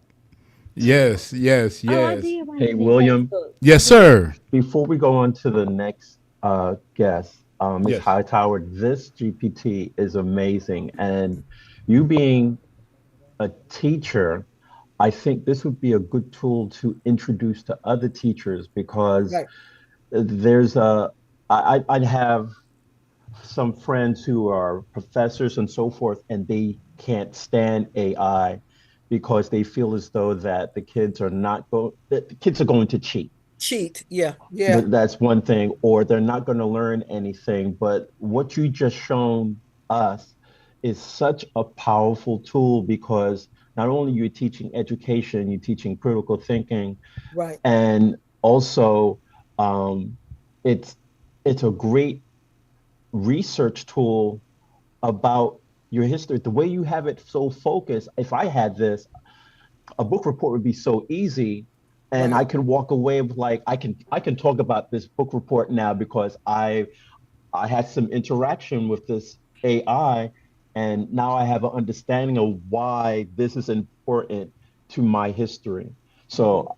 Yes, yes, yes. Hey, William. Yes, sir. Before we go on to the next guest, Ms. Yes. Hightower, this GPT is amazing. And you being a teacher, I think this would be a good tool to introduce to other teachers because Right. there's I'd have some friends who are professors and so forth, and they can't stand AI because they feel as though that the kids are going to cheat. Cheat. Yeah. Yeah. That's one thing, or they're not going to learn anything. But what you just shown us is such a powerful tool because not only you're teaching education, you're teaching critical thinking, Right. and also it's it's a great research tool about your history. The way you have it so focused, if I had this, a book report would be so easy, and I Right. can walk away with like I can talk about this book report now because I had some interaction with this AI, and now I have an understanding of why this is important to my history. So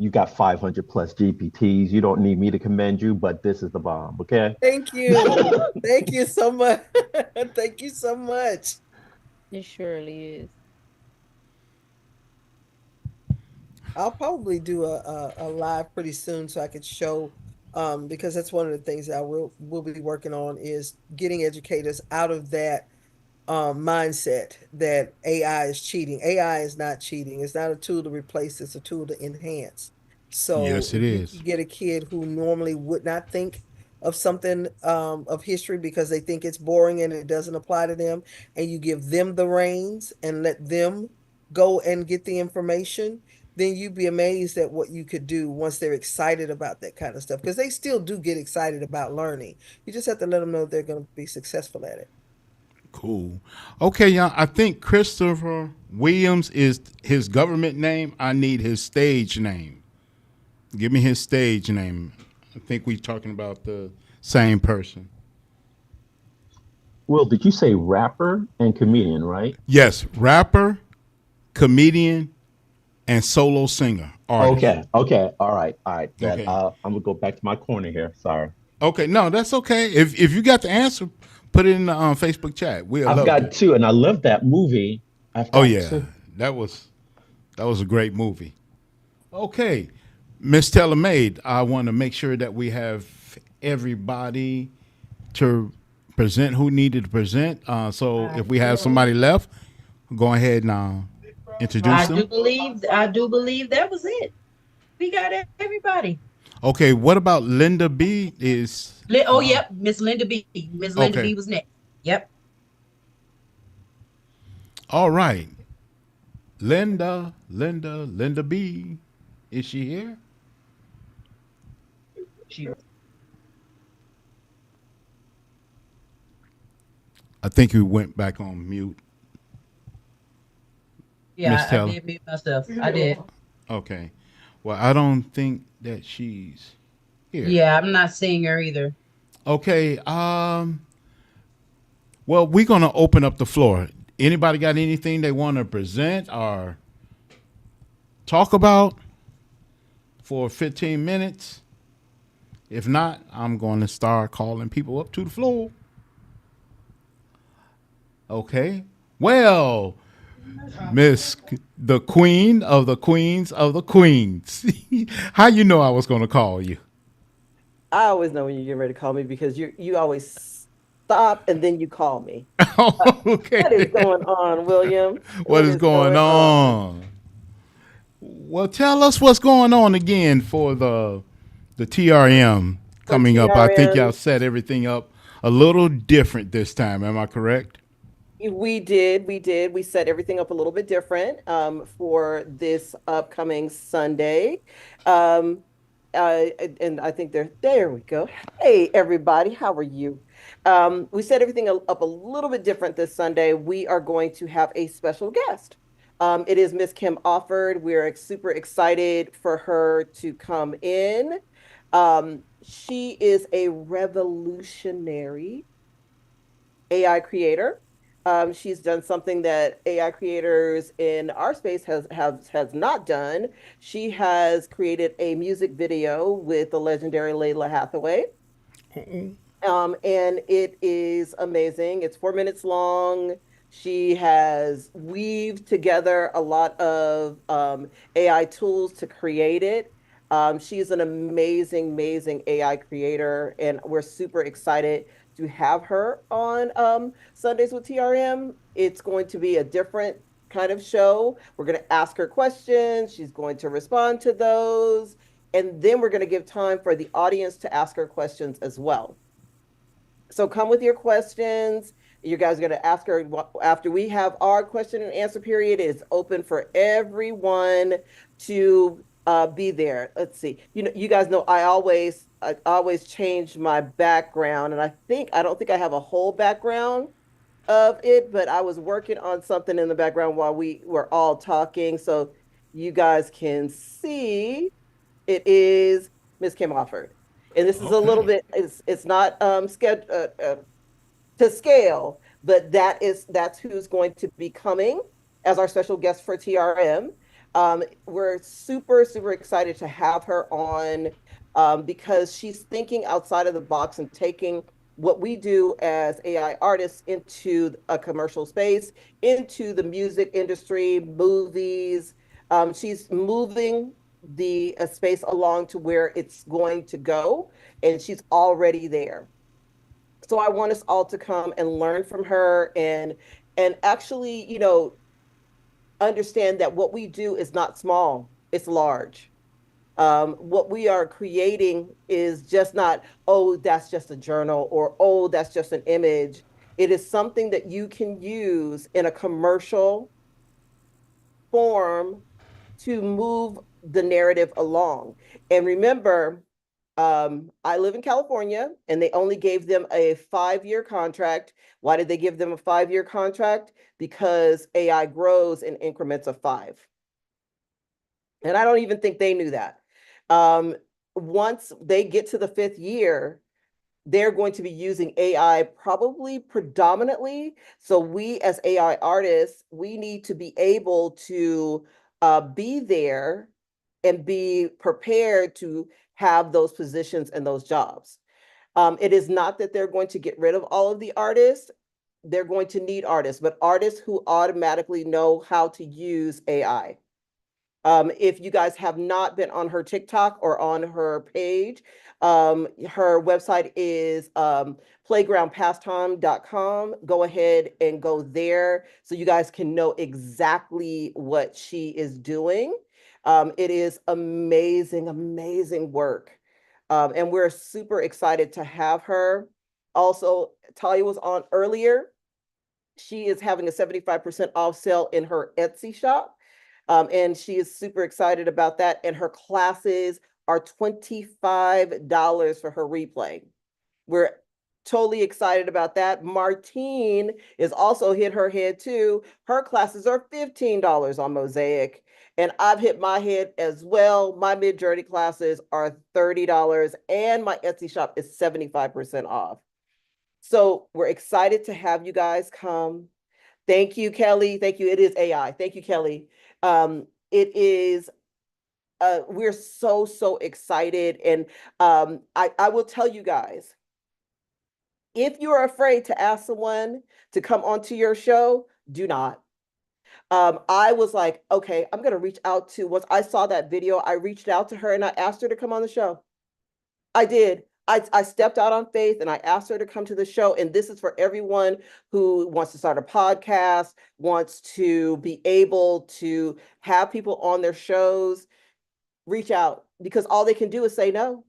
you got 500 plus GPTs. You don't need me to commend you, but this is the bomb. Okay. Thank you. Thank you so much. Thank you so much. It surely is. I'll probably do a live pretty soon so I could show because that's one of the things that I will be working on is getting educators out of that mindset that AI is cheating. AI is not cheating. It's not a tool to replace, it's a tool to enhance. So Yes, it if you is. can get a kid who normally would not think of something of history because they think it's boring and it doesn't apply to them, and you give them the reins and let them go and get the information, then you'd be amazed at what you could do once they're excited about that kind of stuff. Because they still do get excited about learning. You just have to let them know they're going to be successful at it. Cool. Okay, y'all. I think Christopher Williams is his government name. I need his stage name. Give me his stage name. I think we're talking about the same person. Will, did you say rapper and comedian, right? Yes, rapper, comedian, and solo singer, artist. Okay, okay, all right. Then Okay. I'm gonna go back to my corner here. Sorry. Okay. No, that's okay. If you got the answer, put it in the Facebook chat. We'll I've love to. got two, and I love that movie. I've Oh got yeah, two. that was that was a great movie. Okay, Miss Tellermaid, I want to make sure that we have everybody to present who needed to present. So if we have somebody left, go ahead and introduce them. I do believe that was it. We got everybody. Okay, what about Linda B? Is Oh, yep, Miss Linda B. Miss Linda okay. B was next. Yep. All right, Linda B. Is she here? She, I think we went back on mute. Miss yeah, I Teller. did mute myself. I did. Okay. Well, I don't think that she's here. Yeah, I'm not seeing her either. Okay. Well, we're gonna open up the floor. Anybody got anything they want to present or talk about for 15 minutes? If not, I'm going to start calling people up to the floor. Okay. Well, Miss the Queen of the Queens of the Queens. How you know I was going to call you? I always know when you get ready to call me because you always stop and then you call me. Okay. What is going on, William? What What is is going going on? on? Well, tell us what's going on again for the TRM For coming up. I think TRM, y'all set everything up a little different this time. Am I correct? we did. We set everything up a little bit different for this upcoming Sunday. Um, and I think there we go. Hey, everybody, how are you? We set everything up a little bit different this Sunday. We are going to have a special guest. It is Miss Kim Offord. We're super excited for her to come in. She is a revolutionary AI creator. She's done something that AI creators in our space has not done. She has created a music video with the legendary Layla Hathaway. And it is amazing. It's 4 minutes long. She has weaved together a lot of AI tools to create it. She's an amazing, amazing AI creator, and we're super excited to have her on Sundays with TRM. It's going to be a different kind of show. We're going to ask her questions. She's going to respond to those. And then we're going to give time for the audience to ask her questions as well. So come with your questions. You guys are going to ask her after we have our question and answer period. It's open for everyone to be there. Let's see. You guys know I always change my background, and I don't think I have a whole background. of it, but I was working on something in the background while we were all talking. So you guys can see it is Miss Kim Offord. And this is a little Okay. bit, it's not to scale, but that's who's going to be coming as our special guest for TRM. We're super, super excited to have her on because she's thinking outside of the box and taking what we do as AI artists into a commercial space, into the music industry, movies. She's moving the space along to where it's going to go, and she's already there. So I want us all to come and learn from her and actually, understand that what we do is not small, it's large. What we are creating is just not, oh, that's just a journal, or oh, that's just an image. It is something that you can use in a commercial form to move the narrative along. And remember, I live in California and they only gave them a 5-year contract. Why did they give them a 5-year contract? Because AI grows in increments of 5. And I don't even think they knew that. Once they get to the 5th year, they're going to be using AI probably predominantly. So we as AI artists, we need to be able to be there and be prepared to have those positions and those jobs. It is not that they're going to get rid of all of the artists. They're going to need artists, but artists who automatically know how to use AI. If you guys have not been on her TikTok or on her page, her website is playgroundpastime.com. Go ahead and go there so you guys can know exactly what she is doing. It is amazing, amazing work. And we're super excited to have her. Also, Talia was on earlier. She is having a 75% off sale in her Etsy shop. And she is super excited about that. And her classes are $25 for her replay. We're totally excited about that. Martine is also hit her head too. Her classes are $15 on Mosaic. And I've hit my head as well. My mid-journey classes are $30 and my Etsy shop is 75% off. So we're excited to have you guys come. Thank you, Kelly. Thank you. It is AI. Thank you, Kelly. It is, we're so, so excited. And I will tell you guys, if you're afraid to ask someone to come onto your show, do not. I was like, okay, I'm going to reach out to, once I saw that video, I reached out to her and I asked her to come on the show. I did. I stepped out on faith and I asked her to come to the show. And this is for everyone who wants to start a podcast, wants to be able to have people on their shows. Reach out, because all they can do is say no.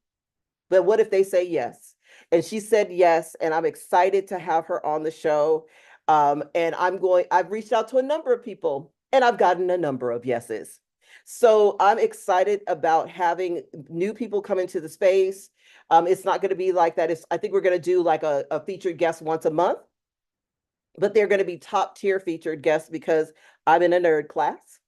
But what if they say yes? And she said yes, and I'm excited to have her on the show. And I've reached out to a number of people and I've gotten a number of yeses. So I'm excited about having new people come into the space. It's not going to be like that. I think we're going to do like a featured guest once a month, but they're going to be top tier featured guests because I'm in a nerd class.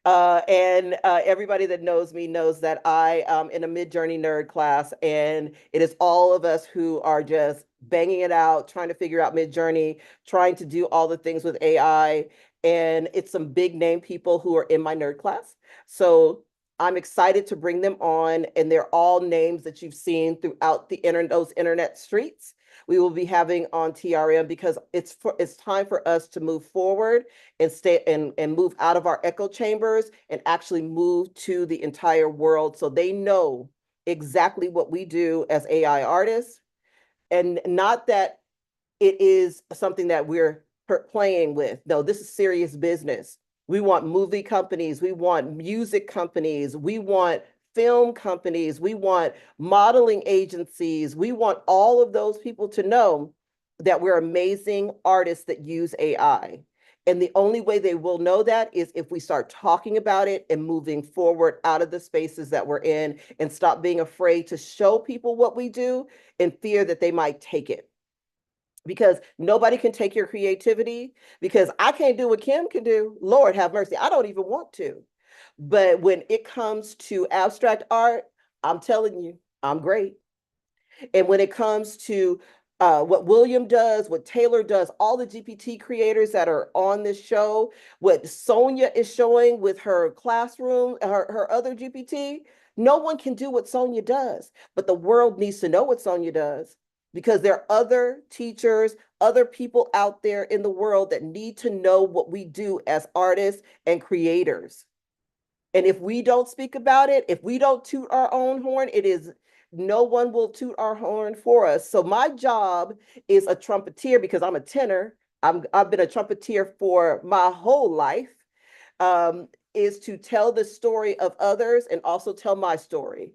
And everybody that knows me knows that I am in a mid-journey nerd class, and it is all of us who are just banging it out, trying to figure out mid-journey, trying to do all the things with AI. And it's some big name people who are in my nerd class. So I'm excited to bring them on, and they're all names that you've seen throughout those internet streets. We will be having on TRM because it's time for us to move forward and stay and move out of our echo chambers and actually move to the entire world so they know exactly what we do as AI artists, and not that it is something that we're playing with. No, this is serious business. We want movie companies, we want music companies, we want film companies, we want modeling agencies, we want all of those people to know that we're amazing artists that use AI. And the only way they will know that is if we start talking about it and moving forward out of the spaces that we're in and stop being afraid to show people what we do in fear that they might take it. because nobody can take your creativity, because I can't do what Kim can do. Lord have mercy. I don't even want to. But when it comes to abstract art, I'm telling you, I'm great. And when it comes to what William does, what Taylor does, all the GPT creators that are on this show, what Sonia is showing with her classroom, her other GPT, no one can do what Sonia does. But the world needs to know what Sonia does, because there are other teachers, other people out there in the world that need to know what we do as artists and creators. And if we don't speak about it, if we don't toot our own horn, it is no one will toot our horn for us. So my job is a trumpeter, because I'm a tenor. I've been a trumpeter for my whole life. Is to tell the story of others and also tell my story.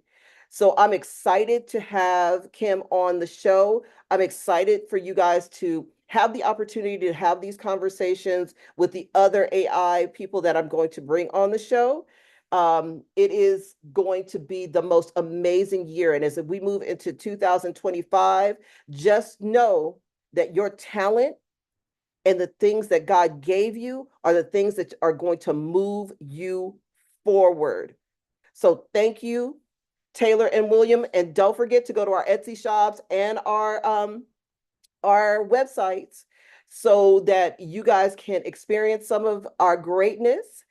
So I'm excited to have Kim on the show. I'm excited for you guys to have the opportunity to have these conversations with the other AI people that I'm going to bring on the show. It is going to be the most amazing year. And as we move into 2025, just know that your talent and the things that God gave you are the things that are going to move you forward. So thank you, Taylor and William. And don't forget to go to our Etsy shops and our websites so that you guys can experience some of our greatness.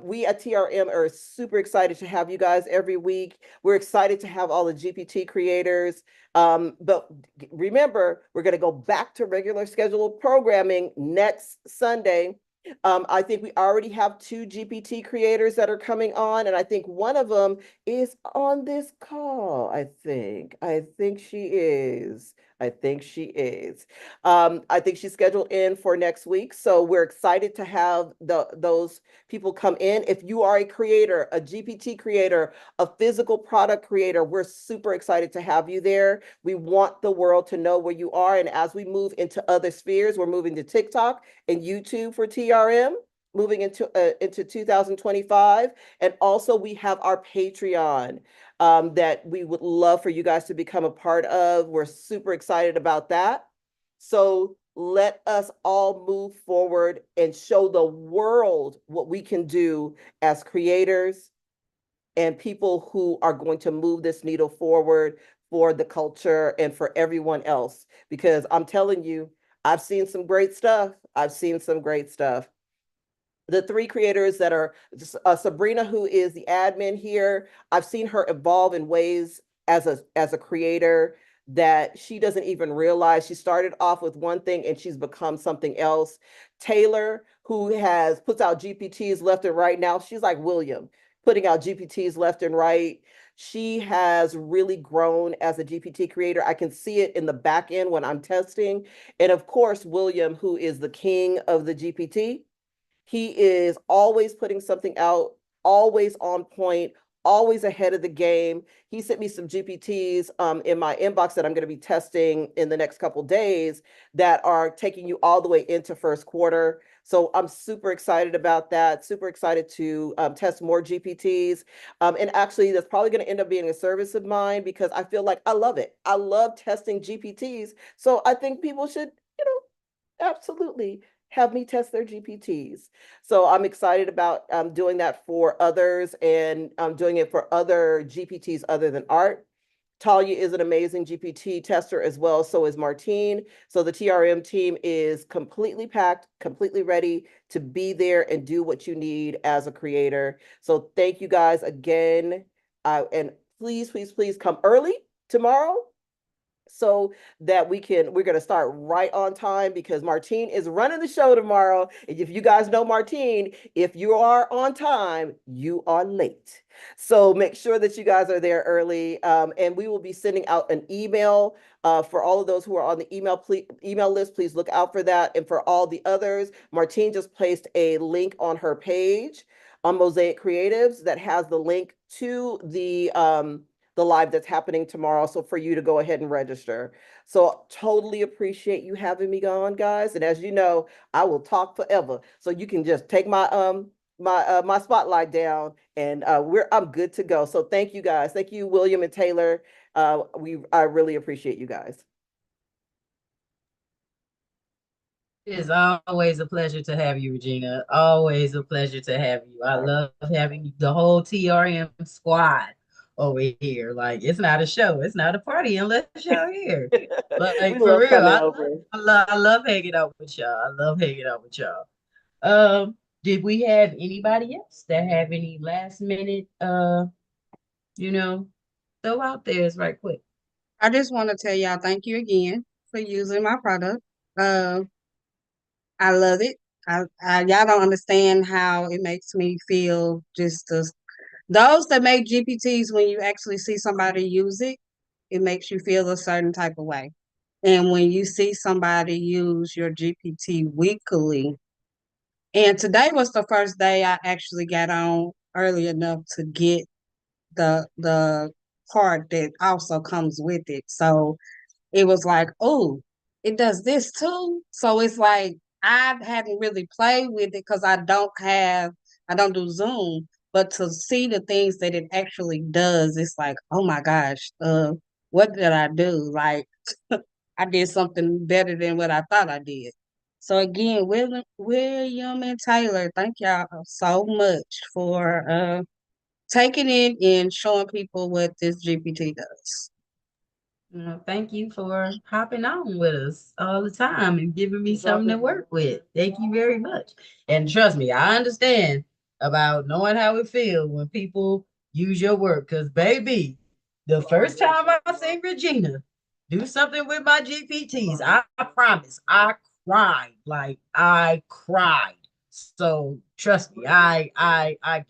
We at TRM are super excited to have you guys every week. We're excited to have all the GPT creators. But remember, we're going to go back to regular scheduled programming next Sunday. I think we already have 2 GPT creators that are coming on, and I think one of them is on this call. I think she is. I think she is. I think she's scheduled in for next week. So we're excited to have those people come in. If you are a creator, a GPT creator, a physical product creator, we're super excited to have you there. We want the world to know where you are. And as we move into other spheres, we're moving to TikTok and YouTube for TRM, moving into 2025. And also we have our Patreon that we would love for you guys to become a part of. We're super excited about that. So let us all move forward and show the world what we can do as creators and people who are going to move this needle forward for the culture and for everyone else. Because I'm telling you, I've seen some great stuff. I've seen some great stuff. The 3 creators that are Sabrina, who is the admin here, I've seen her evolve in ways as a creator that she doesn't even realize. She started off with one thing and she's become something else. Taylor, who has puts out GPTs left and right now, she's like William, putting out GPTs left and right. She has really grown as a GPT creator. I can see it in the back end when I'm testing. And of course, William, who is the king of the GPT. He is always putting something out, always on point, always ahead of the game. He sent me some GPTs in my inbox that I'm going to be testing in the next couple days that are taking you all the way into first quarter. So I'm super excited about that, super excited to test more GPTs. And actually, that's probably going to end up being a service of mine because I feel like I love it. I love testing GPTs. So I think people should, absolutely have me test their GPTs. So I'm excited about doing that for others and doing it for other GPTs other than art. Talia is an amazing GPT tester as well. So is Martine. So the TRM team is completely packed, completely ready to be there and do what you need as a creator. So thank you guys again. And please, please, please come early tomorrow so that we're going to start right on time because Martine is running the show tomorrow. And if you guys know Martine, if you are on time, you are late. So make sure that you guys are there early. And we will be sending out an email for all of those who are on the email list. Please look out for that. And for all the others, Martine just placed a link on her page on Mosaic Creatives that has the link to the live that's happening tomorrow. So for you to go ahead and register. So totally appreciate you having me on, guys. And as you know, I will talk forever. So you can just take my my spotlight down and I'm good to go. So thank you guys. Thank you, William and Taylor. I really appreciate you guys. It is always a pleasure to have you, Regina. Always a pleasure to have you. I love having the whole TRM squad over here. Like it's not a show, it's not a party unless y'all here. We Like for love real, coming over. I love hanging out with y'all. I love hanging out with y'all. Did we have anybody else that have any last minute you know, throw out theirs right quick? I just want to tell y'all thank you again for using my product. Uh, I love it. Y'all don't understand how it makes me feel. Those that make GPTs, when you actually see somebody use it, it makes you feel a certain type of way. And when you see somebody use your GPT weekly, and today was the first day I actually got on early enough to get the part that also comes with it. So it was like, oh, it does this too. So it's like I hadn't really played with it because I don't do Zoom, but to see the things that it actually does, it's like, oh my gosh, what did I do? Like I did something better than what I thought I did. So again, William and Taylor, thank y'all so much for taking it and showing people what this GPT does. Thank you for hopping on with us all the time and giving me something to work with. Thank you very much. And trust me, I understand about knowing how it feels when people use your work. Because, baby, the first time I seen Regina do something with my GPTs, I promise, I cried. Like, I cried. So, trust me, I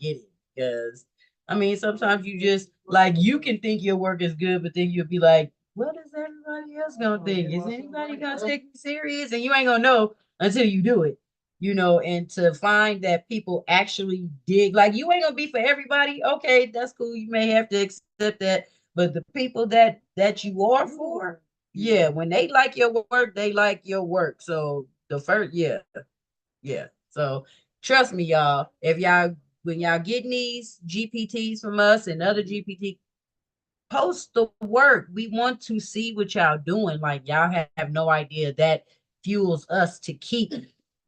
get it. Because, I mean, sometimes you just, like, you can think your work is good, but then you'll be like, what is everybody else gonna think? Is anybody gonna take me serious? And you ain't gonna know until you do it, and to find that people actually dig, like you ain't gonna be for everybody. Okay, that's cool. You may have to accept that. But the people that you are for, yeah, when they like your work, they like your work. So the first, yeah, yeah. So trust me, y'all. If y'all when y'all getting these GPTs from us and other GPT, post the work. We want to see what y'all doing. Like y'all have no idea that fuels us to keep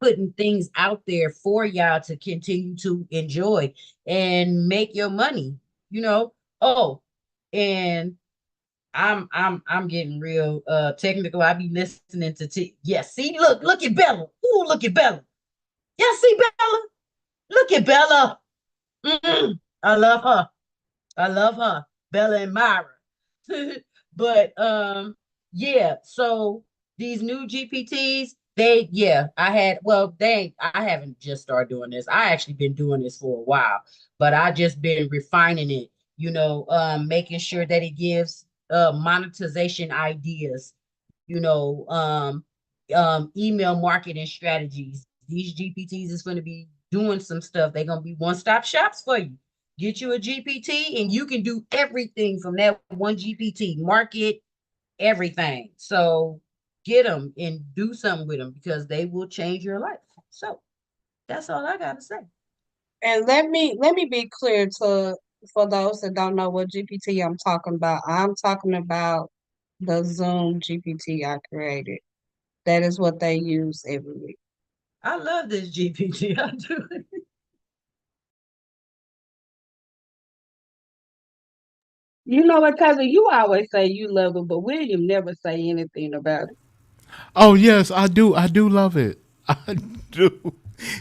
putting things out there for y'all to continue to enjoy and make your money. You know. Oh, and I'm getting real technical. I be listening to yeah. See, look at Bella. Ooh, look at Bella. Yeah, see Bella. Look at Bella. I love her. I love her, Bella and Myra. But yeah, so these new GPTs, I haven't just started doing this. I actually been doing this for a while, but I just been refining it, making sure that it gives monetization ideas, email marketing strategies. These GPTs is going to be doing some stuff. They're going to be one-stop shops for you. Get you a GPT and you can do everything from that one GPT, market everything. So get them and do something with them because they will change your life. So that's all I got to say. And let me be clear to for those that don't know what GPT I'm talking about. I'm talking about the Zoom GPT I created. That is what they use every week. I love this GPT. I do. You know what, cousin? You always say you love it, but William never say anything about it. Oh yes, I do. I do love it. I do.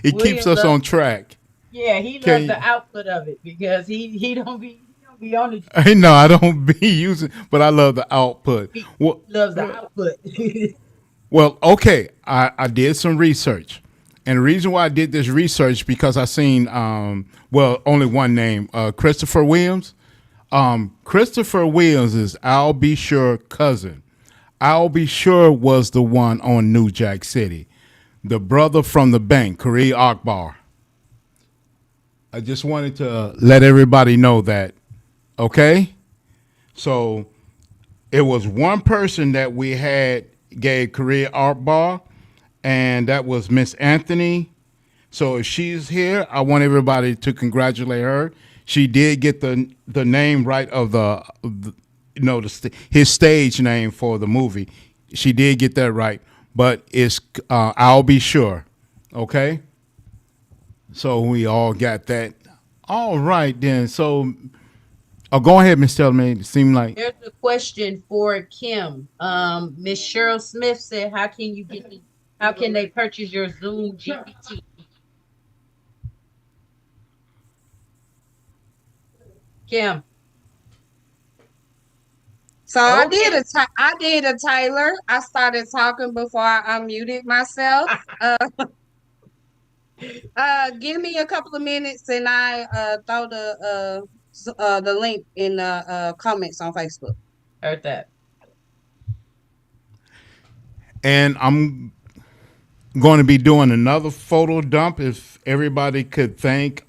It keeps William us loves, on track. yeah, he loves the Okay. output of it because he don't be on the I know I don't be using, but I love the output. he Well, loves the output. well, okay. I did some research, and the reason why I did this research because I seen only one name, Christopher Williams. Christopher Williams is I'll Be Sure cousin. I'll Be Sure was the one on New Jack City, the brother from the bank, Kareem Akbar. I just wanted to let everybody know that. Okay, so it was one person that we had gave career art bar, and that was Miss Anthony. So if she's here, I want everybody to congratulate her. She did get the name right of his stage name for the movie. She did get that right. but it's I'll be sure. Okay. So we all got that. All right then. So, go ahead, Miss Tellerman. It seemed like There's a question for Kim. Miss Cheryl Smith said, how can they purchase your Zoom GPT? Kim. So I Okay. did a Taylor. I started talking before I unmuted myself. Give me a couple of minutes and I throw the link in the comments on Facebook. Heard that. and I'm going to be doing another photo dump. If everybody could thank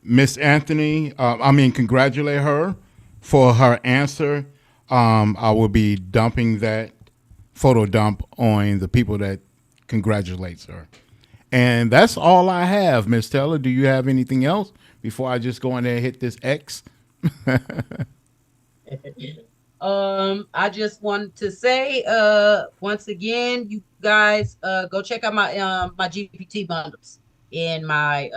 Miss Anthony, congratulate her for her answer. I will be dumping that photo dump on the people that congratulates her. And that's all I have, Miss Teller. Do you have anything else before I just go in there and hit this X? I just wanted to say, once again, you guys, go check out my GPT bundles in my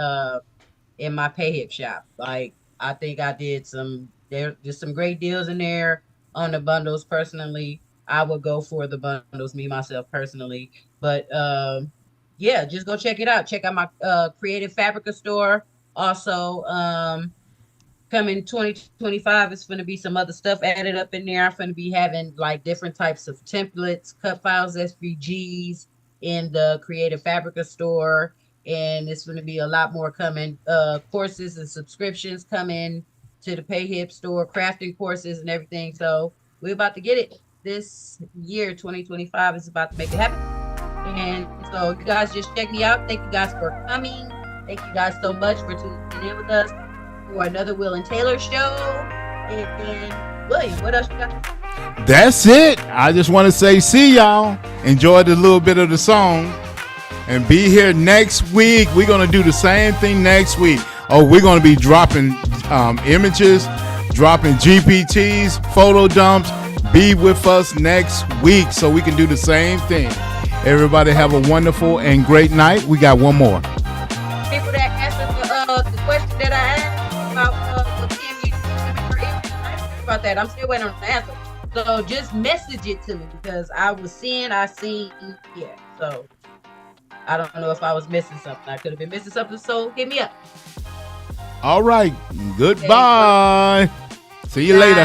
PayHip shop. Like, I think I did there's some great deals in there on the bundles. Personally, I would go for the bundles, me myself personally. But yeah, just go check it out. Check out my Creative Fabrica store. Also, coming 2025 is going to be some other stuff added up in there. I'm going to be having like different types of templates, cut files, SVGs in the Creative Fabrica store. And it's going to be a lot more coming, courses and subscriptions coming to the PayHip store, crafting courses and everything. So we're about to get it this year. 2025 is about to make it happen. And so you guys just check me out. Thank you guys for coming. Thank you guys so much for tuning in with us for another Will and Taylor show. And William, what else you got? That's it. I just want to say, see y'all. Enjoy the little bit of the song. And be here next week. We're going to do the same thing next week. Oh, we're going to be dropping images, dropping GPTs, photo dumps. Be with us next week so we can do the same thing. Everybody have a wonderful and great night. We got one more. People that answered the question that I asked about what Kim used about that. I'm still waiting on the answer. So just message it to me because I seen, yeah. So I don't know if I was missing something. I could have been missing something, so hit me up. All right. Goodbye. See you later.